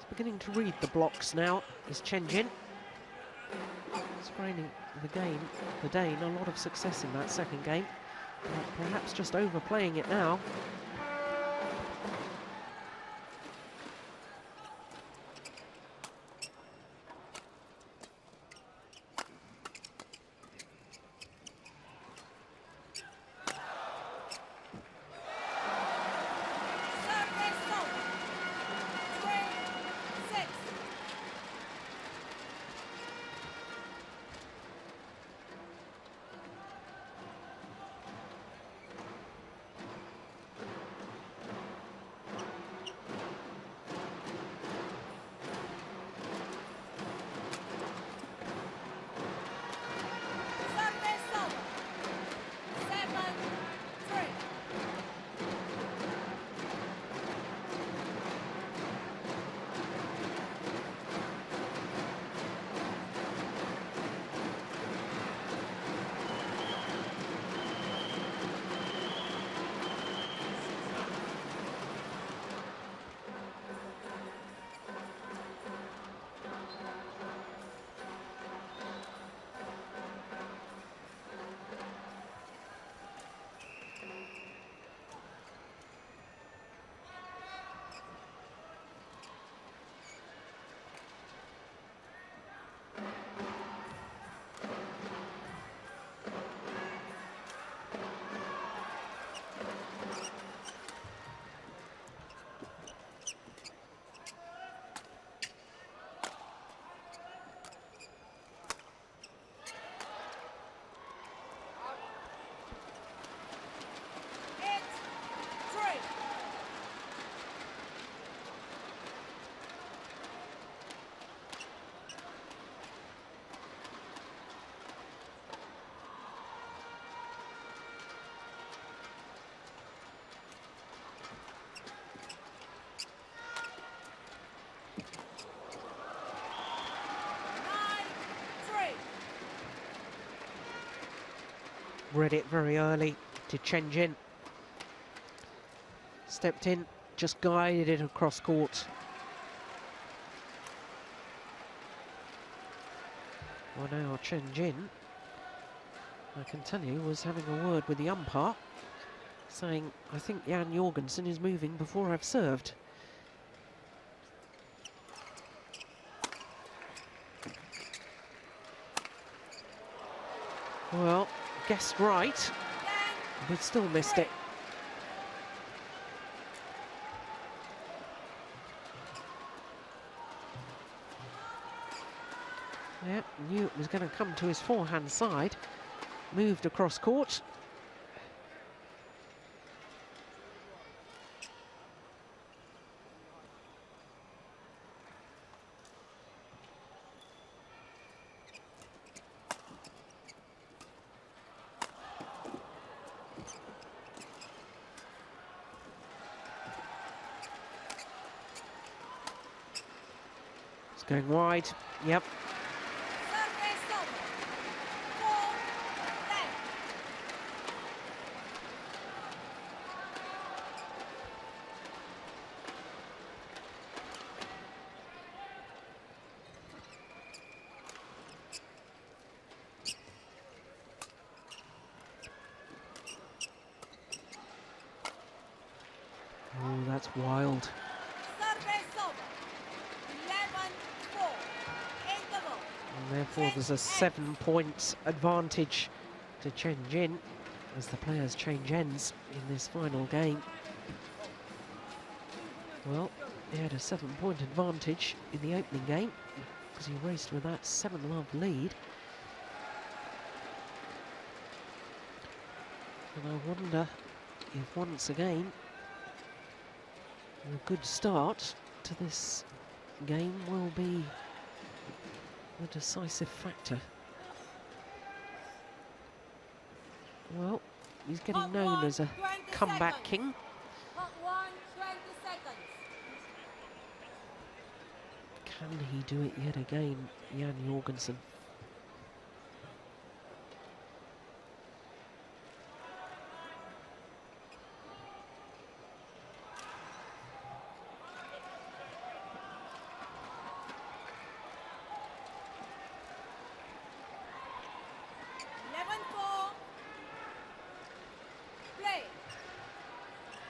beginning to read the blocks now, is Chen. Spraining the Dane, a lot of success in that second game. Perhaps just overplaying it now. Read it very early to Chen. Stepped in, just guided it across court. Well, now Chen, I can tell you, was having a word with the umpire, saying, I think Jan Jorgensen is moving before I've served. Well, guessed right, but still missed it. Yeah, knew it was going to come to his forehand side. Moved across court. It's going wide. Yep. Oh, that's wild. And therefore there's a 7 points advantage to Chen as the players change ends in this final game. Well, he had a 7-point advantage in the opening game because he raced with that 7-love lead. And I wonder if once again a good start to this game will be the decisive factor. Well, he's getting known as a comeback king. Can he do it yet again, Jan Jorgensen?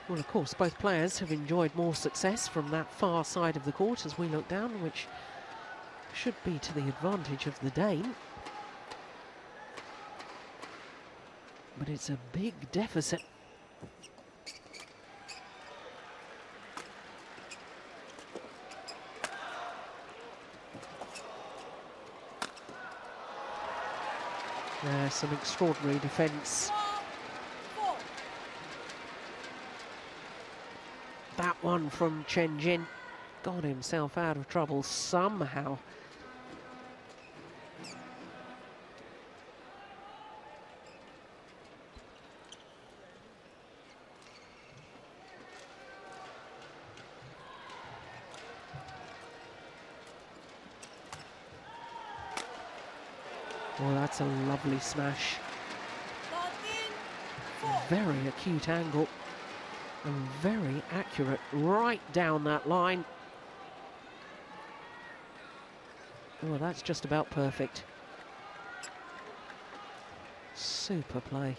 Well, of course, both players have enjoyed more success from that far side of the court as we look down, which should be to the advantage of the Dane. But it's a big deficit. There's some extraordinary defence. That one from Chen got himself out of trouble somehow. Well, that's a lovely smash. Very acute angle and very accurate right down that line. Oh, that's just about perfect. Super play.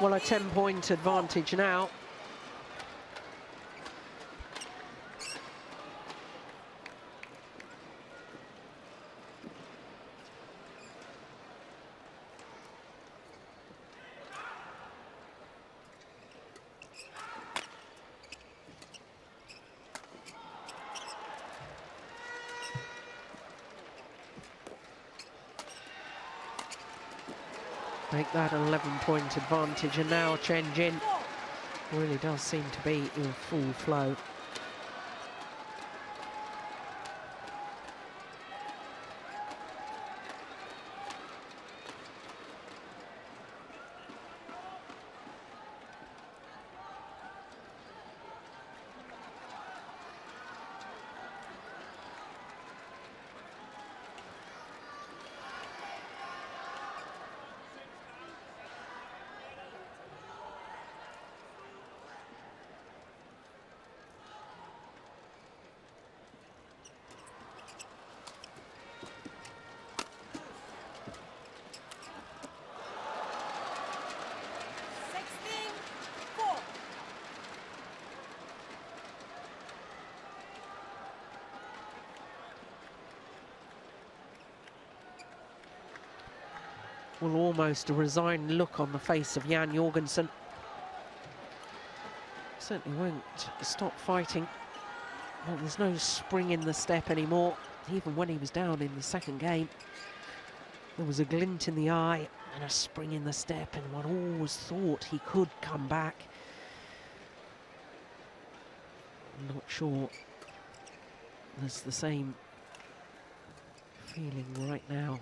Well, a 10-point advantage now. Make that an 11-point advantage, and now Chen really does seem to be in full flow. Well, almost a resigned look on the face of Jan Jorgensen. Certainly won't stop fighting. Well, there's no spring in the step anymore. Even when he was down in the second game, there was a glint in the eye and a spring in the step, and one always thought he could come back. I'm not sure there's the same feeling right now.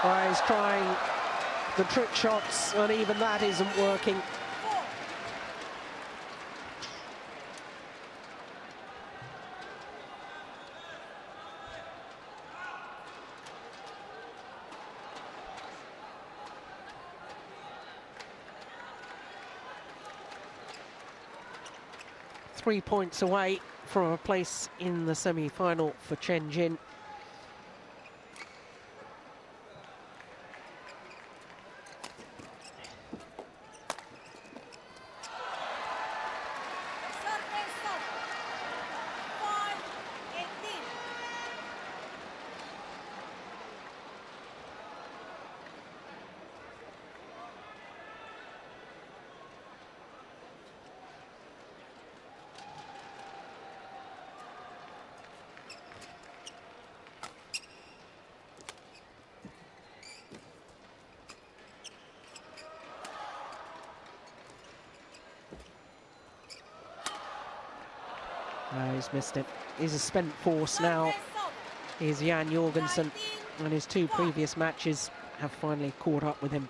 Well, he's trying the trick shots, and even that isn't working. Three points away from a place in the semi-final for Chen Jin. He's missed it. He's a spent force now. Here's Jan Jorgensen, and his 2 previous matches have finally caught up with him.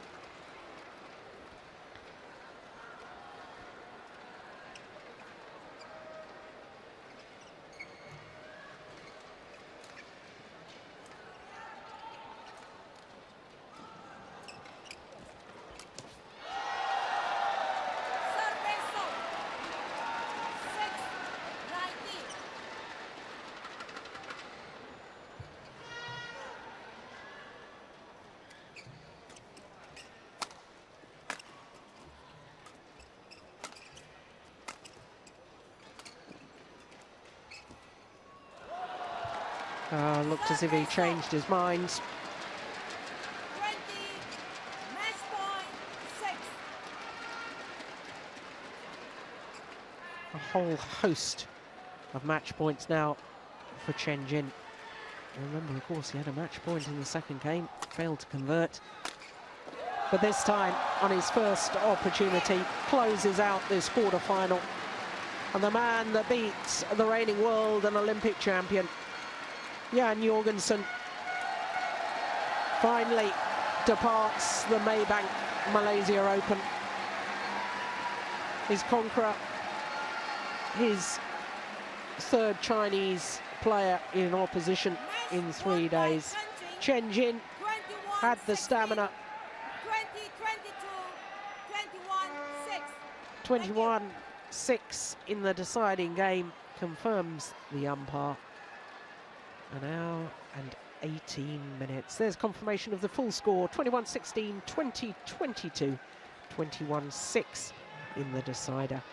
Looked as if he changed his mind. 20, match point 6. A whole host of match points now for Chen. Remember, of course, he had a match point in the second game, failed to convert. But this time, on his first opportunity, closes out this quarter-final. And the man that beats the reigning world and Olympic champion, Jan Jorgensen, finally departs the Maybank Malaysia Open. His conqueror, his 3rd Chinese player in opposition in 3 days. Chen Jin had the stamina. 21-6 in the deciding game, confirms the umpire. An hour and 18 minutes. There's confirmation of the full score: 21-16, 20-22, 21-6 in the decider.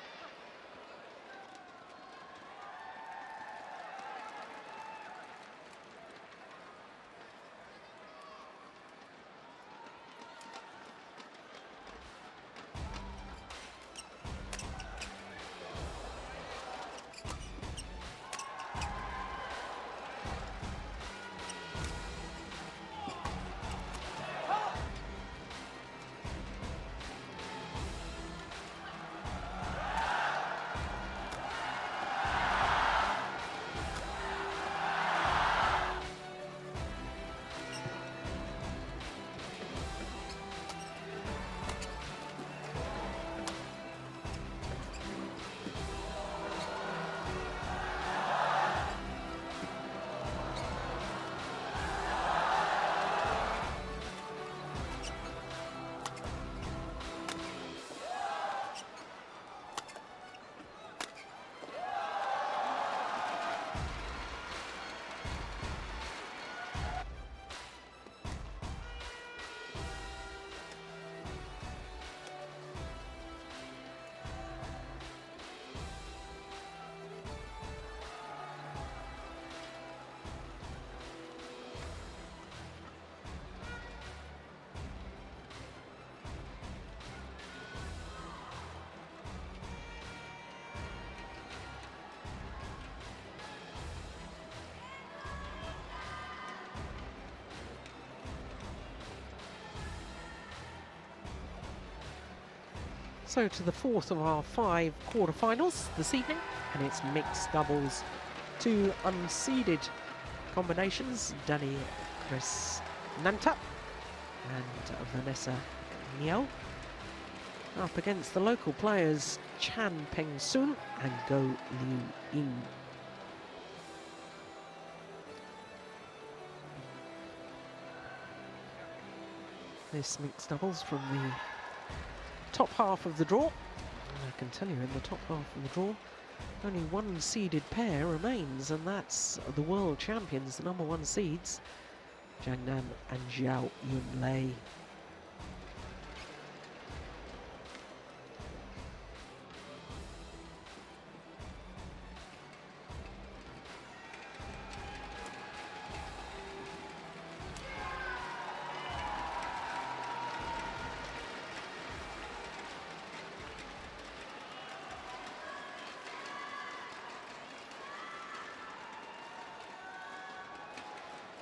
So to the 4th of our 5 quarterfinals this evening, and it's mixed doubles. 2 unseeded combinations, Danny Chris Nanta and Vanessa Nehwal, up against the local players Chan Peng Sun and Go Liu Ying. This mixed doubles from the top half of the draw. I can tell you, in the top half of the draw, only 1 seeded pair remains, and that's the world champions, the number 1 seeds, Jiang Nan and Zhao Yunlei.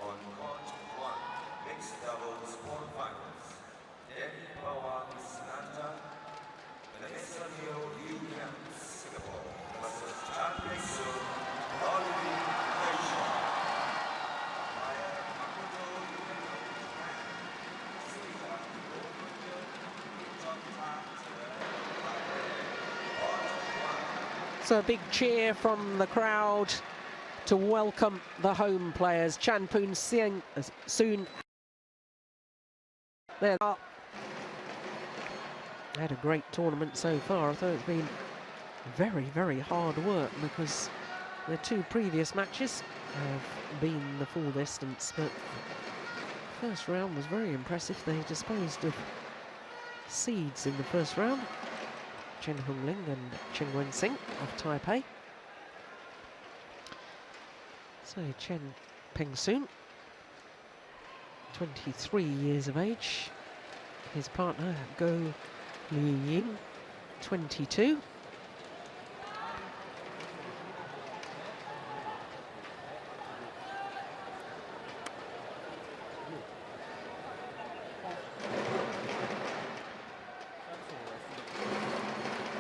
On court 1, mixed doubles quarterfinals. So a big cheer from the crowd to welcome the home players. Chanpoon soon. There they are. Had a great tournament so far. I thought it's been very, very hard work because the two previous matches have been the full distance, but first round was very impressive. They disposed of seeds in the first round, Chen Hongling and Jorgensen of Taipei. So Chen Pengsoon, 23 years of age. His partner, Go Liu Ying, 22.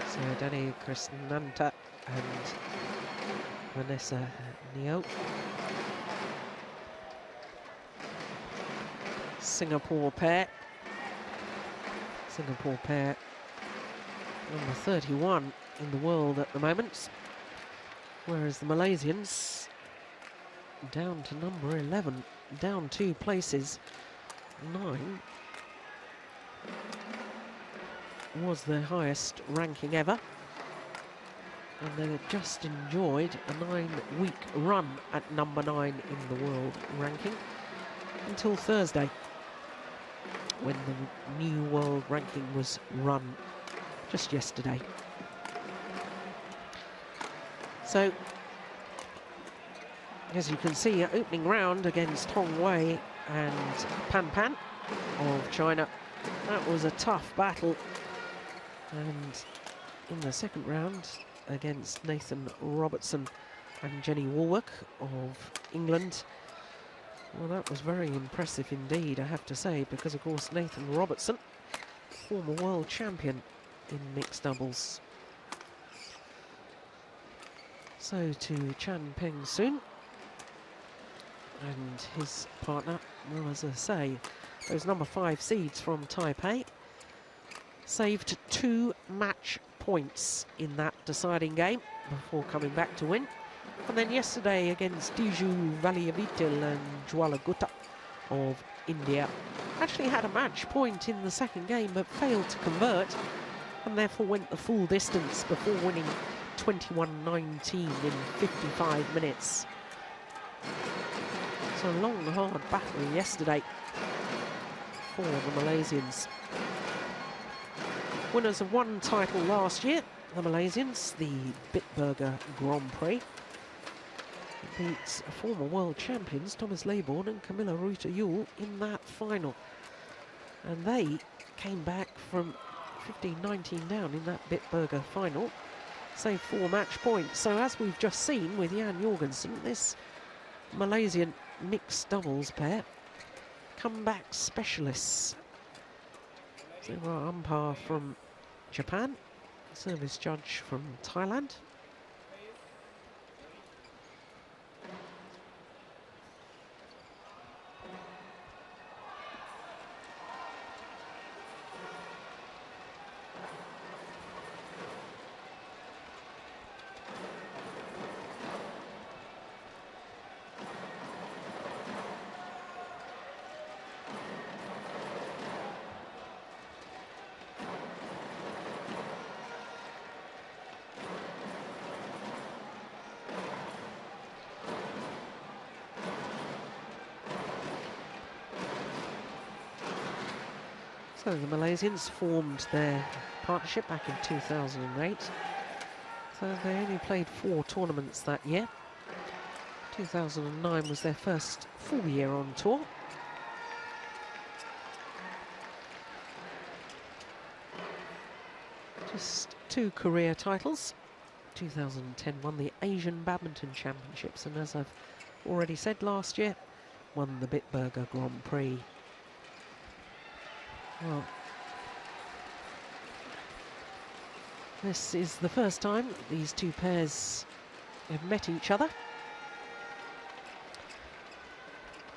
So Danny Krishnanta and Vanessa Neo. Singapore pair. Singapore pair number 31 in the world at the moment, whereas the Malaysians down to number 11, down 2 places. 9 was their highest ranking ever, and they had just enjoyed a 9-week run at number 9 in the world ranking until Thursday, when the new world ranking was run just yesterday. So, as you can see, opening round against Chong Wei and Pan Pan of China, that was a tough battle. And in the second round against Nathan Robertson and Jenny Warwick of England, well, that was very impressive indeed, I have to say, because of course Nathan Robertson, former world champion in mixed doubles. So to Chan Peng Soon and his partner, well, as I say, those number 5 seeds from Taipei saved 2 match points in that deciding game before coming back to win. And then yesterday against Diju Valiavitil and Jwalagutta of India, actually had a match point in the second game but failed to convert, and therefore went the full distance before winning 21-19 in 55 minutes. So a long, hard battle yesterday for the Malaysians. Winners of 1 title last year, the Malaysians, the Bitburger Grand Prix. It beats former world champions Thomas Laybourne and Camilla Ruta-Yule in that final. And they came back from 15-19 down in that Bitburger final, saved 4 match points. So as we've just seen with Jan Jorgensen, this Malaysian mixed doubles pair, comeback specialists. So our umpire from Japan, service judge from Thailand. So the Malaysians formed their partnership back in 2008. So they only played 4 tournaments that year. 2009 was their first full year on tour. Just 2 career titles. 2010 won the Asian Badminton Championships, and as I've already said, last year won the Bitburger Grand Prix. Well, this is the first time these 2 pairs have met each other.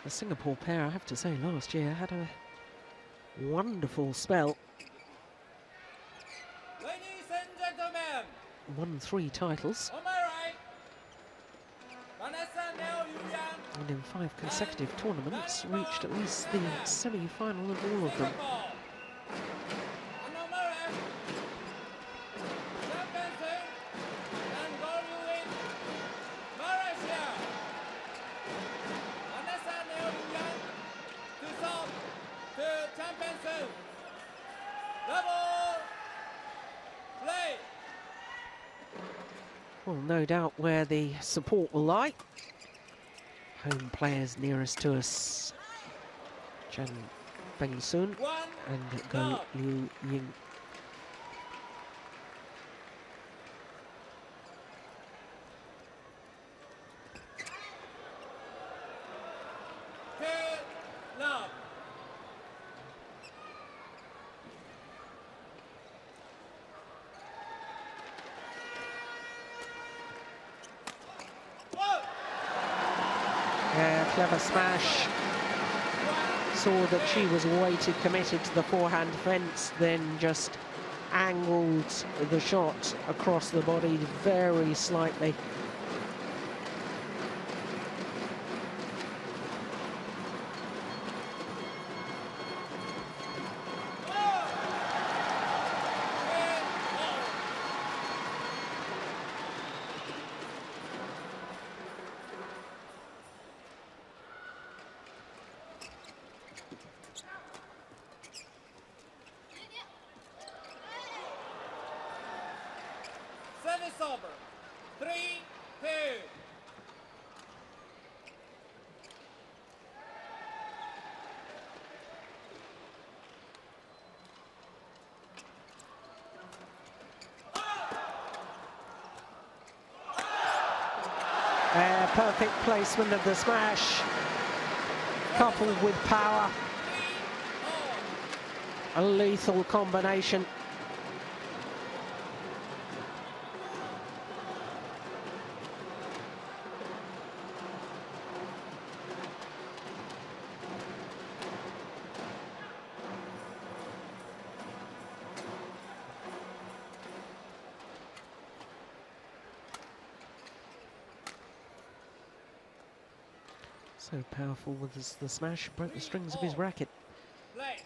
The Singapore pair, I have to say, last year had a wonderful spell. Ladies and gentlemen, won 3 titles, On my right, Vanessa Neo Yu Yang, and in 5 consecutive tournaments reached at least the semi-final of all of them. Singapore. And on my left, Jorgensen and Baul in Malaysia. Vanessa Neo Yu Yang to serve to Jorgensen. Double play. Well, no doubt where the support will lie. Home players nearest to us, Chen Peng Sun One and Go love. Liu Ying. Two love. One. Clever smash. Saw that she was weighted, committed to the forehand fence, then just angled the shot across the body very slightly. Service over. 3-2. Perfect placement of the smash, coupled with power. A lethal combination. So powerful with the smash, broke the strings of his racket. Play.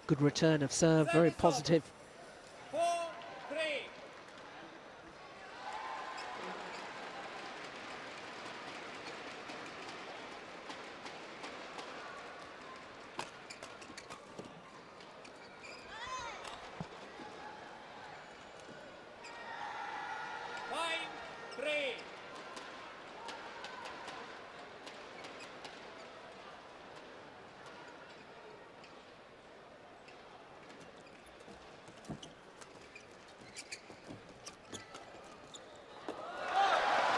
Good return of serve, very positive. 4-3.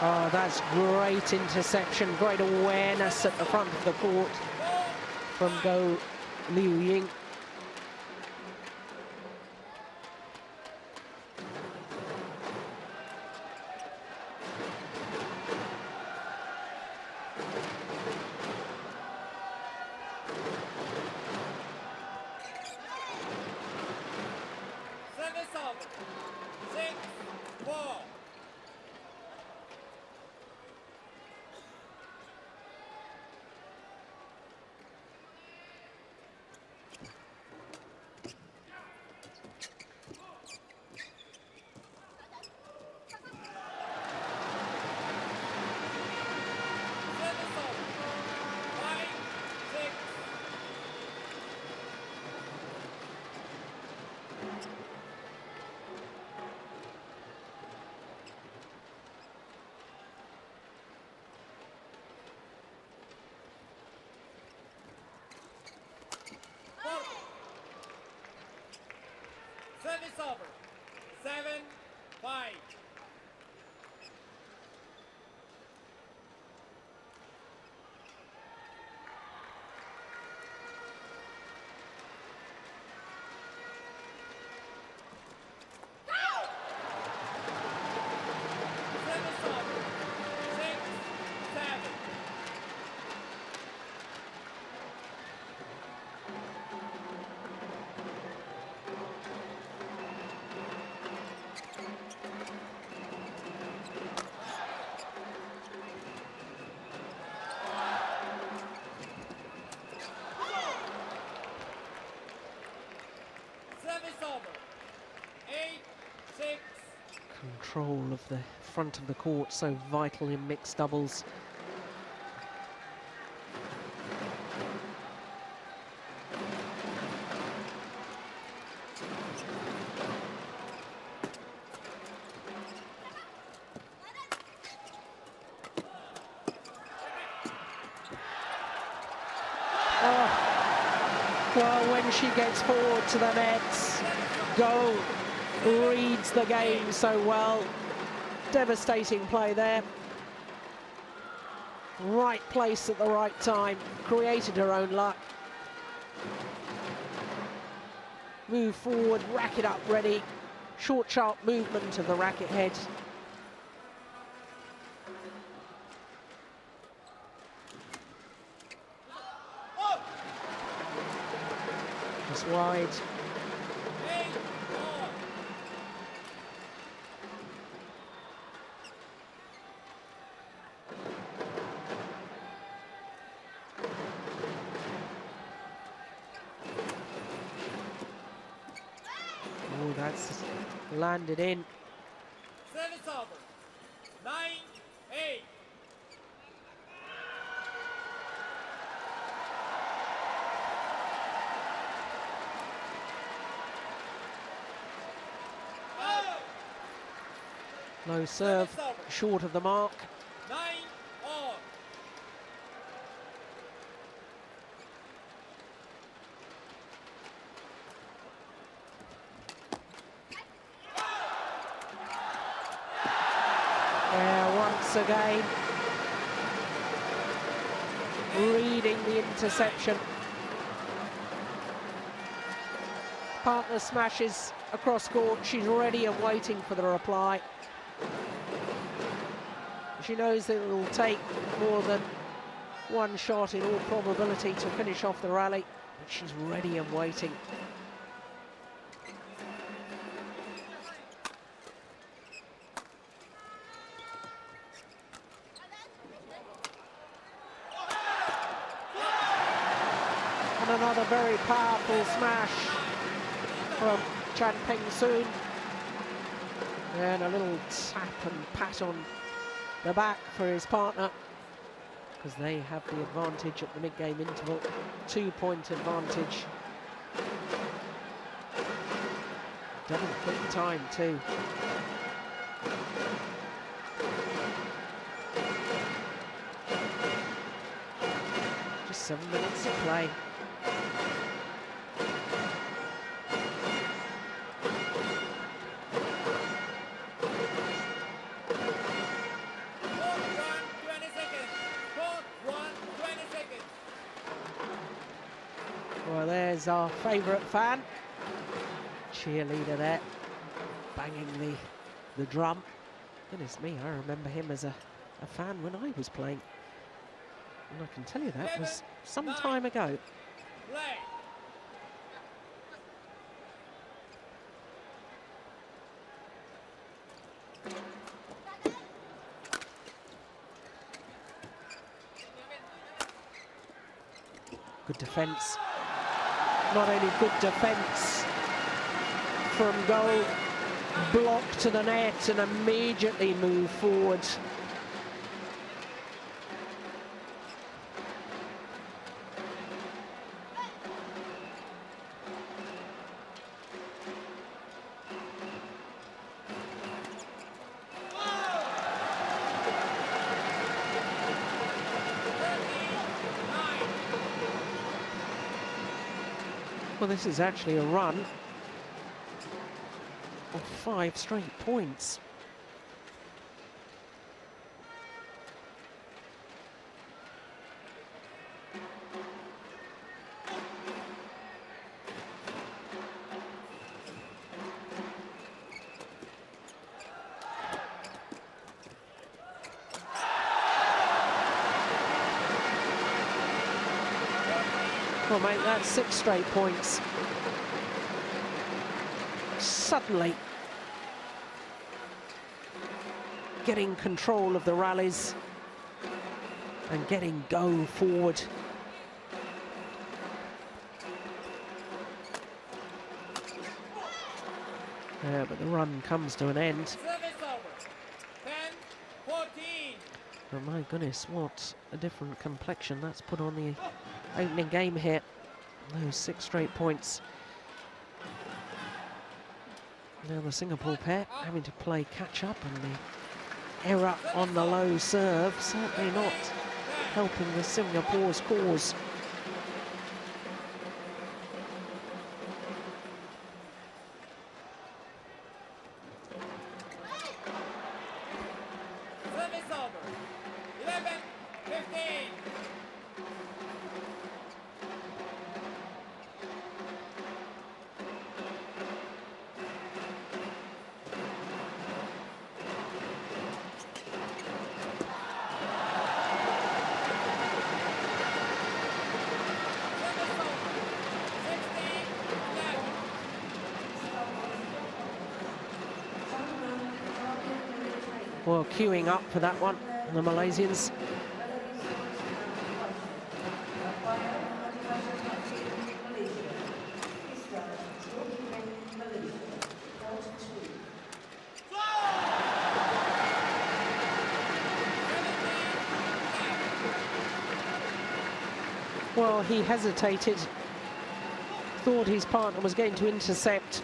Oh, that's great interception, great awareness at the front of the court from Go Liu Ying. Service over. 6-4. Service over. 5-6. Service over. 7-5. Service over. 6-7. 6. Control of the front of the court, so vital in mixed doubles. Well, when she gets forward to the nets, Baul reads the game so well. Devastating play there. Right place at the right time. Created her own luck. Move forward, racket up ready. Short, sharp movement of the racket head. Just wide. Oh, that's landed in. Service over. 9-8. Low serve, short of the mark. 9-all. Yeah, once again, reading the interception. Partner smashes across court. She's ready and waiting for the reply. She knows that it will take more than one shot in all probability to finish off the rally, but she's ready and waiting. And another very powerful smash from Chan Peng Soon. And a little tap and pat on the back for his partner, because they have the advantage at the mid-game interval. 2-point advantage. Double quick time too. Just 7 minutes of play. Well, there's our favourite fan, cheerleader there, banging the drum. Goodness me, I remember him as a fan when I was playing. And I can tell you that was some time ago. Play. Good defence. Not only good defence from Baul, block to the net and immediately move forward. Well, this is actually a run of 5 straight points. Well, mate, that's 6 straight points. Suddenly getting control of the rallies and getting Baul forward. But the run comes to an end. Service over. 10-14. But my goodness, what a different complexion that's put on the opening game here. Those 6 straight points. Now the Singapore pair having to play catch up, and the error on the low serve certainly not helping the Singapore's cause. Service over. 11-15. Well, queuing up for that one, the Malaysians. Well, he hesitated, thought his partner was going to intercept.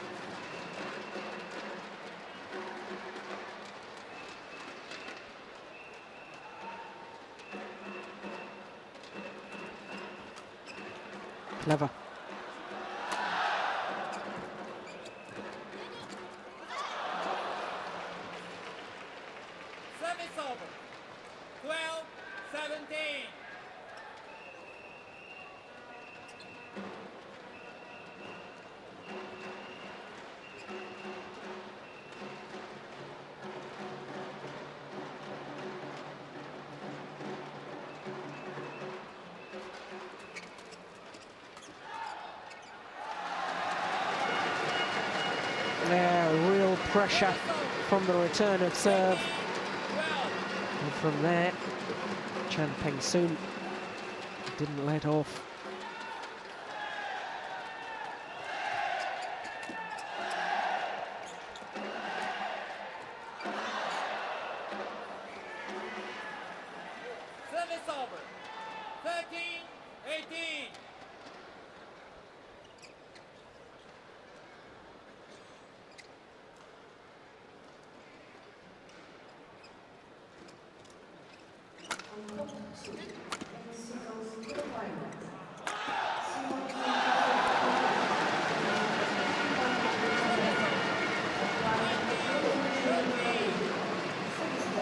Clever. Service over. 12-17. Yeah, real pressure from the return of serve. And from there, Chan Peng Soon didn't let off. Service over. 13-18.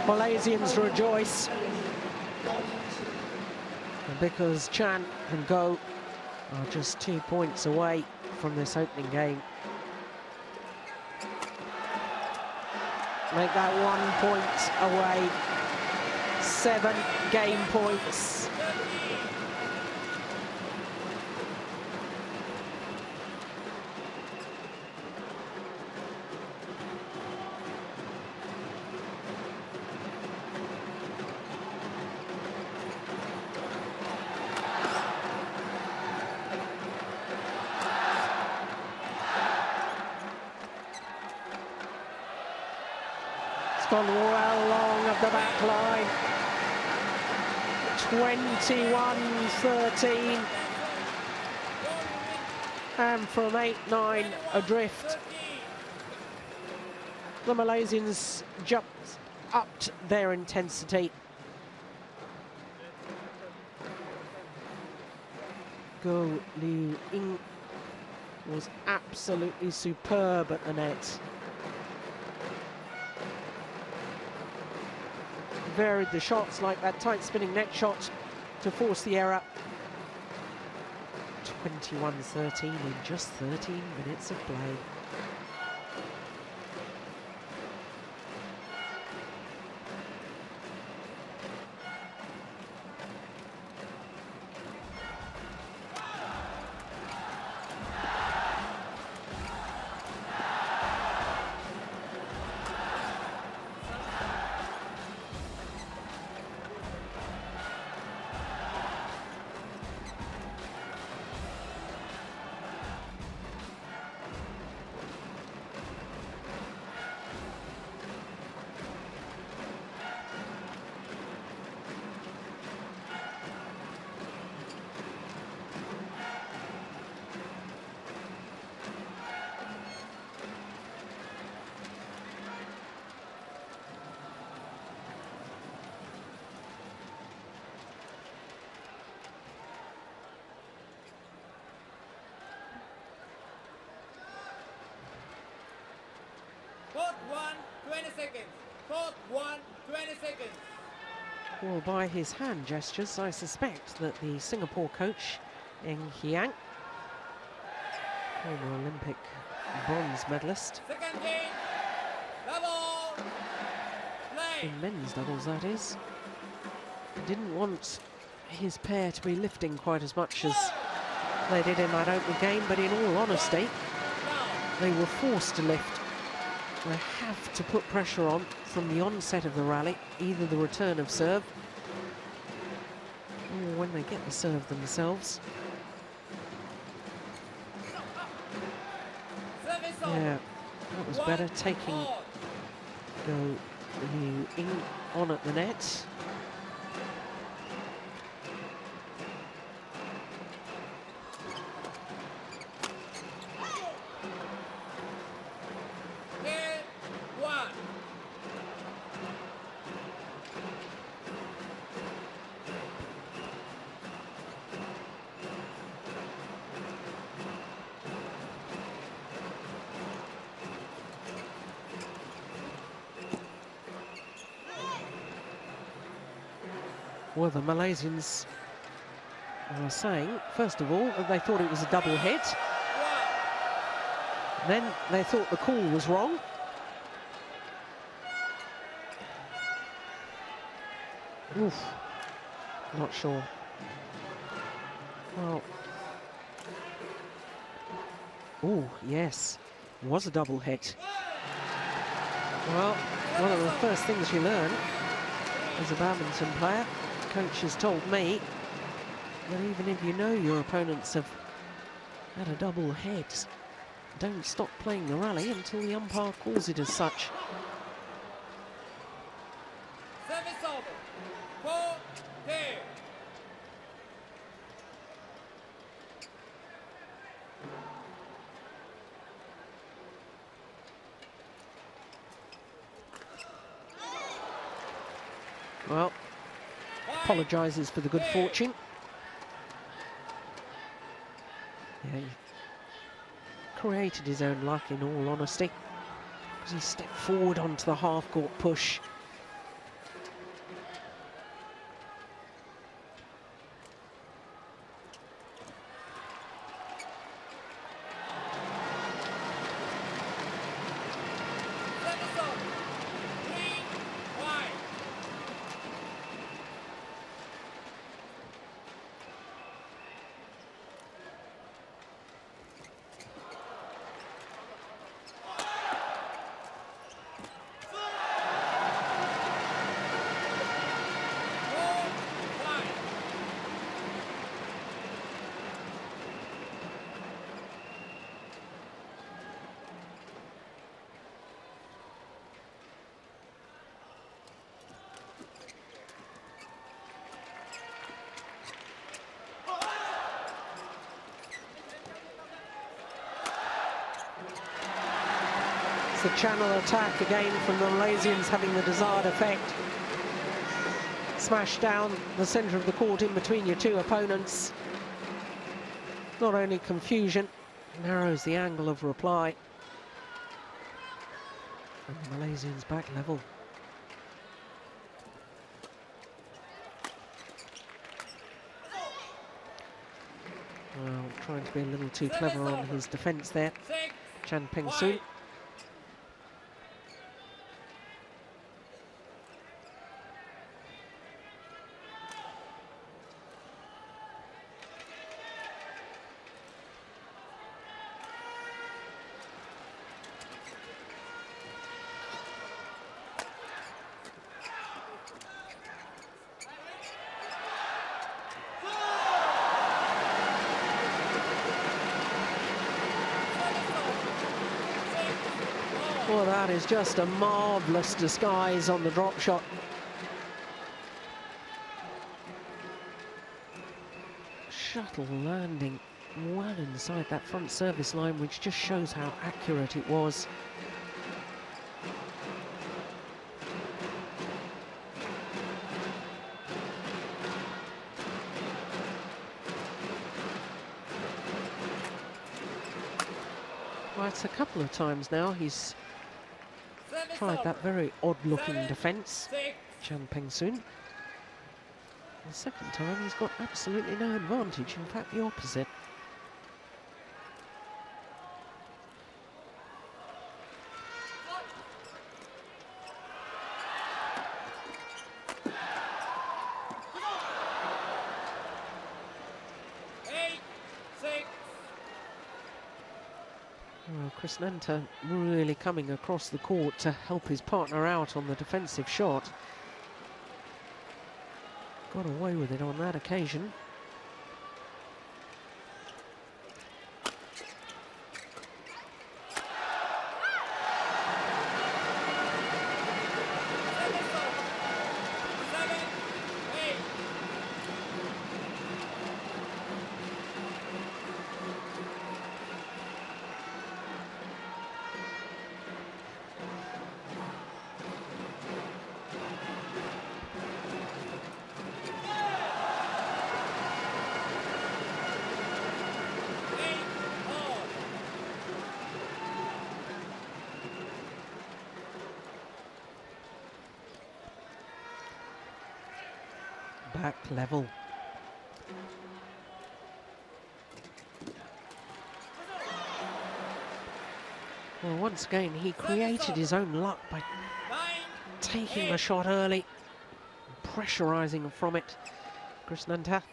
Malaysians rejoice because Chan and Go are just 2 points away from this opening game. Make that 1 point away. 7 game points. Gone well long of the back line. 21-13. And from 8-9 adrift, the Malaysians jumped upped their intensity. Go Liu Ying was absolutely superb at the net. Varied the shots like that tight spinning net shot to force the error. 21-13 in just 13 minutes of play. Court 1, 20 seconds. Court 1, 20 seconds. Well, by his hand gestures, I suspect that the Singapore coach, Eng Hiang, former Olympic bronze medalist, Second game. Double. Play. in men's doubles that is, didn't want his pair to be lifting quite as much as they did in that opening game, but in all honesty, they were forced to lift. They have to put pressure on from the onset of the rally, either the return of serve or when they get the serve themselves. Yeah, that was better, taking go in on at the net. Well, the Malaysians were saying, first of all, that they thought it was a double hit. Then they thought the call was wrong. Oof, not sure. Well, oh, yes, it was a double hit. Well, one of the first things you learn as a badminton player, coach has told me that even if you know your opponents have had a double hit, don't stop playing the rally until the umpire calls it as such. Service over. 4 pair. Well, apologises for the good fortune. Yeah, he created his own luck in all honesty, because he stepped forward onto the half-court push. The channel attack again from the Malaysians having the desired effect. Smash down the centre of the court in between your two opponents. Not only confusion, narrows the angle of reply. And the Malaysians back level. Well, trying to be a little too clever on his defence there, Chan Peng Soon. Well, that is just a marvellous disguise on the drop shot. Shuttle landing well inside that front service line, which just shows how accurate it was. Well, it's a couple of times now he's tried that very odd-looking 7, defence, 6. Chan Peng-soon. The second time, he's got absolutely no advantage. In fact, the opposite. Well, Krishnanta really coming across the court to help his partner out on the defensive shot. Got away with it on that occasion. Back level. Well, once again, he created his own luck by taking the shot early, pressurising from it, Krishnanta.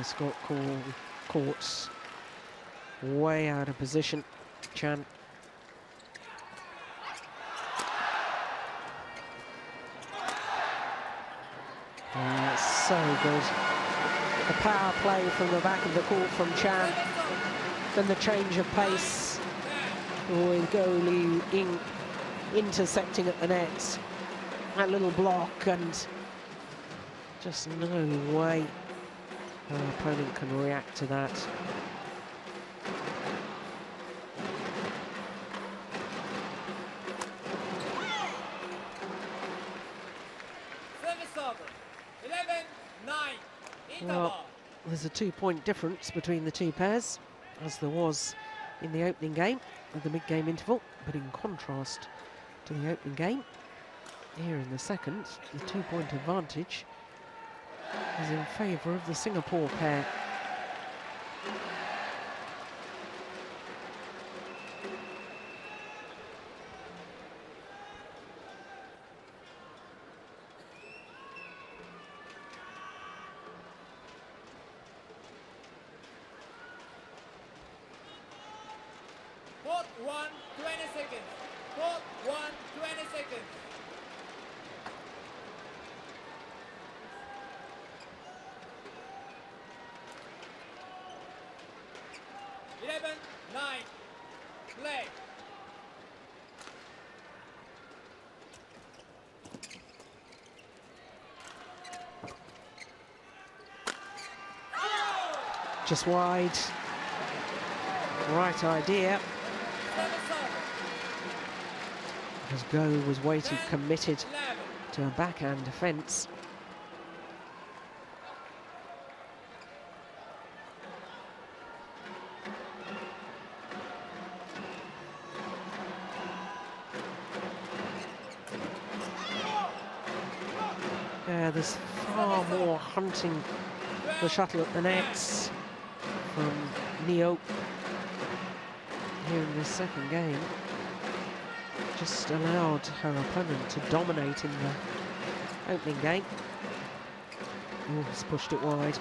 Scott courts way out of position. Chan. So good. The power play from the back of the court from Chan. Then the change of pace with Gouli intersecting at the net. That little block, and just no way her opponent can react to that. Well, there's a 2-point difference between the two pairs, as there was in the opening game at the mid-game interval, but in contrast to the opening game, here in the second, the 2-point advantage is in favour of the Singapore pair. Court 1, 20 seconds. Court 1, 20 seconds. 11-9. Play. Just wide. Right idea. As Go was waiting, committed to a backhand defence. There's far more hunting the shuttle at the nets from Neo here in this second game. Just allowed her opponent to dominate in the opening game. Oh, he's pushed it wide.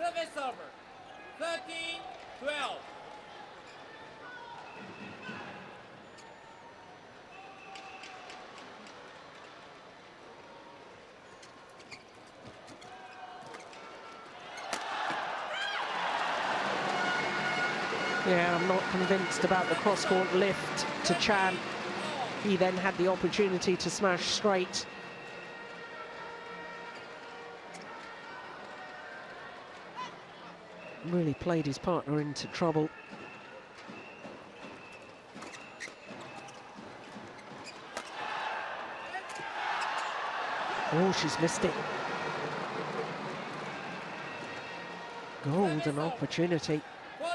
Service over. 13-12. Yeah, I'm not convinced about the cross-court lift to Chen. He then had the opportunity to smash straight. Really played his partner into trouble. Oh, she's missed it. Golden opportunity. 14-13.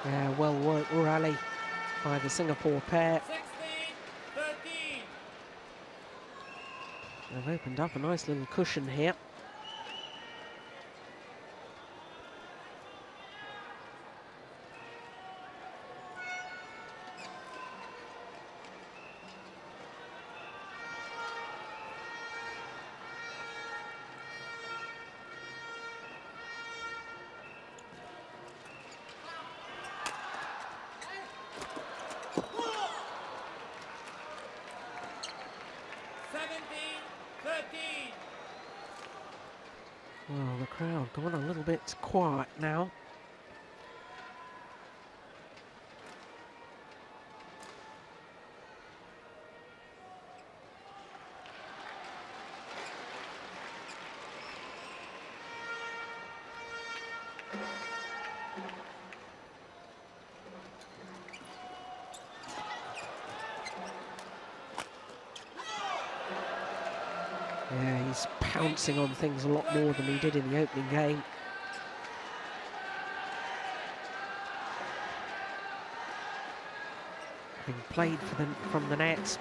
Yeah, well worked rally by the Singapore pair. 16-13. They've opened up a nice little cushion here. Well, the crowd gone a little bit quiet now. Yeah, he's pouncing on things a lot more than he did in the opening game. Having played for them from the net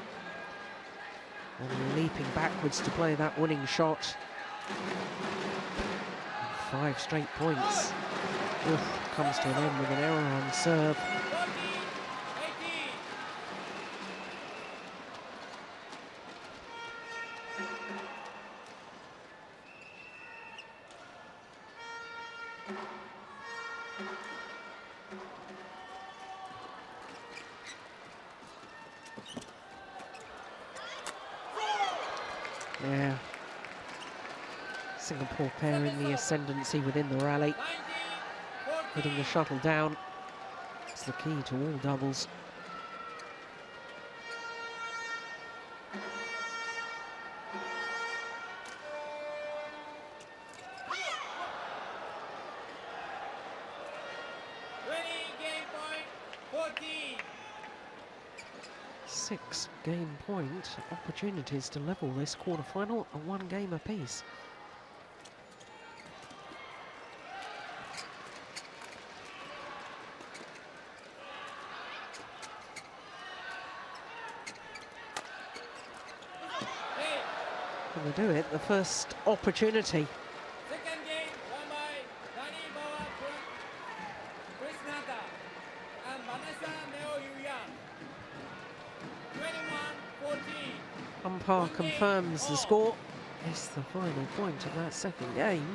and leaping backwards to play that winning shot. 5 straight points. Oof, comes to an end with an error on serve. Yeah, Singapore pair in the ascendancy within the rally. Hitting the shuttle down. It's the key to all doubles. Six game point opportunities to level this quarter-final, a 1 game apiece. Can they do it? The first opportunity. Second game won by Baul and Vanessa Nehwal. 21-14. Umpire confirms the score. It's the final point of that second game.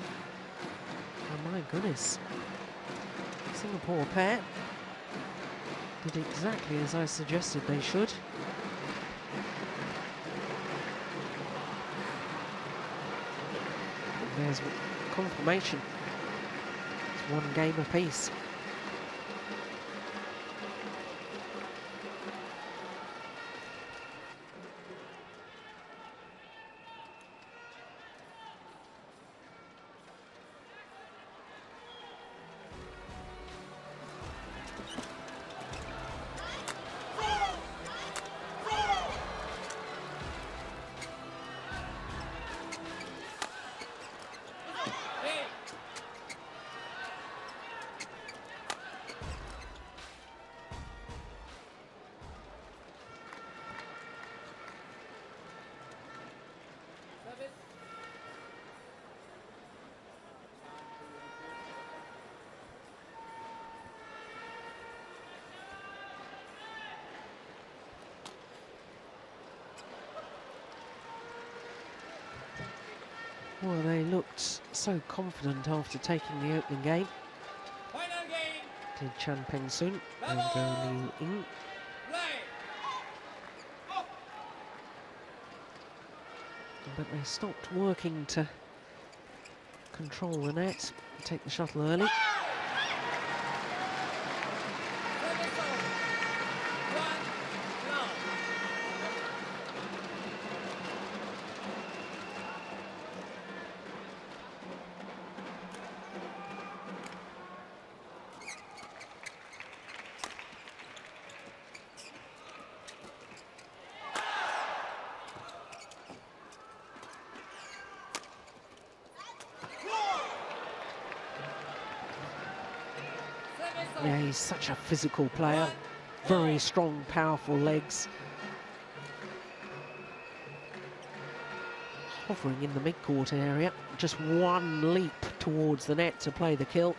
Oh my goodness. Singapore pair did exactly as I suggested they should. There's confirmation. It's 1 game apiece. Well, they looked so confident after taking the opening game. Final game. Did Chan Peng Soon and Go Liu Ying. Play. But they stopped working to control the net, take the shuttle early. Yeah, he's such a physical player. Very strong, powerful legs. Hovering in the mid-court area. Just one leap towards the net to play the kill.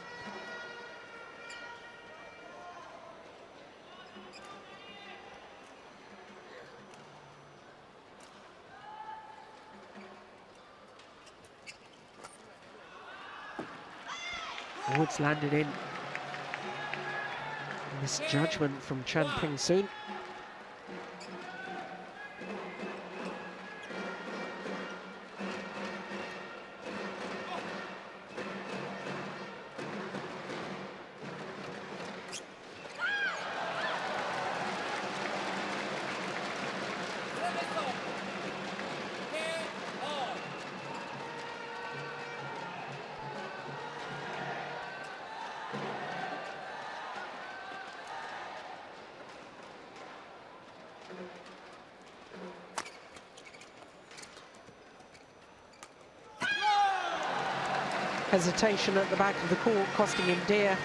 Woods landed in. Misjudgment from Chan Peng Soon. Hesitation at the back of the court, costing him dear.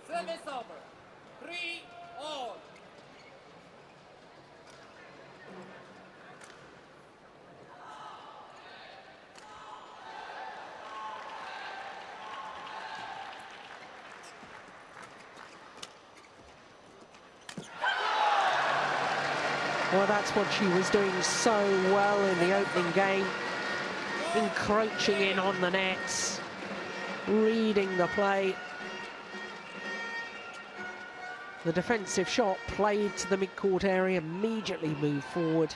Service over. 3-all. Well, that's what she was doing so well in the opening game. Encroaching in on the nets, reading the play. The defensive shot played to the mid-court area, immediately moved forward.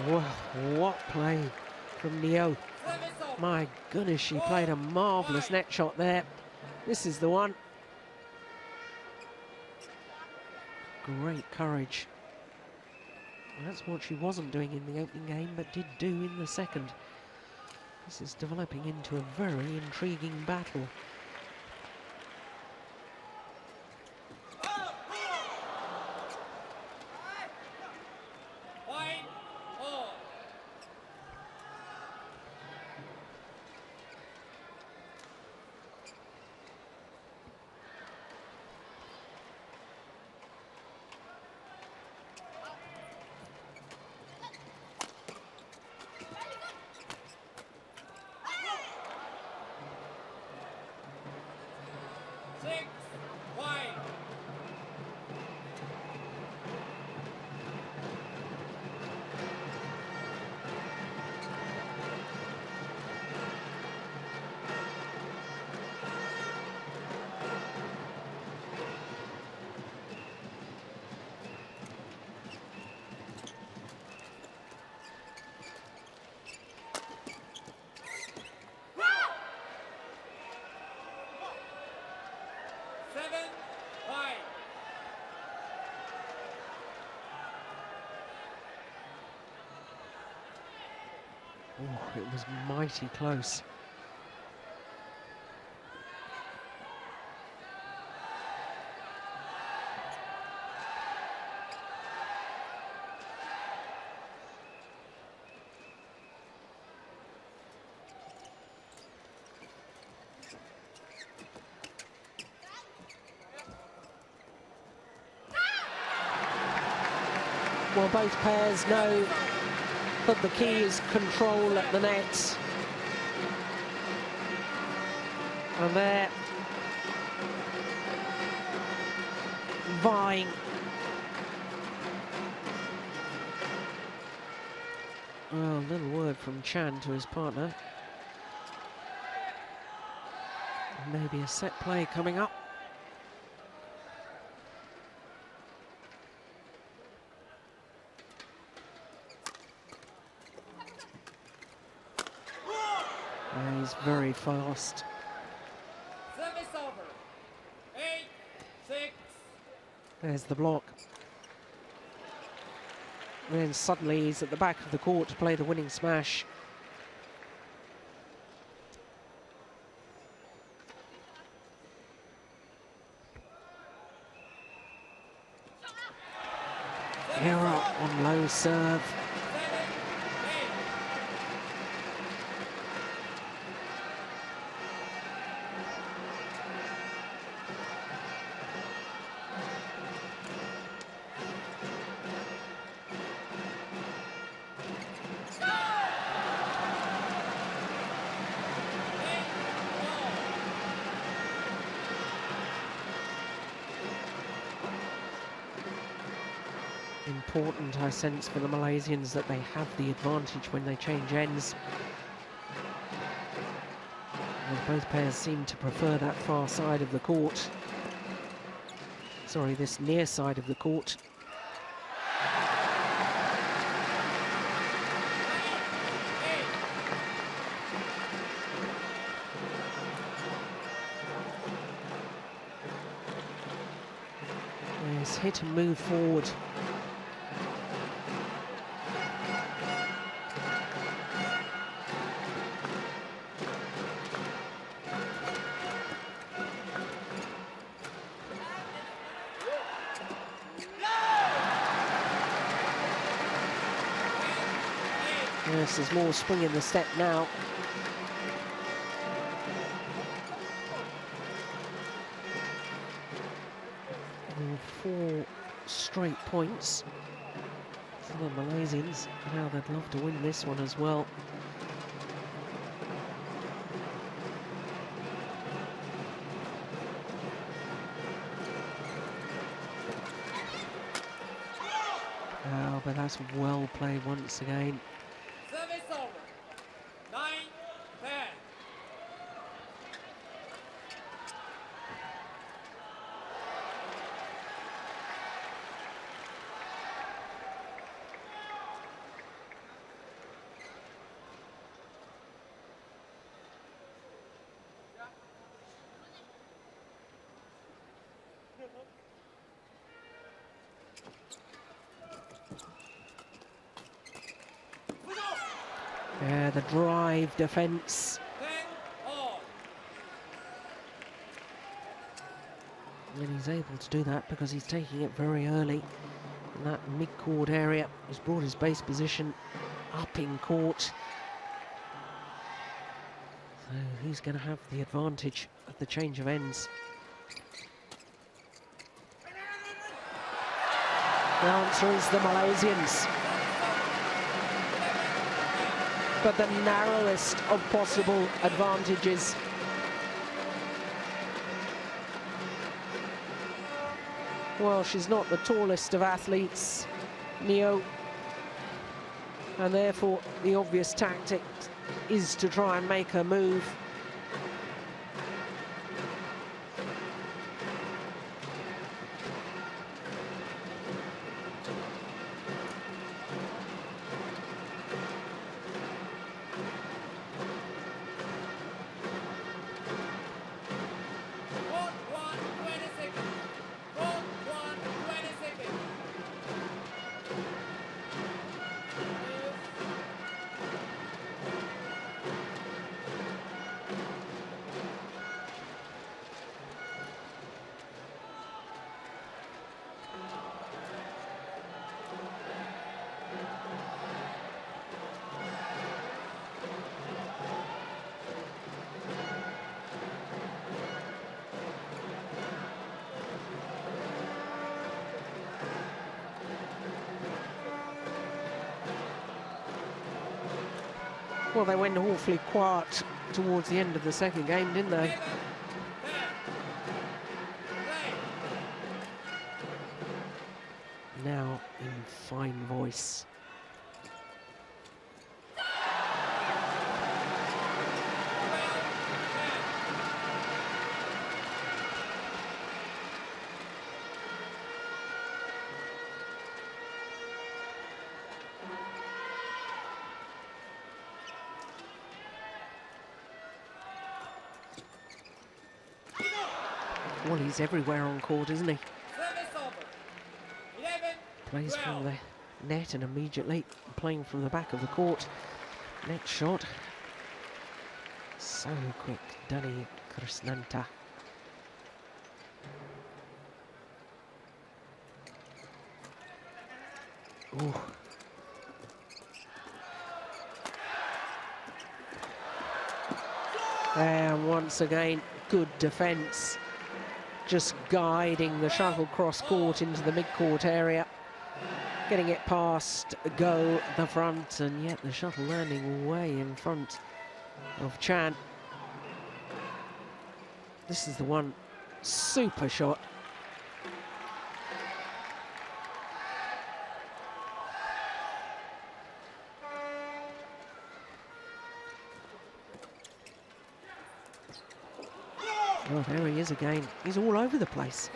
Wow, what play from Nehwal. My goodness, she played a marvellous net shot there. This is the one. Great courage. That's what she wasn't doing in the opening game, but did do in the second. This is developing into a very intriguing battle. Oh, it was mighty close. Well, both pairs know that the key is control at the net. And they're vying. Well, a little word from Chen to his partner. Maybe a set play coming up. He's very fast. Service over. 8-6. There's the block. And then suddenly he's at the back of the court to play the winning smash. Error on low serve. Important, I sense, for the Malaysians that they have the advantage when they change ends. As both pairs seem to prefer that far side of the court. Sorry, this near side of the court. Yes, hit and move forward. Yes, there's more spring in the step now. And 4 straight points for the Malaysians. Now they'd love to win this one as well. Oh, but that's well played once again. Service over. 9-10. Yeah, the drive defence. 10-all. And he's able to do that because he's taking it very early in that mid-court area. He's brought his base position up in court. So he's going to have the advantage of the change of ends. The answer is the Malaysians. But the narrowest of possible advantages. Well, she's not the tallest of athletes, Neo, and therefore the obvious tactic is to try and make her move. Well, they went awfully quiet towards the end of the second game, didn't they? Now in fine voice. Well, he's everywhere on court, isn't he? Plays from the net and immediately playing from the back of the court. Next shot. So quick, Dani Krishnanta. Ooh. And once again, good defence. Just guiding the shuttle cross court into the mid-court area. Getting it past Go the front, and yet the shuttle landing way in front of Chen. This is the one. Super shot. Oh, there he is again. He's all over the place.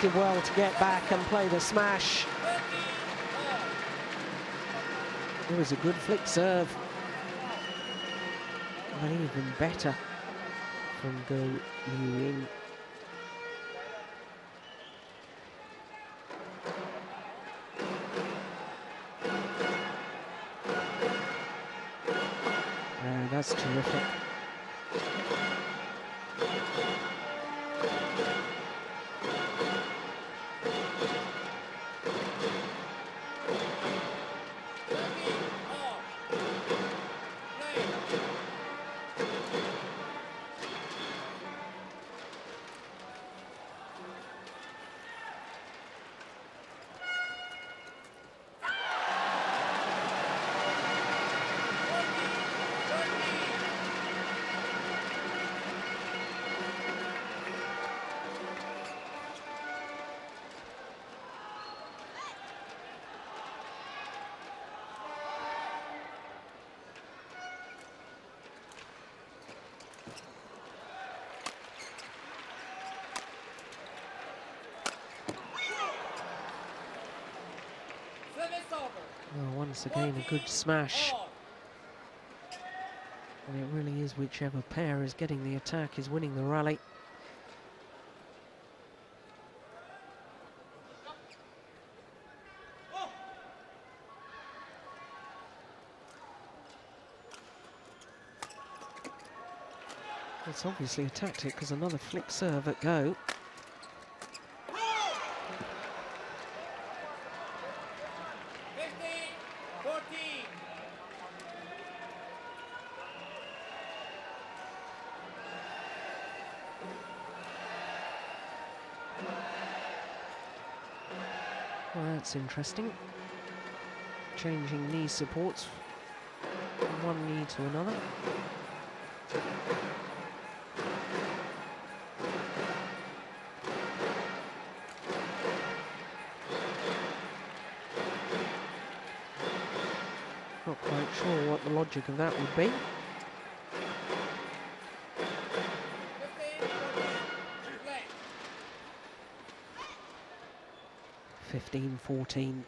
Did well to get back and play the smash. It was a good flick serve. And even better from Go Yu-in. That's terrific. Well, once again, a good smash. And it really is whichever pair is getting the attack is winning the rally. It's obviously a tactic because another flick serve at Go. Well, that's interesting. Changing knee supports from one knee to another. Not quite sure what the logic of that would be. 15-14.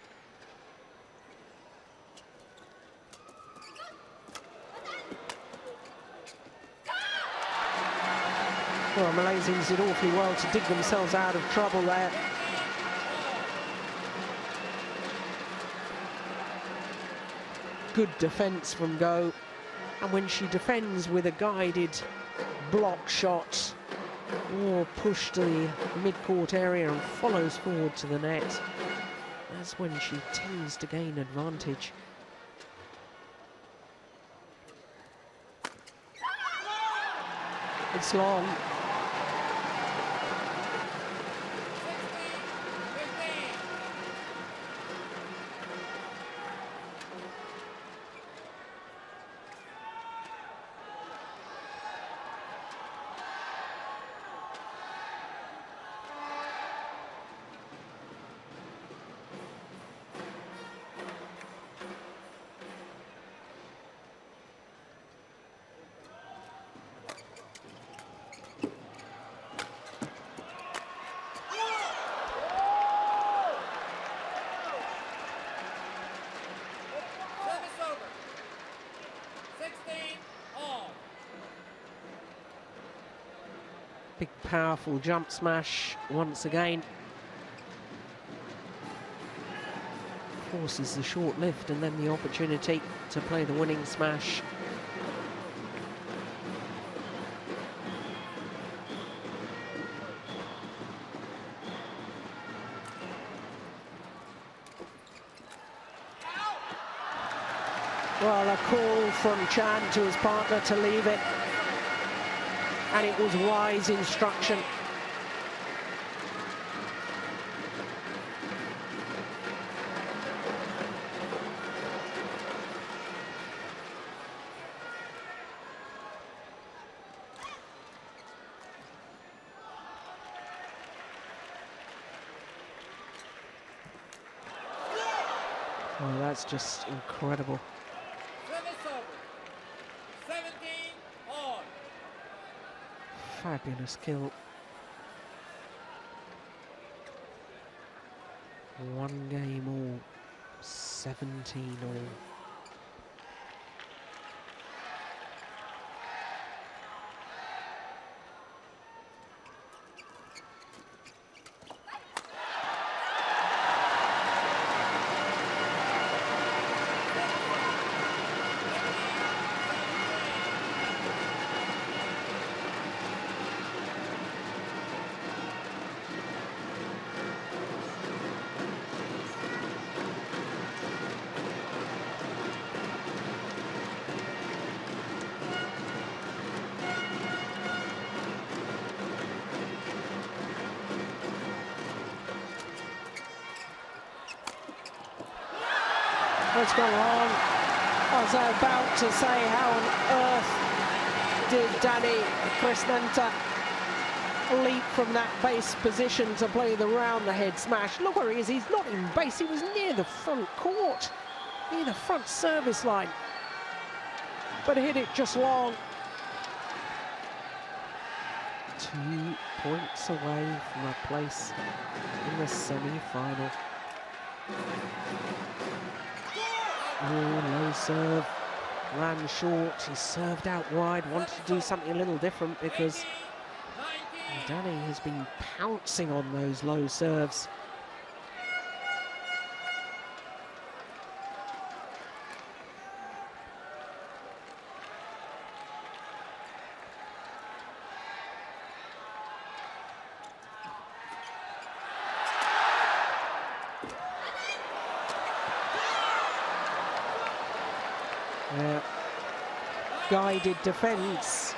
Well, Malaysians did awfully well to dig themselves out of trouble there. good defence from Go. And when she defends with a guided block shot or push to the mid-court area and follows forward to the net, that's when she tends to gain advantage. It's long. Big, powerful jump smash once again. Forces the short lift and then the opportunity to play the winning smash. Well, a call from Chen to his partner to leave it. And it was wise instruction. Oh, that's just incredible. Fabulous kill. One game all, 17 all. What's going on? I was about to say, how on earth did Danny Krishnanta leap from that base position to play the round-the-head smash? Look where he is. He's not in base. He was near the front court, near the front service line, but hit it just long. 2 points away from a place in the semi-final. Oh, low serve, ran short, he served out wide, wanted to do something a little different because Danny has been pouncing on those low serves. Guided defence.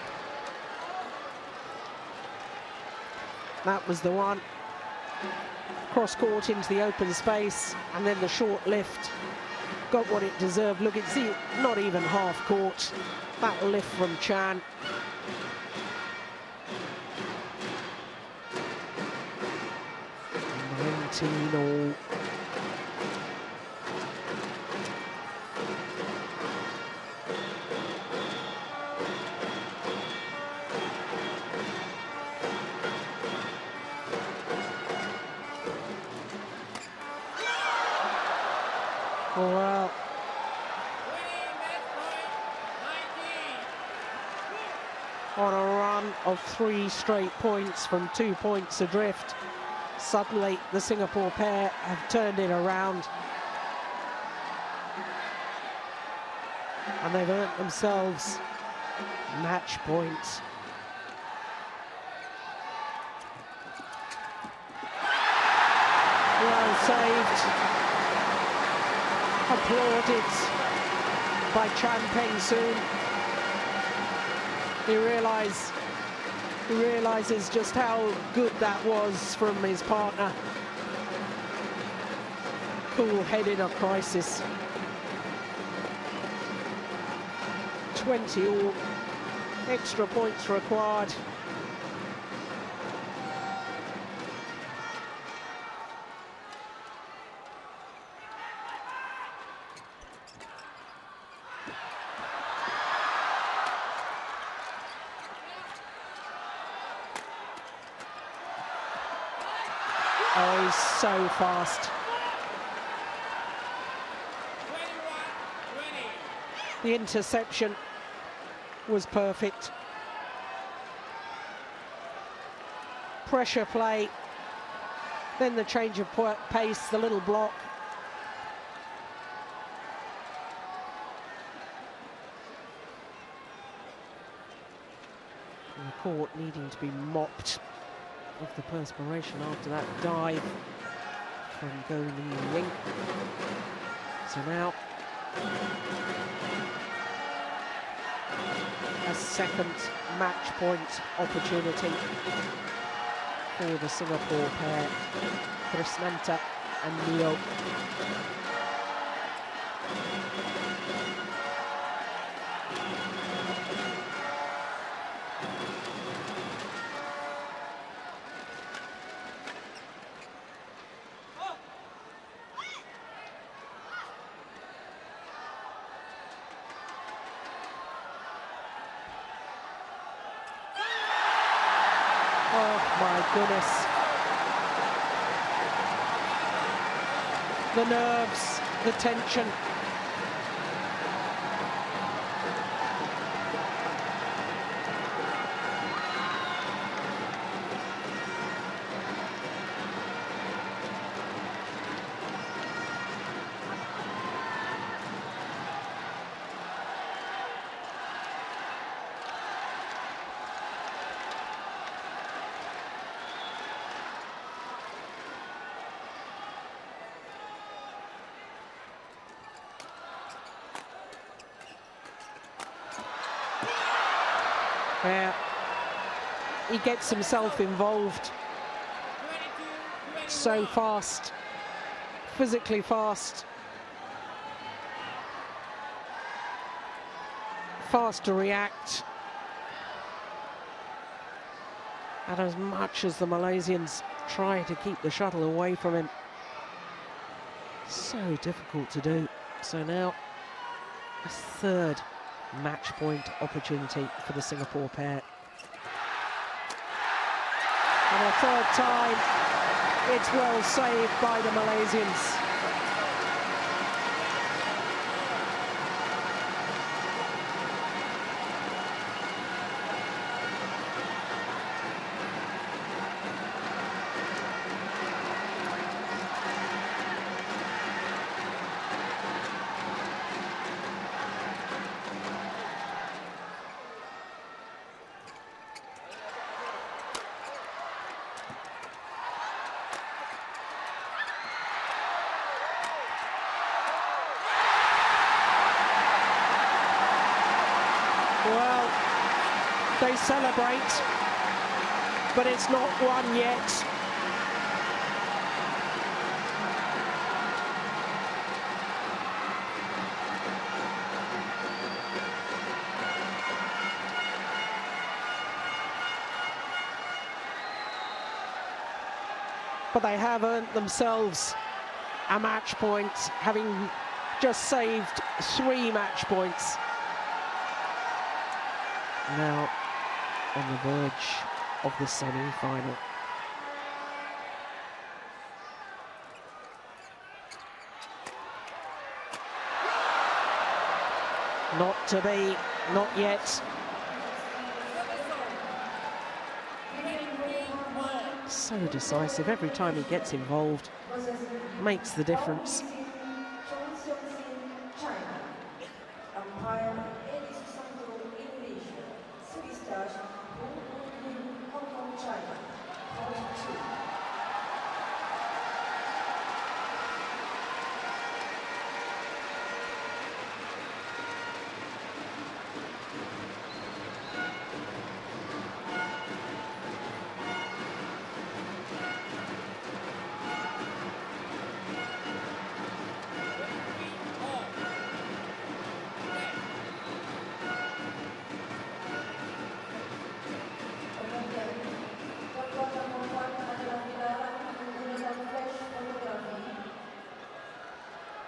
That was the one. Cross court into the open space, and then the short lift got what it deserved. Look, it's not even half court. That lift from Chen. All. Well, on a run of 3 straight points from 2 points adrift, suddenly the Singapore pair have turned it around. And they've earned themselves match point. Well saved. Applauded by Chan Peng Soon. He realizes just how good that was from his partner. Cool head in a crisis. 20 all, extra points required. Oh, he's so fast. 21-20. The interception was perfect. Pressure play, then the change of pace, the little block. And the court needing to be mopped of the perspiration after that dive from Go Li Ying. So now a second match point opportunity for the Singapore pair, Krishnanta and Neo. Oh my goodness. The nerves, the tension. Where he gets himself involved. So fast, physically fast. Fast to react. And as much as the Malaysians try to keep the shuttle away from him, so difficult to do. So now a third match point opportunity for the Singapore pair. And a third time, it's well saved by the Malaysians. Well, they celebrate, but it's not won yet. But they have earned themselves a match point, having just saved 3 match points. Now on the verge of the semi-final. Not to be, not yet. So decisive every time he gets involved, makes the difference. China. Umpire Besiktas, Hong Kong, China, 42.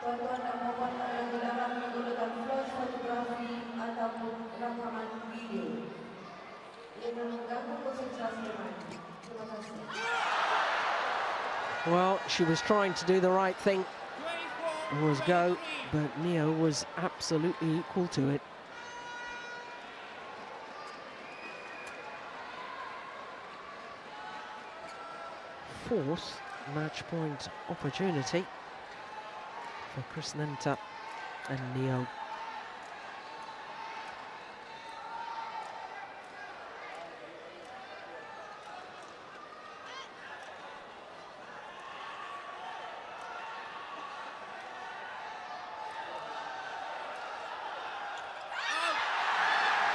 Tuan-tuan dan puan-puan adalah dilarang menggunakan flash fotografi ataupun rakaman video. Ia mengganggu konsentrasi bermain. Terima kasih. Well, she was trying to do the right thing. It was go, but Neo was absolutely equal to it. Fourth match point opportunity for Krishnanta and Neo.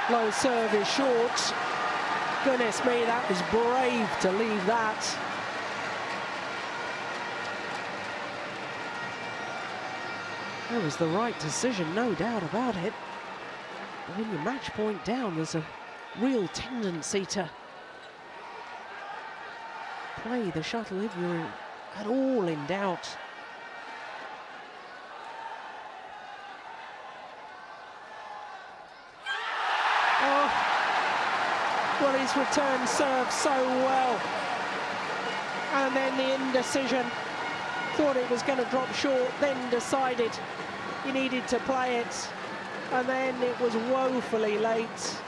Low serve is short. Goodness me, that was brave to leave that. That was the right decision, no doubt about it. When you match point down, there's a real tendency to play the shuttle if you're at all in doubt. Oh, well, he's returned serve so well. And then the indecision. Thought it was going to drop short, then decided he needed to play it, and then it was woefully late.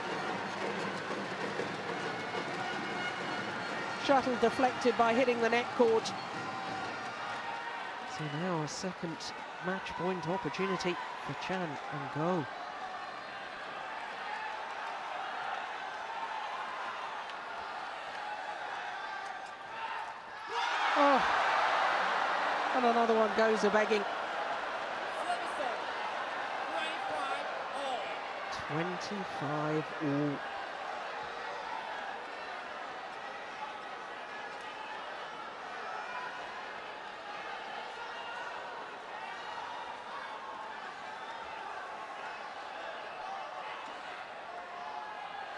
Shuttle deflected by hitting the net cord. So now a second match point opportunity for Chen and go. Oh. And another one goes a-begging. 25 all.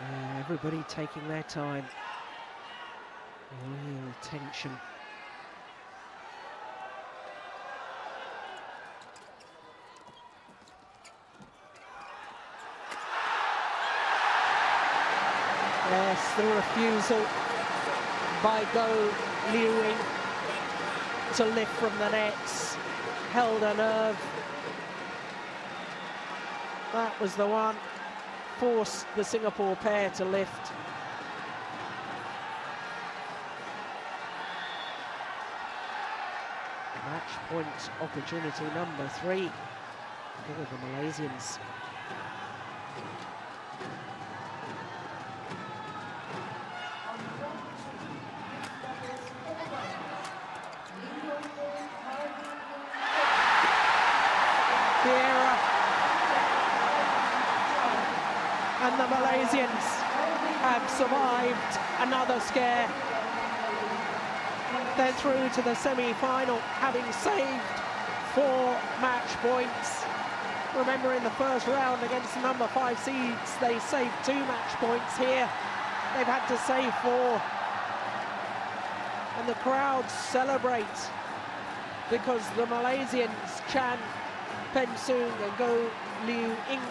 Yeah, everybody taking their time. Real tension. Yes, the refusal by Go Liuing to lift from the nets, held a nerve. That was the one, forced the Singapore pair to lift. Match point opportunity number 3 for the Malaysians. And the Malaysians have survived another scare. They're through to the semi-final, having saved 4 match points. Remember, in the first round against the number 5 seeds, they saved 2 match points. Here, they've had to save 4. And the crowd celebrate because the Malaysians, Chan, Pen Soong and Go Liu Ying,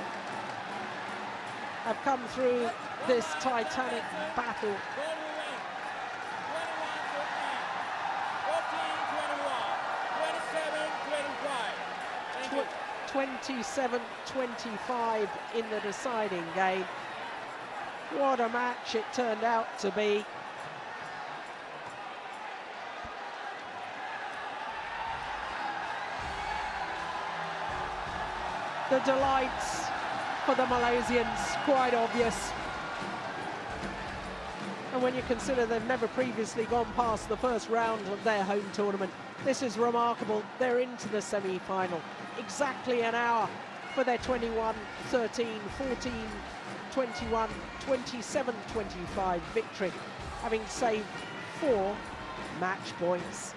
have come through this titanic battle. 27-25 in the deciding game. What a match it turned out to be. The delights for the Malaysians, quite obvious. And when you consider they've never previously gone past the first round of their home tournament, this is remarkable. They're into the semi-final. Exactly an hour for their 21, 13, 14, 21, 27, 25 victory, having saved 4 match points.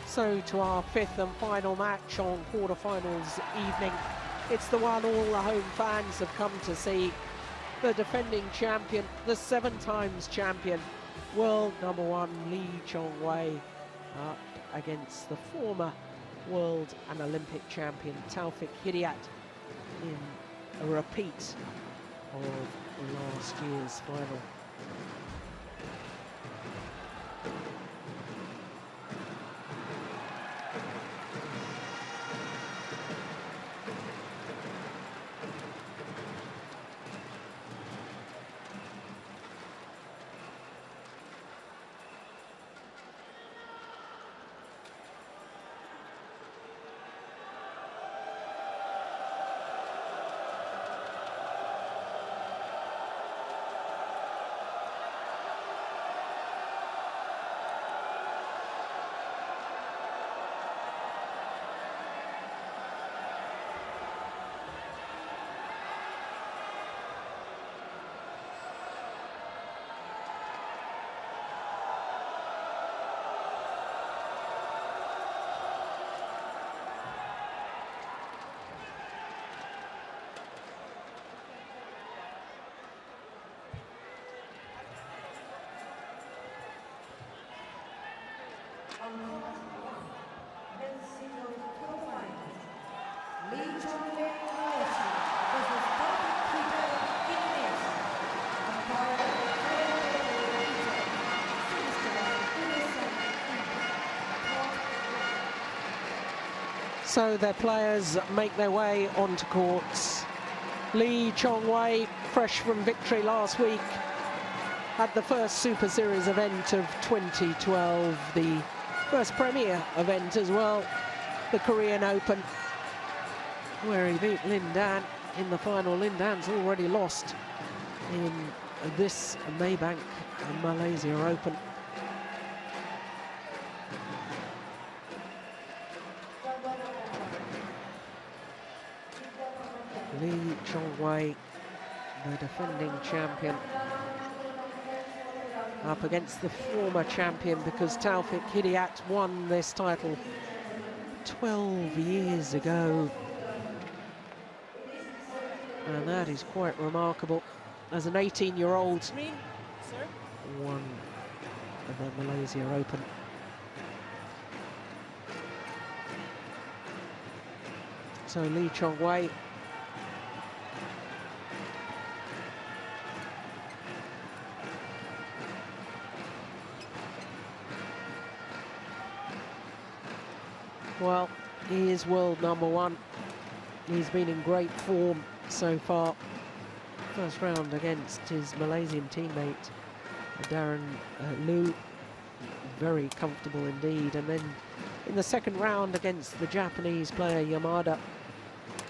So to our 5th and final match on quarterfinals evening. It's the one all the home fans have come to see. The defending champion, the 7 times champion, world number 1 Chong Wei up against the former world and Olympic champion Hidayat in a repeat of last year's final. So their players make their way onto courts. Chong Wei, fresh from victory last week, had the first Super Series event of 2012, the first Premier event as well, the Korean Open, where he beat Lin Dan in the final. Lin Dan's already lost in this Maybank Malaysia Open. Chong Wei, the defending champion, up against the former champion, because Hidayat won this title 12 years ago. And that is quite remarkable. As an 18-year-old, won the Malaysia Open. So Chong Wei, well, He is world #1. He's been in great form so far. First round against his Malaysian teammate, Darren Liu. Very comfortable indeed. And then in the second round against the Japanese player Yamada,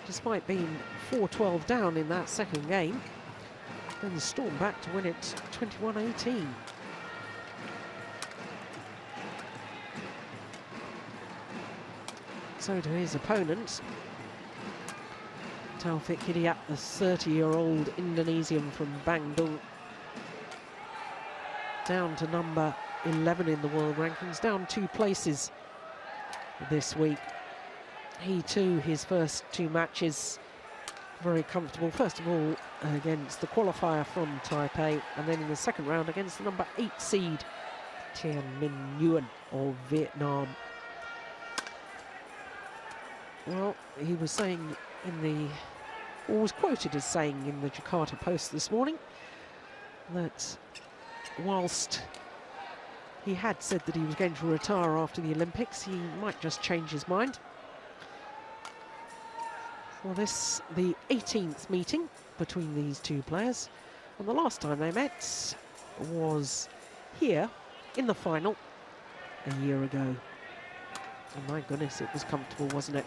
despite being 4-12 down in that second game, then stormed back to win it 21-18. So to his opponent, Taufik Hidayat, the 30-year-old Indonesian from Bandung, down to number 11 in the world rankings, down 2 places this week. He too, his first 2 matches, very comfortable. First of all against the qualifier from Taipei, and then in the second round against the number 8 seed, Tian Minh Nguyen of Vietnam. Well, he was saying in the, or was quoted as saying in the Jakarta Post this morning, that whilst he had said that he was going to retire after the Olympics, he might just change his mind. Well, this the 18th meeting between these 2 players, and the last time they met was here in the final a year ago. And my goodness, it was comfortable, wasn't it?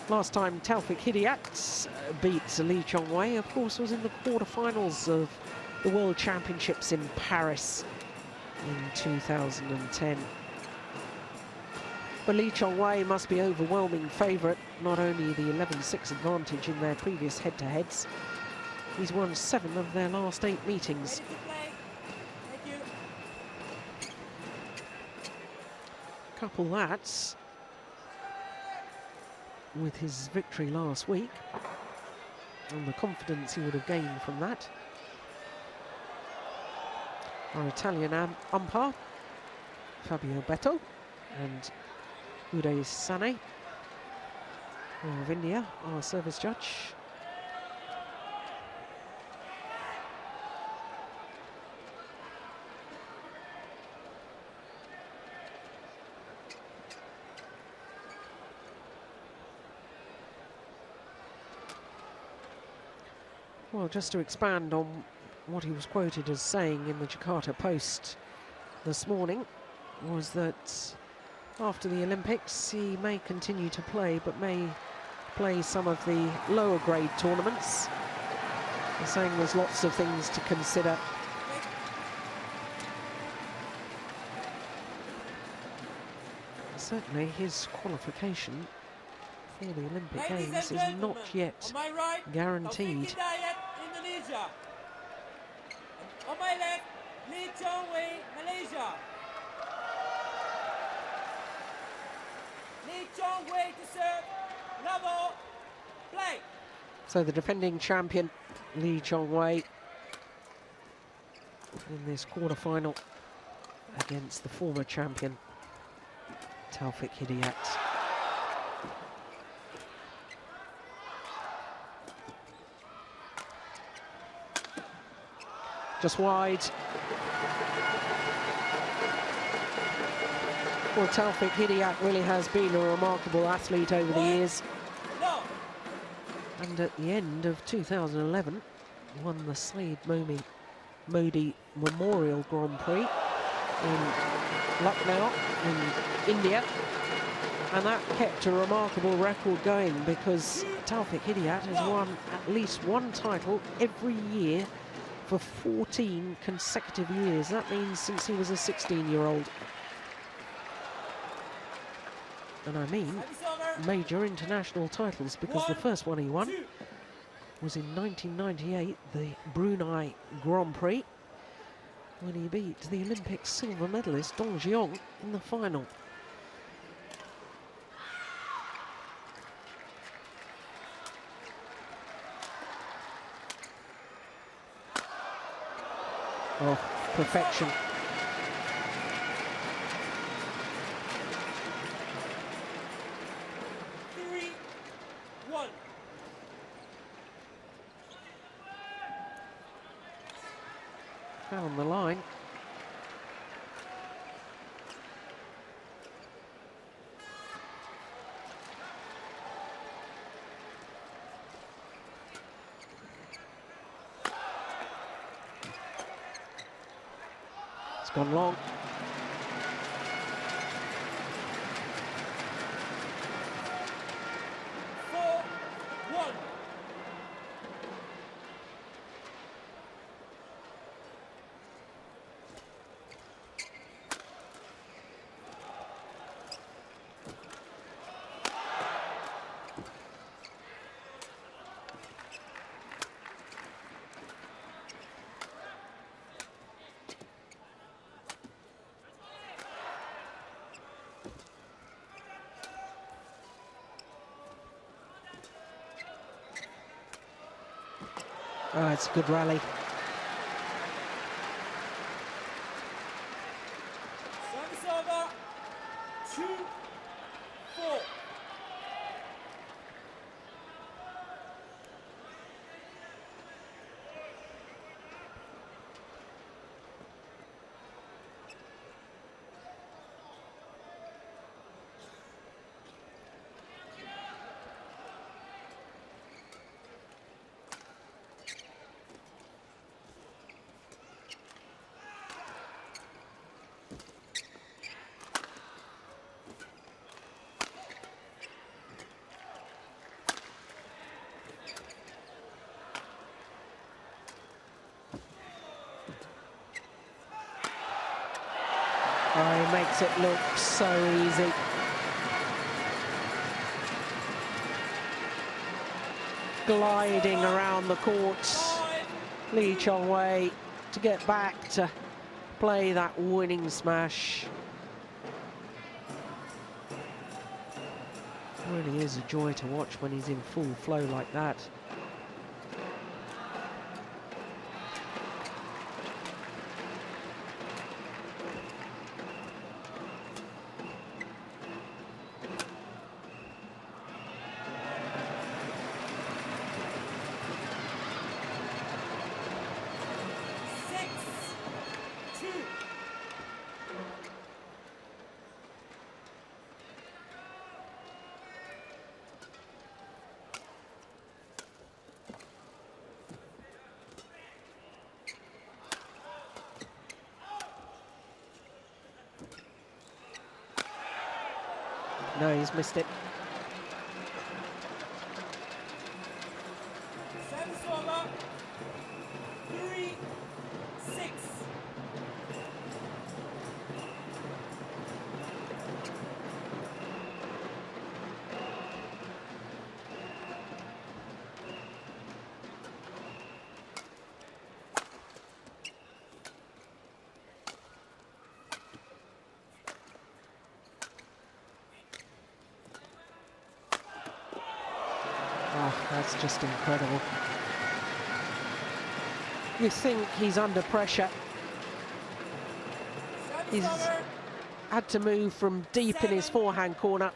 Last time Taufik Hidayat beat Lee Chong Wei, of course, was in the quarterfinals of the World Championships in Paris in 2010. But Lee Chong Wei must be overwhelming favourite, not only the 11-6 advantage in their previous head-to-heads. He's won 7 of their last 8 meetings. Couple that with his victory last week and the confidence he would have gained from that. Our Italian umpire, Fabio Beto, and Uday Sane of India, our service judge. Well, just to expand on what he was quoted as saying in the Jakarta Post this morning, was that after the Olympics he may continue to play, but may play some of the lower grade tournaments. He's saying there's lots of things to consider. Certainly his qualification for the Olympic Games is not yet guaranteed. Indonesia. On my left, Lee Chong Wei, Malaysia. Lee Chong Wei to serve. Level. Play. So the defending champion, Lee Chong Wei, in this quarter-final against the former champion, Taufik Hidayat. Just wide. Well, Taufik Hidayat really has been a remarkable athlete over the years. And at the end of 2011, won the Saeed Modi Memorial Grand Prix in Lucknow in India. And that kept a remarkable record going, because Taufik Hidayat has won at least 1 title every year for 14 consecutive years. That means since he was a 16-year-old. And I mean major international titles, because the first one he won was in 1998, the Brunei Grand Prix, when he beat the Olympic silver medalist Dong Jiong in the final. Oh, perfection. Found the line. It's gone long. Oh, it's a good rally. Service over. 2-4. Oh, he makes it look so easy. Gliding around the court, Lee Chong Wei to get back to play that winning smash. Really is a joy to watch when he's in full flow like that. No, he's missed it. Service over. 3-6. Oh, that's just incredible. You think he's under pressure. He's had to move from deep in his forehand corner.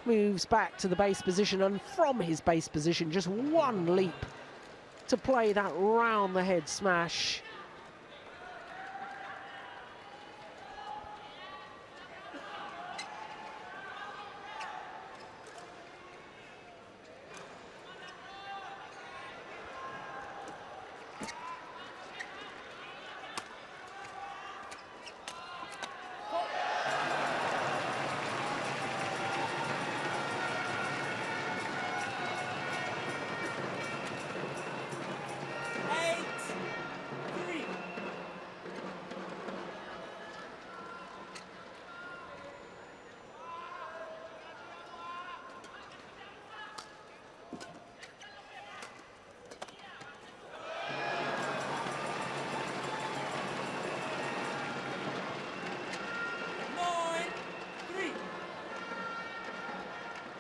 Moves back to the base position, and from his base position, just one leap to play that round the head smash.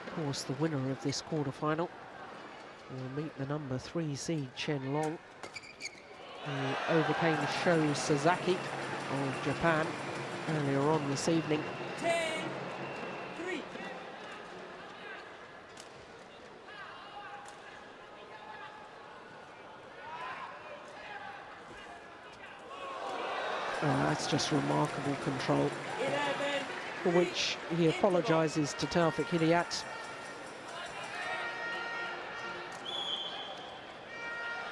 Of course, the winner of this quarterfinal will meet the number 3 seed Chen Long, who overcame Sho Sasaki of Japan earlier on this evening. 10-3. Oh, that's just remarkable control, 11. for which he apologises to Taufik Hidayat.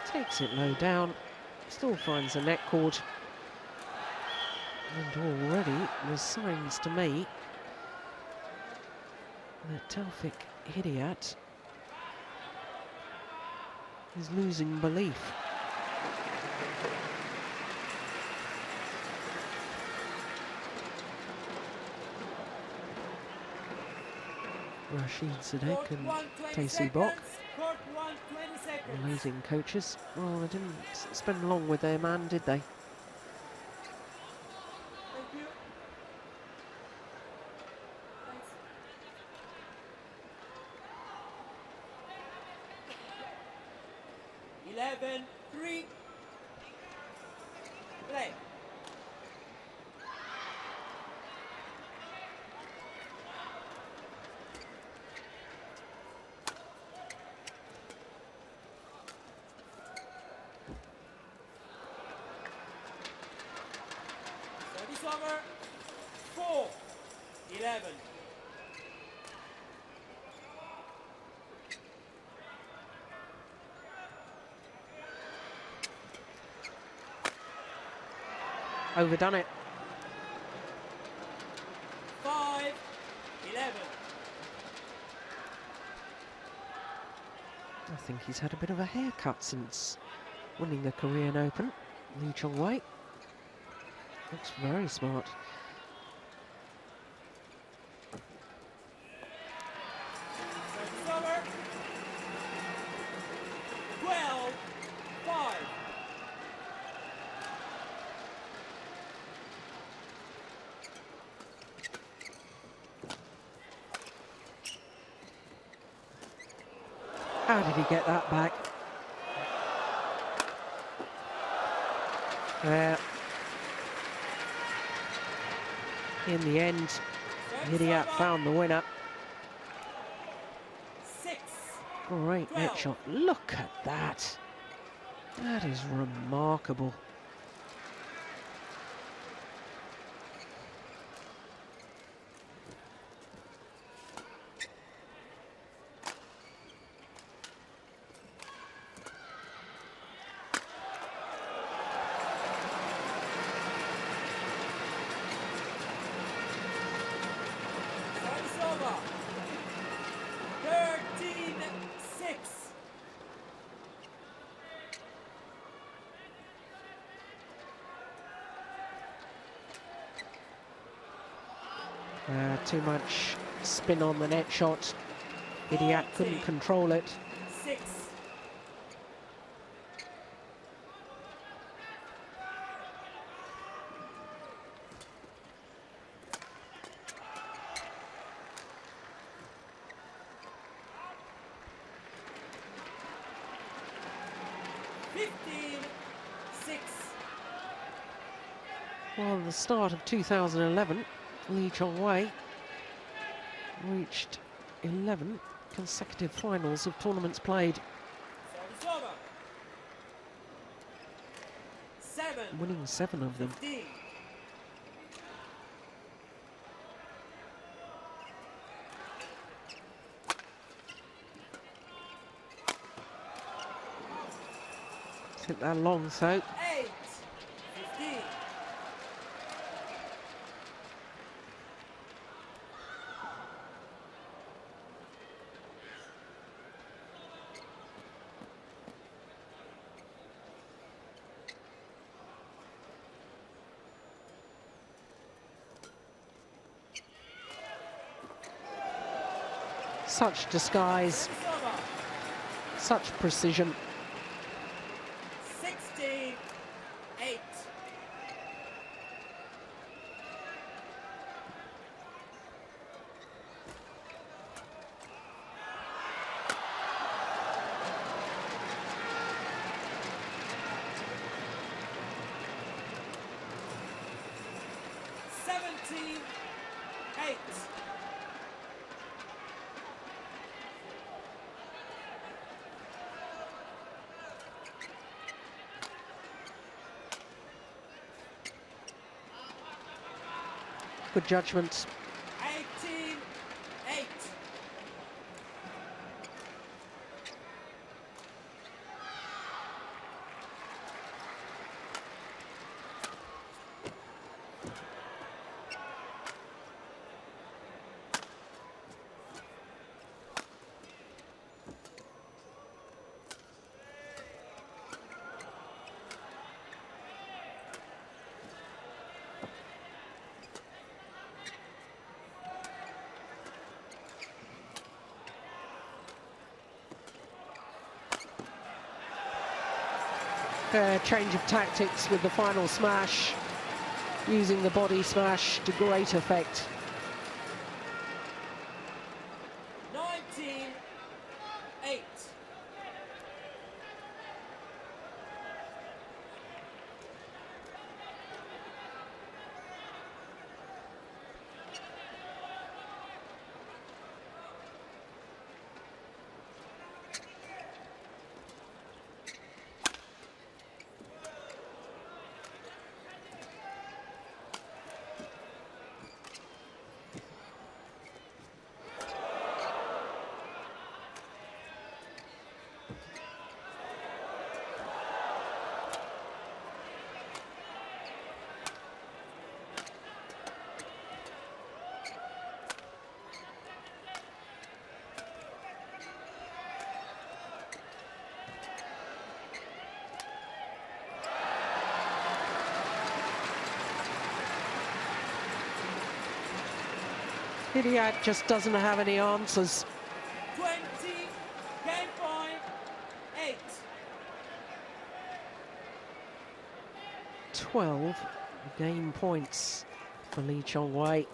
Takes it low down, still finds a net cord. And already there's signs to me that Taufik Hidayat is losing belief. Rashid Sadek and Casey Bok, amazing coaches. Well, they didn't spend long with their man, did they? Thank you. Thanks. 11-3. Play. Service over. 4-11. Overdone it. 5-11. I think he's had a bit of a haircut since winning the Korean Open. Lee Chong Wei looks very smart. Service over. 12-5. How did he get that back? In the end, Hidayat found the winner. 6. Great net shot. Look at that. That is remarkable. Service over. 13-6. Too much spin on the net shot. Hidayat couldn't control it. 6. Well, at the start of 2011, Lee Chong Wei reached 11 consecutive finals of tournaments played, Service over. 7. winning 7 of them. 15. Hit that long, so 8. 15. such disguise, Service over. such precision. 16-8. Good judgment. 18-8. change of tactics with the final smash, using the body smash to great effect. 19-8. Hidayat just doesn't have any answers. 20, game point, 8. 12 game points for Chong Wei.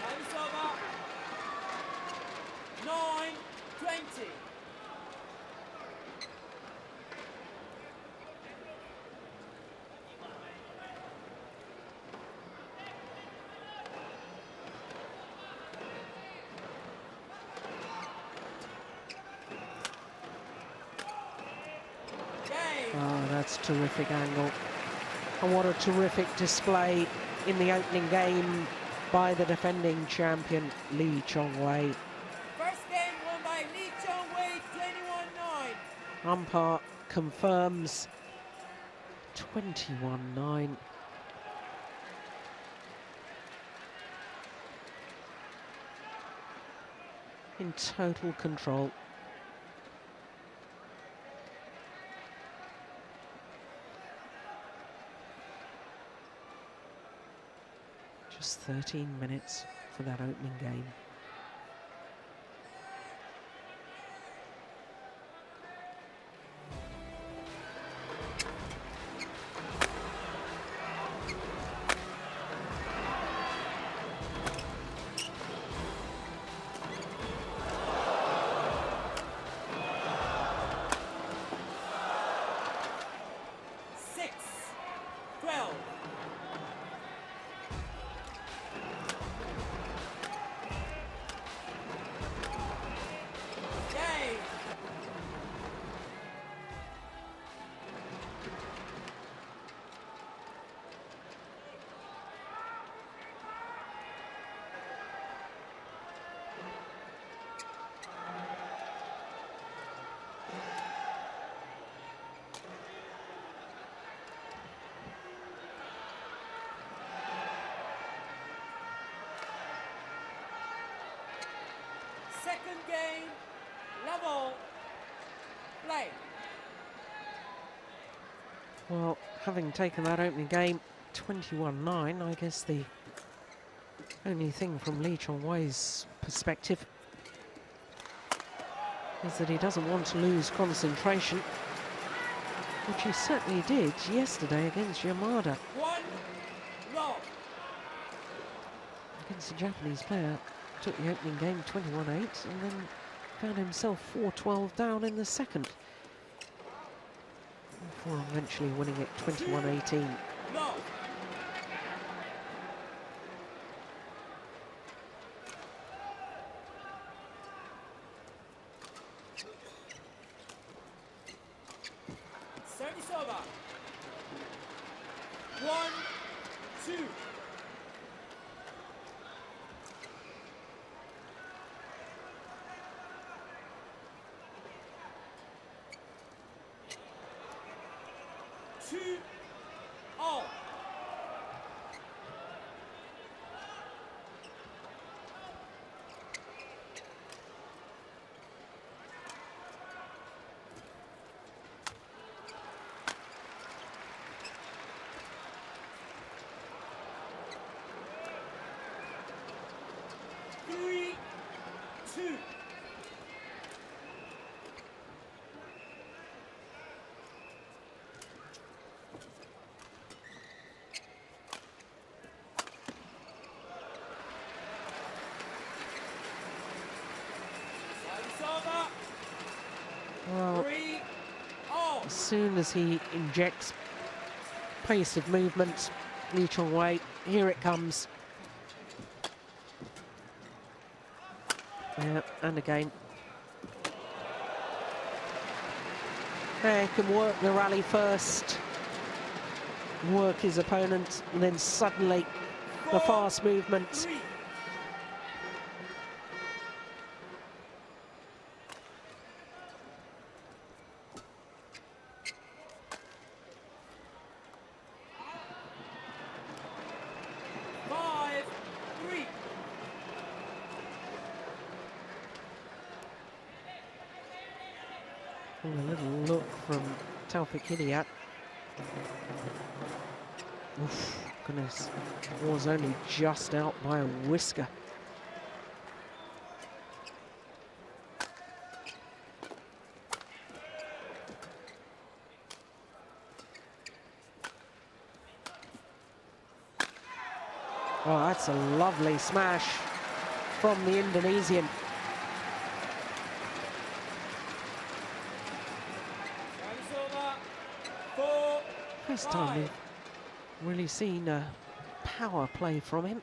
Service over. 9-20. Oh, that's a terrific angle. And what a terrific display in the opening game by the defending champion, Chong Wei. First game won by Chong Wei, 21-9. Umpire confirms 21-9. In total control. Just 13 minutes for that opening game. Second game, level, play. Well, having taken that opening game 21-9, I guess the only thing from Chong Wei's perspective is that he doesn't want to lose concentration, which he certainly did yesterday against Yamada. 1-0. Against the Japanese player, took the opening game 21-8 and then found himself 4-12 down in the second, before eventually winning it 21-18. No. Service over. 1-2. Two all. Three, two. soon as he injects pace of movement, Chong Wei, here it comes. Yeah, and again. He can work the rally first, work his opponent, and then suddenly the fast movement. A little look from Hidayat. Oof, goodness, was only just out by a whisker. Oh, that's a lovely smash from the Indonesian. First time we've really seen a power play from him.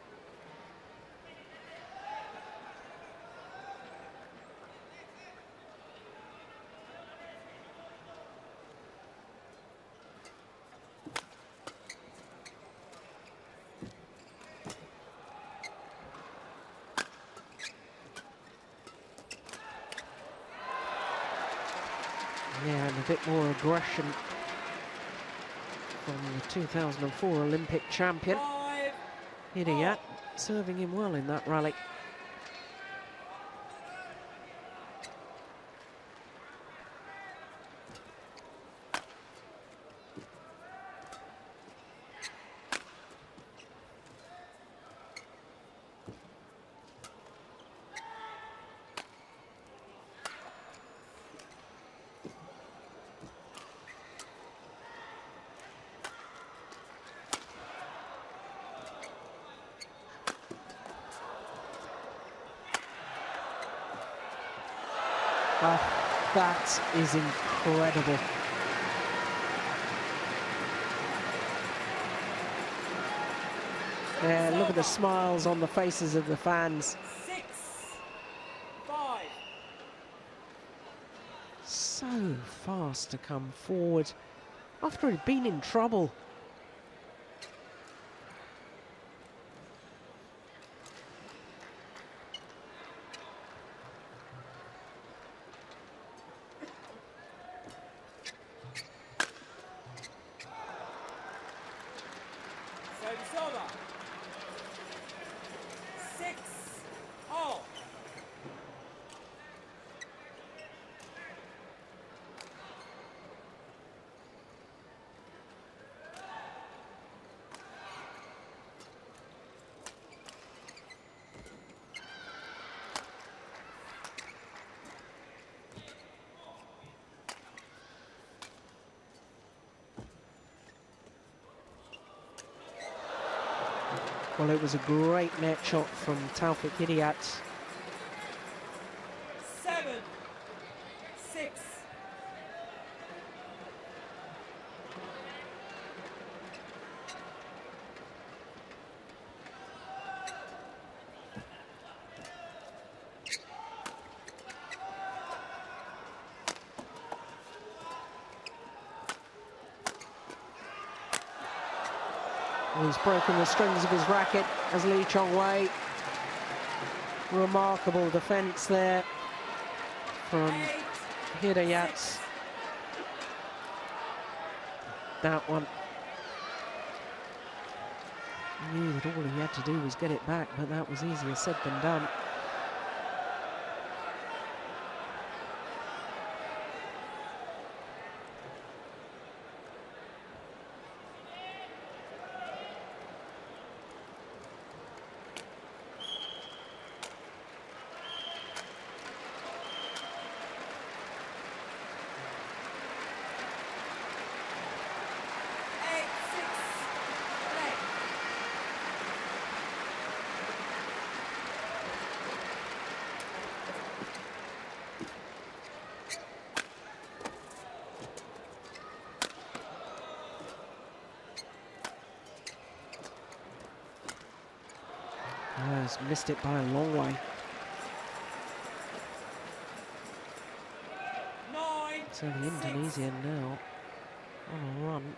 Yeah, and a bit more aggression from the 2004 Olympic champion. Hidayat serving him well in that rally. That is incredible. Yeah, look at the smiles on the faces of the fans. 6-5. So fast to come forward after he'd been in trouble. Service over. 6-all. Well, it was a great net shot from Hidayat. 7-6. He's broken the strings of his racket as Chong Wei. Remarkable defence there from Hidayat. That one. He knew that all he had to do was get it back, but that was easier said than done. Has missed it by a long way. 9, So the Indonesian now on a run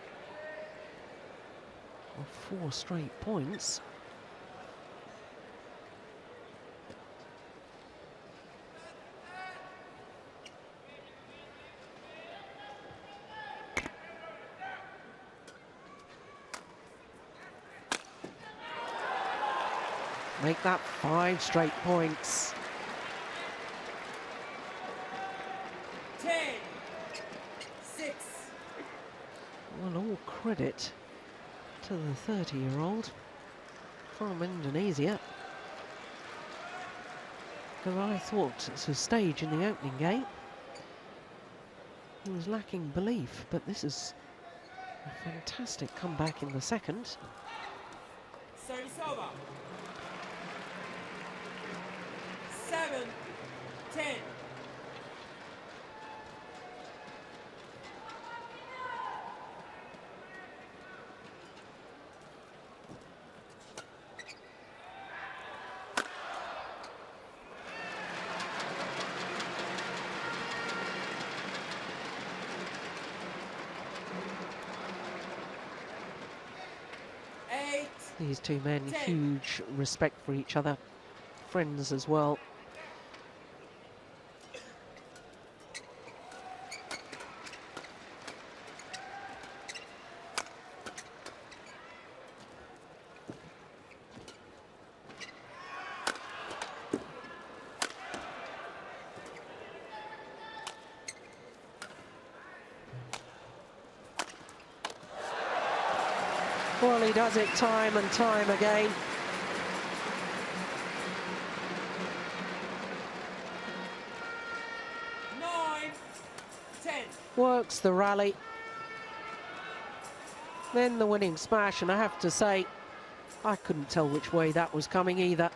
of 4 straight points. Make that 5 straight points. 10, 6. Well, all credit to the 30-year-old from Indonesia. Because I thought at a stage in the opening game he was lacking belief, but this is a fantastic comeback in the second. Service over. 7, 10. These two men, huge respect for each other, friends as well. Well, he does it time and time again. Works the rally. Then the winning smash, and I have to say, I couldn't tell which way that was coming either.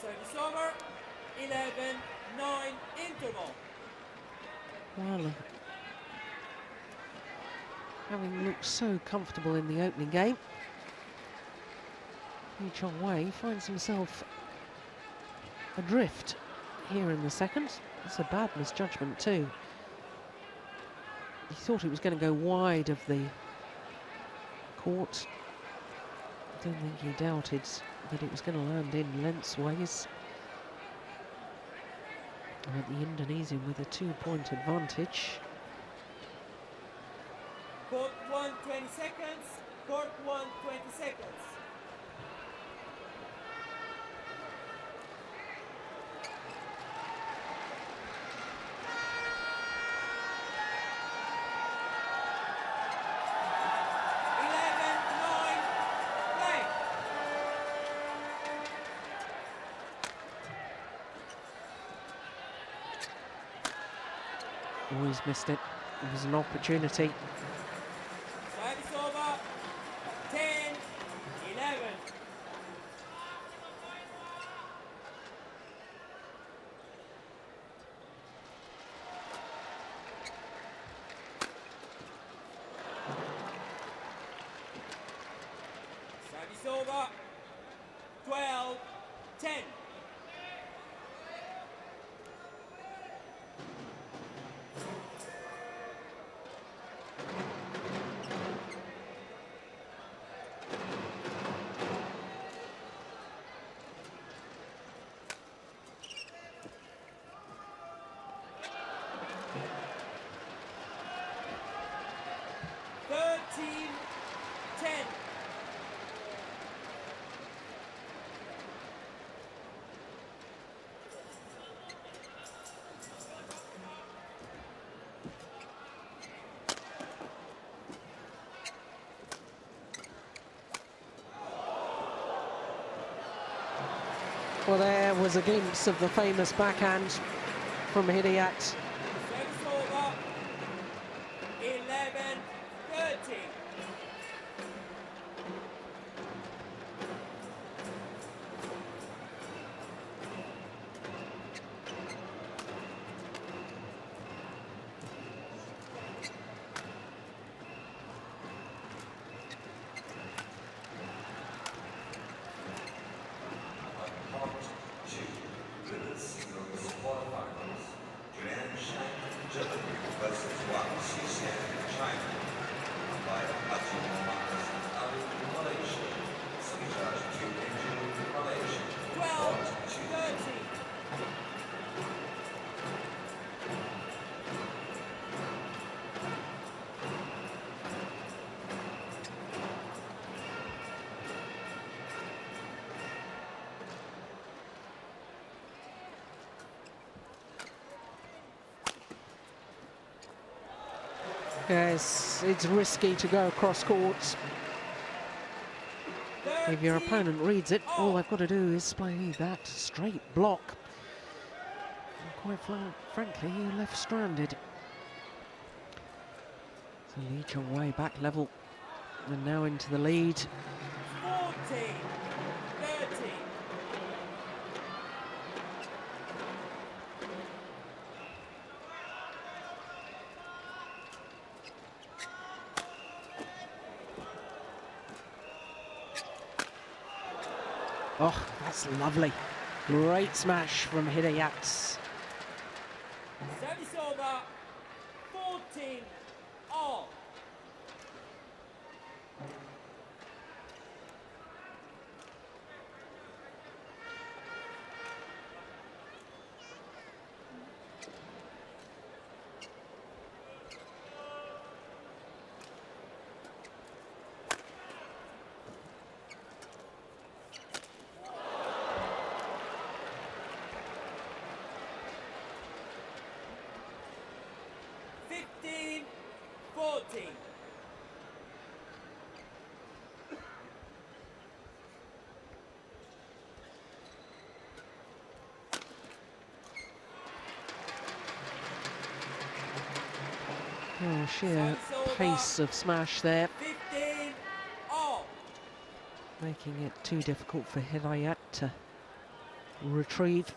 Service over. 11-9 interval. Well, having looked so comfortable in the opening game, Chong Wei finds himself adrift here in the second. It's a bad misjudgment too. He thought it was going to go wide of the court. I don't think he doubted that it was going to land in lengthways. And the Indonesian with a 2-point advantage. Court 1, 20 seconds. Court 1, 20 seconds. Always missed it. It was an opportunity. Service over. 10, 11. Service over. 12, 10. Well, there was a glimpse of the famous backhand from Hidayat. Service over. 11, 30. Yes, it's risky to go across courts. If your opponent reads it, all they've got to do is play that straight block. And quite frankly, you're left stranded. So Lee Chong Wei back level and now into the lead. 14, 30. Oh, that's lovely. Great smash from Hidayat. Service over. 14 all. Oh, sheer pace of smash there, 15 all. making it too difficult for Hidayat to retrieve.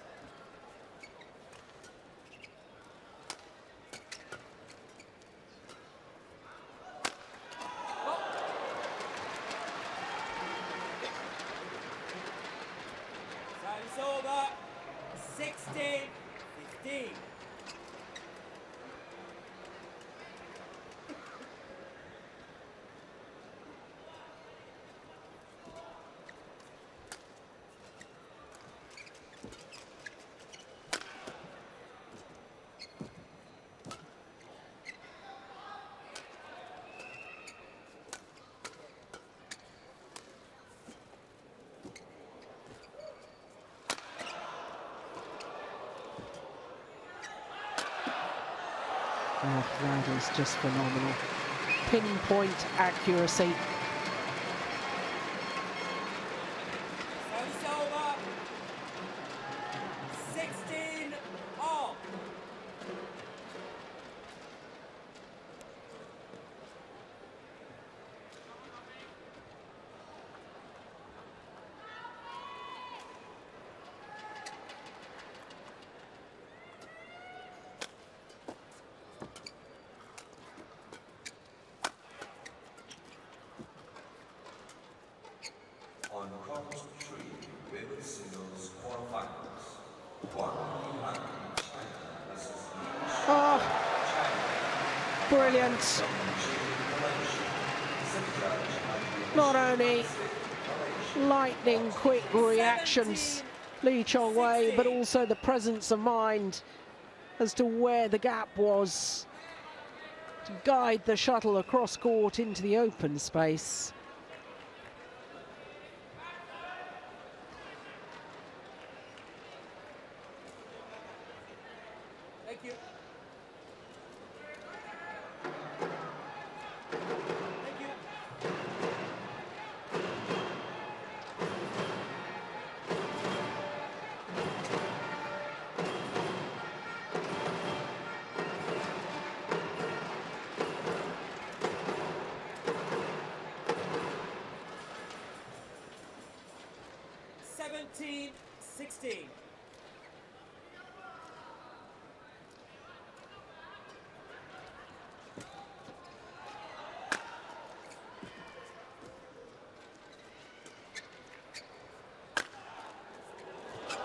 Service over. 16, 15. Oh, that is just phenomenal. Pinpoint accuracy. Service over. 16 all. On court 3, women's singles quarterfinals. One behind China versus Oh, brilliant. Not only lightning quick reactions, Lee Chong Wei, but also the presence of mind as to where the gap was to guide the shuttle across court into the open space. Thank you. Thank you. Seventeen, 16.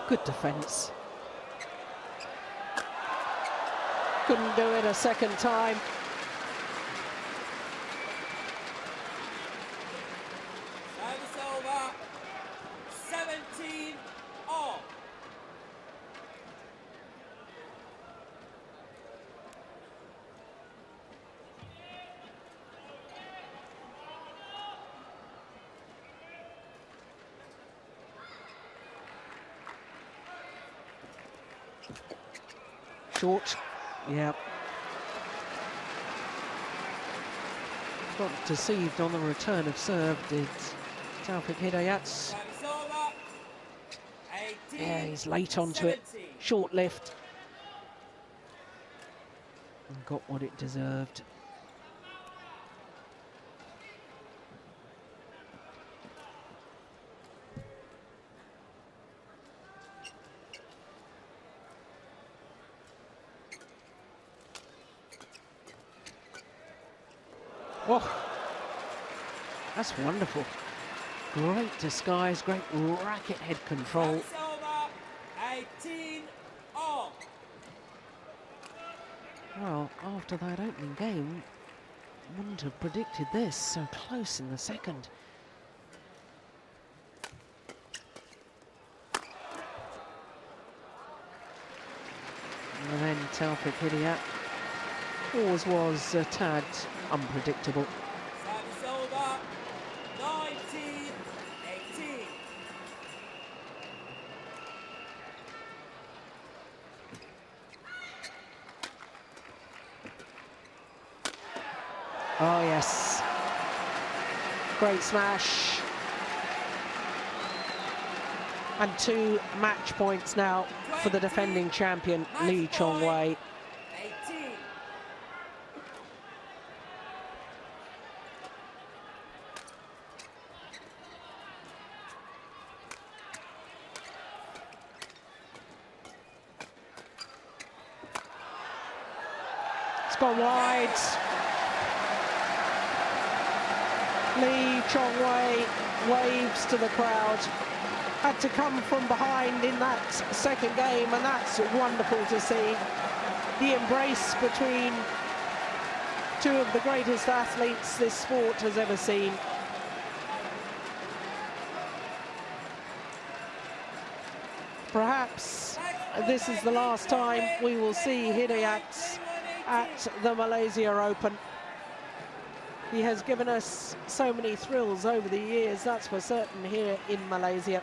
Good defence. Couldn't do it a second time. Service over. 17 all. Short. Yeah. got deceived on the return of serve, did Taufik Hidayat. Service over. 18, Yeah, he's late onto it. 17. Short lift. And got what it deserved. Oh, that's wonderful. Great disguise, great racket head control. Service over. 18 all. Well, after that opening game, wouldn't have predicted this so close in the second. And then Taufik Hidayat always was a tad unpredictable. Service over. 19, 18. Oh yes, great smash. And 2 match points now for the defending champion, Lee Chong Wei. 18. It's gone wide. Lee Chong Wei waves to the crowd. Had to come from behind in that second game, and that's wonderful to see. The embrace between 2 of the greatest athletes this sport has ever seen. Perhaps this is the last time we will see Hidayat at the Malaysia Open. He has given us so many thrills over the years, that's for certain, here in Malaysia.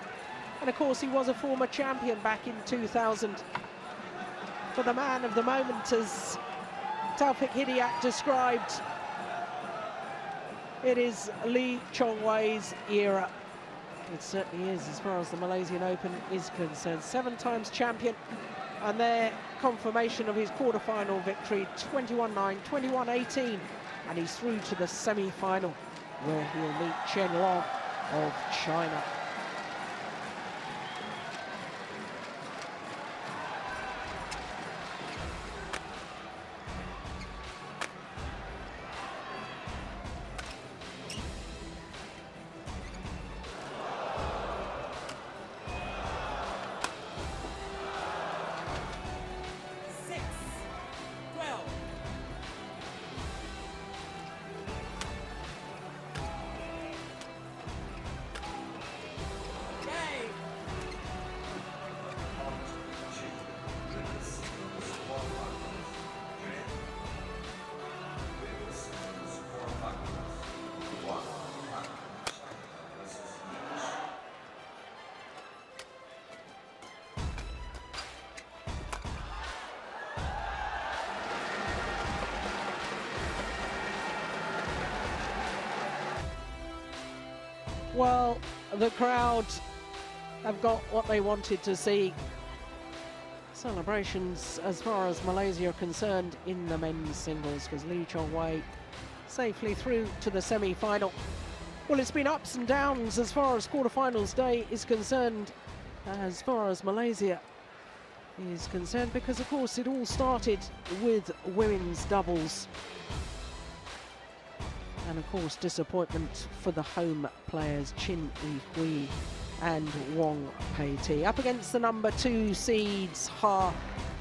And of course, he was a former champion back in 2000. For the man of the moment, as Taufik Hidayat described, it is Lee Chong Wei's era. It certainly is, as far as the Malaysian Open is concerned. 7 times champion, and their confirmation of his quarter-final victory, 21-9, 21-18. And he's through to the semi-final, where he'll meet Chen of China. Well, the crowd have got what they wanted to see. Celebrations as far as Malaysia are concerned in the men's singles, because Lee Chong Wei safely through to the semi-final. Well, it's been ups and downs as far as quarterfinals day is concerned, as far as Malaysia is concerned, because of course it all started with women's doubles. And of course, disappointment for the home players Chin Yi-Hui and Wong Pei-Ti, up against the number 2 seeds Ha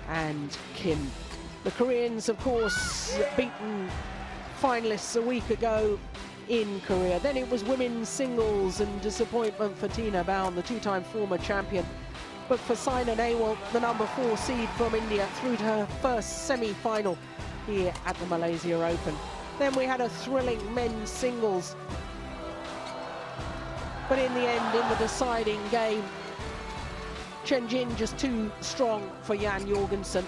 and Kim. The Koreans, of course, beaten finalists a week ago in Korea. Then it was women's singles and disappointment for Tina Baul, the 2-time former champion. But for Saina Nehwal, the number 4 seed from India, through to her first semi-final here at the Malaysia Open. Then we had a thrilling men's singles. But in the end, in the deciding game, Chen Jin just too strong for Jan Jorgensen.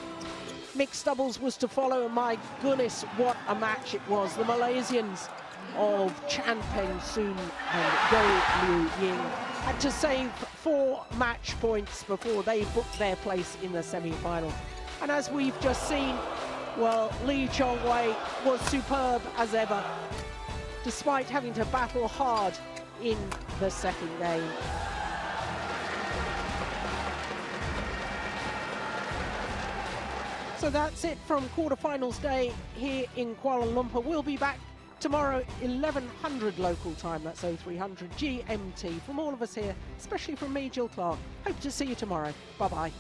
Mixed doubles was to follow, and my goodness, what a match it was. The Malaysians of Chan Peng Soon and Go Liu Ying had to save 4 match points before they booked their place in the semi-final. And as we've just seen, well, Lee Chong Wei was superb as ever, despite having to battle hard in the second game. So that's it from quarterfinals day here in Kuala Lumpur. We'll be back tomorrow, 1100 local time, that's 0300 GMT. From all of us here, especially from me, Jill Clark, hope to see you tomorrow. Bye-bye.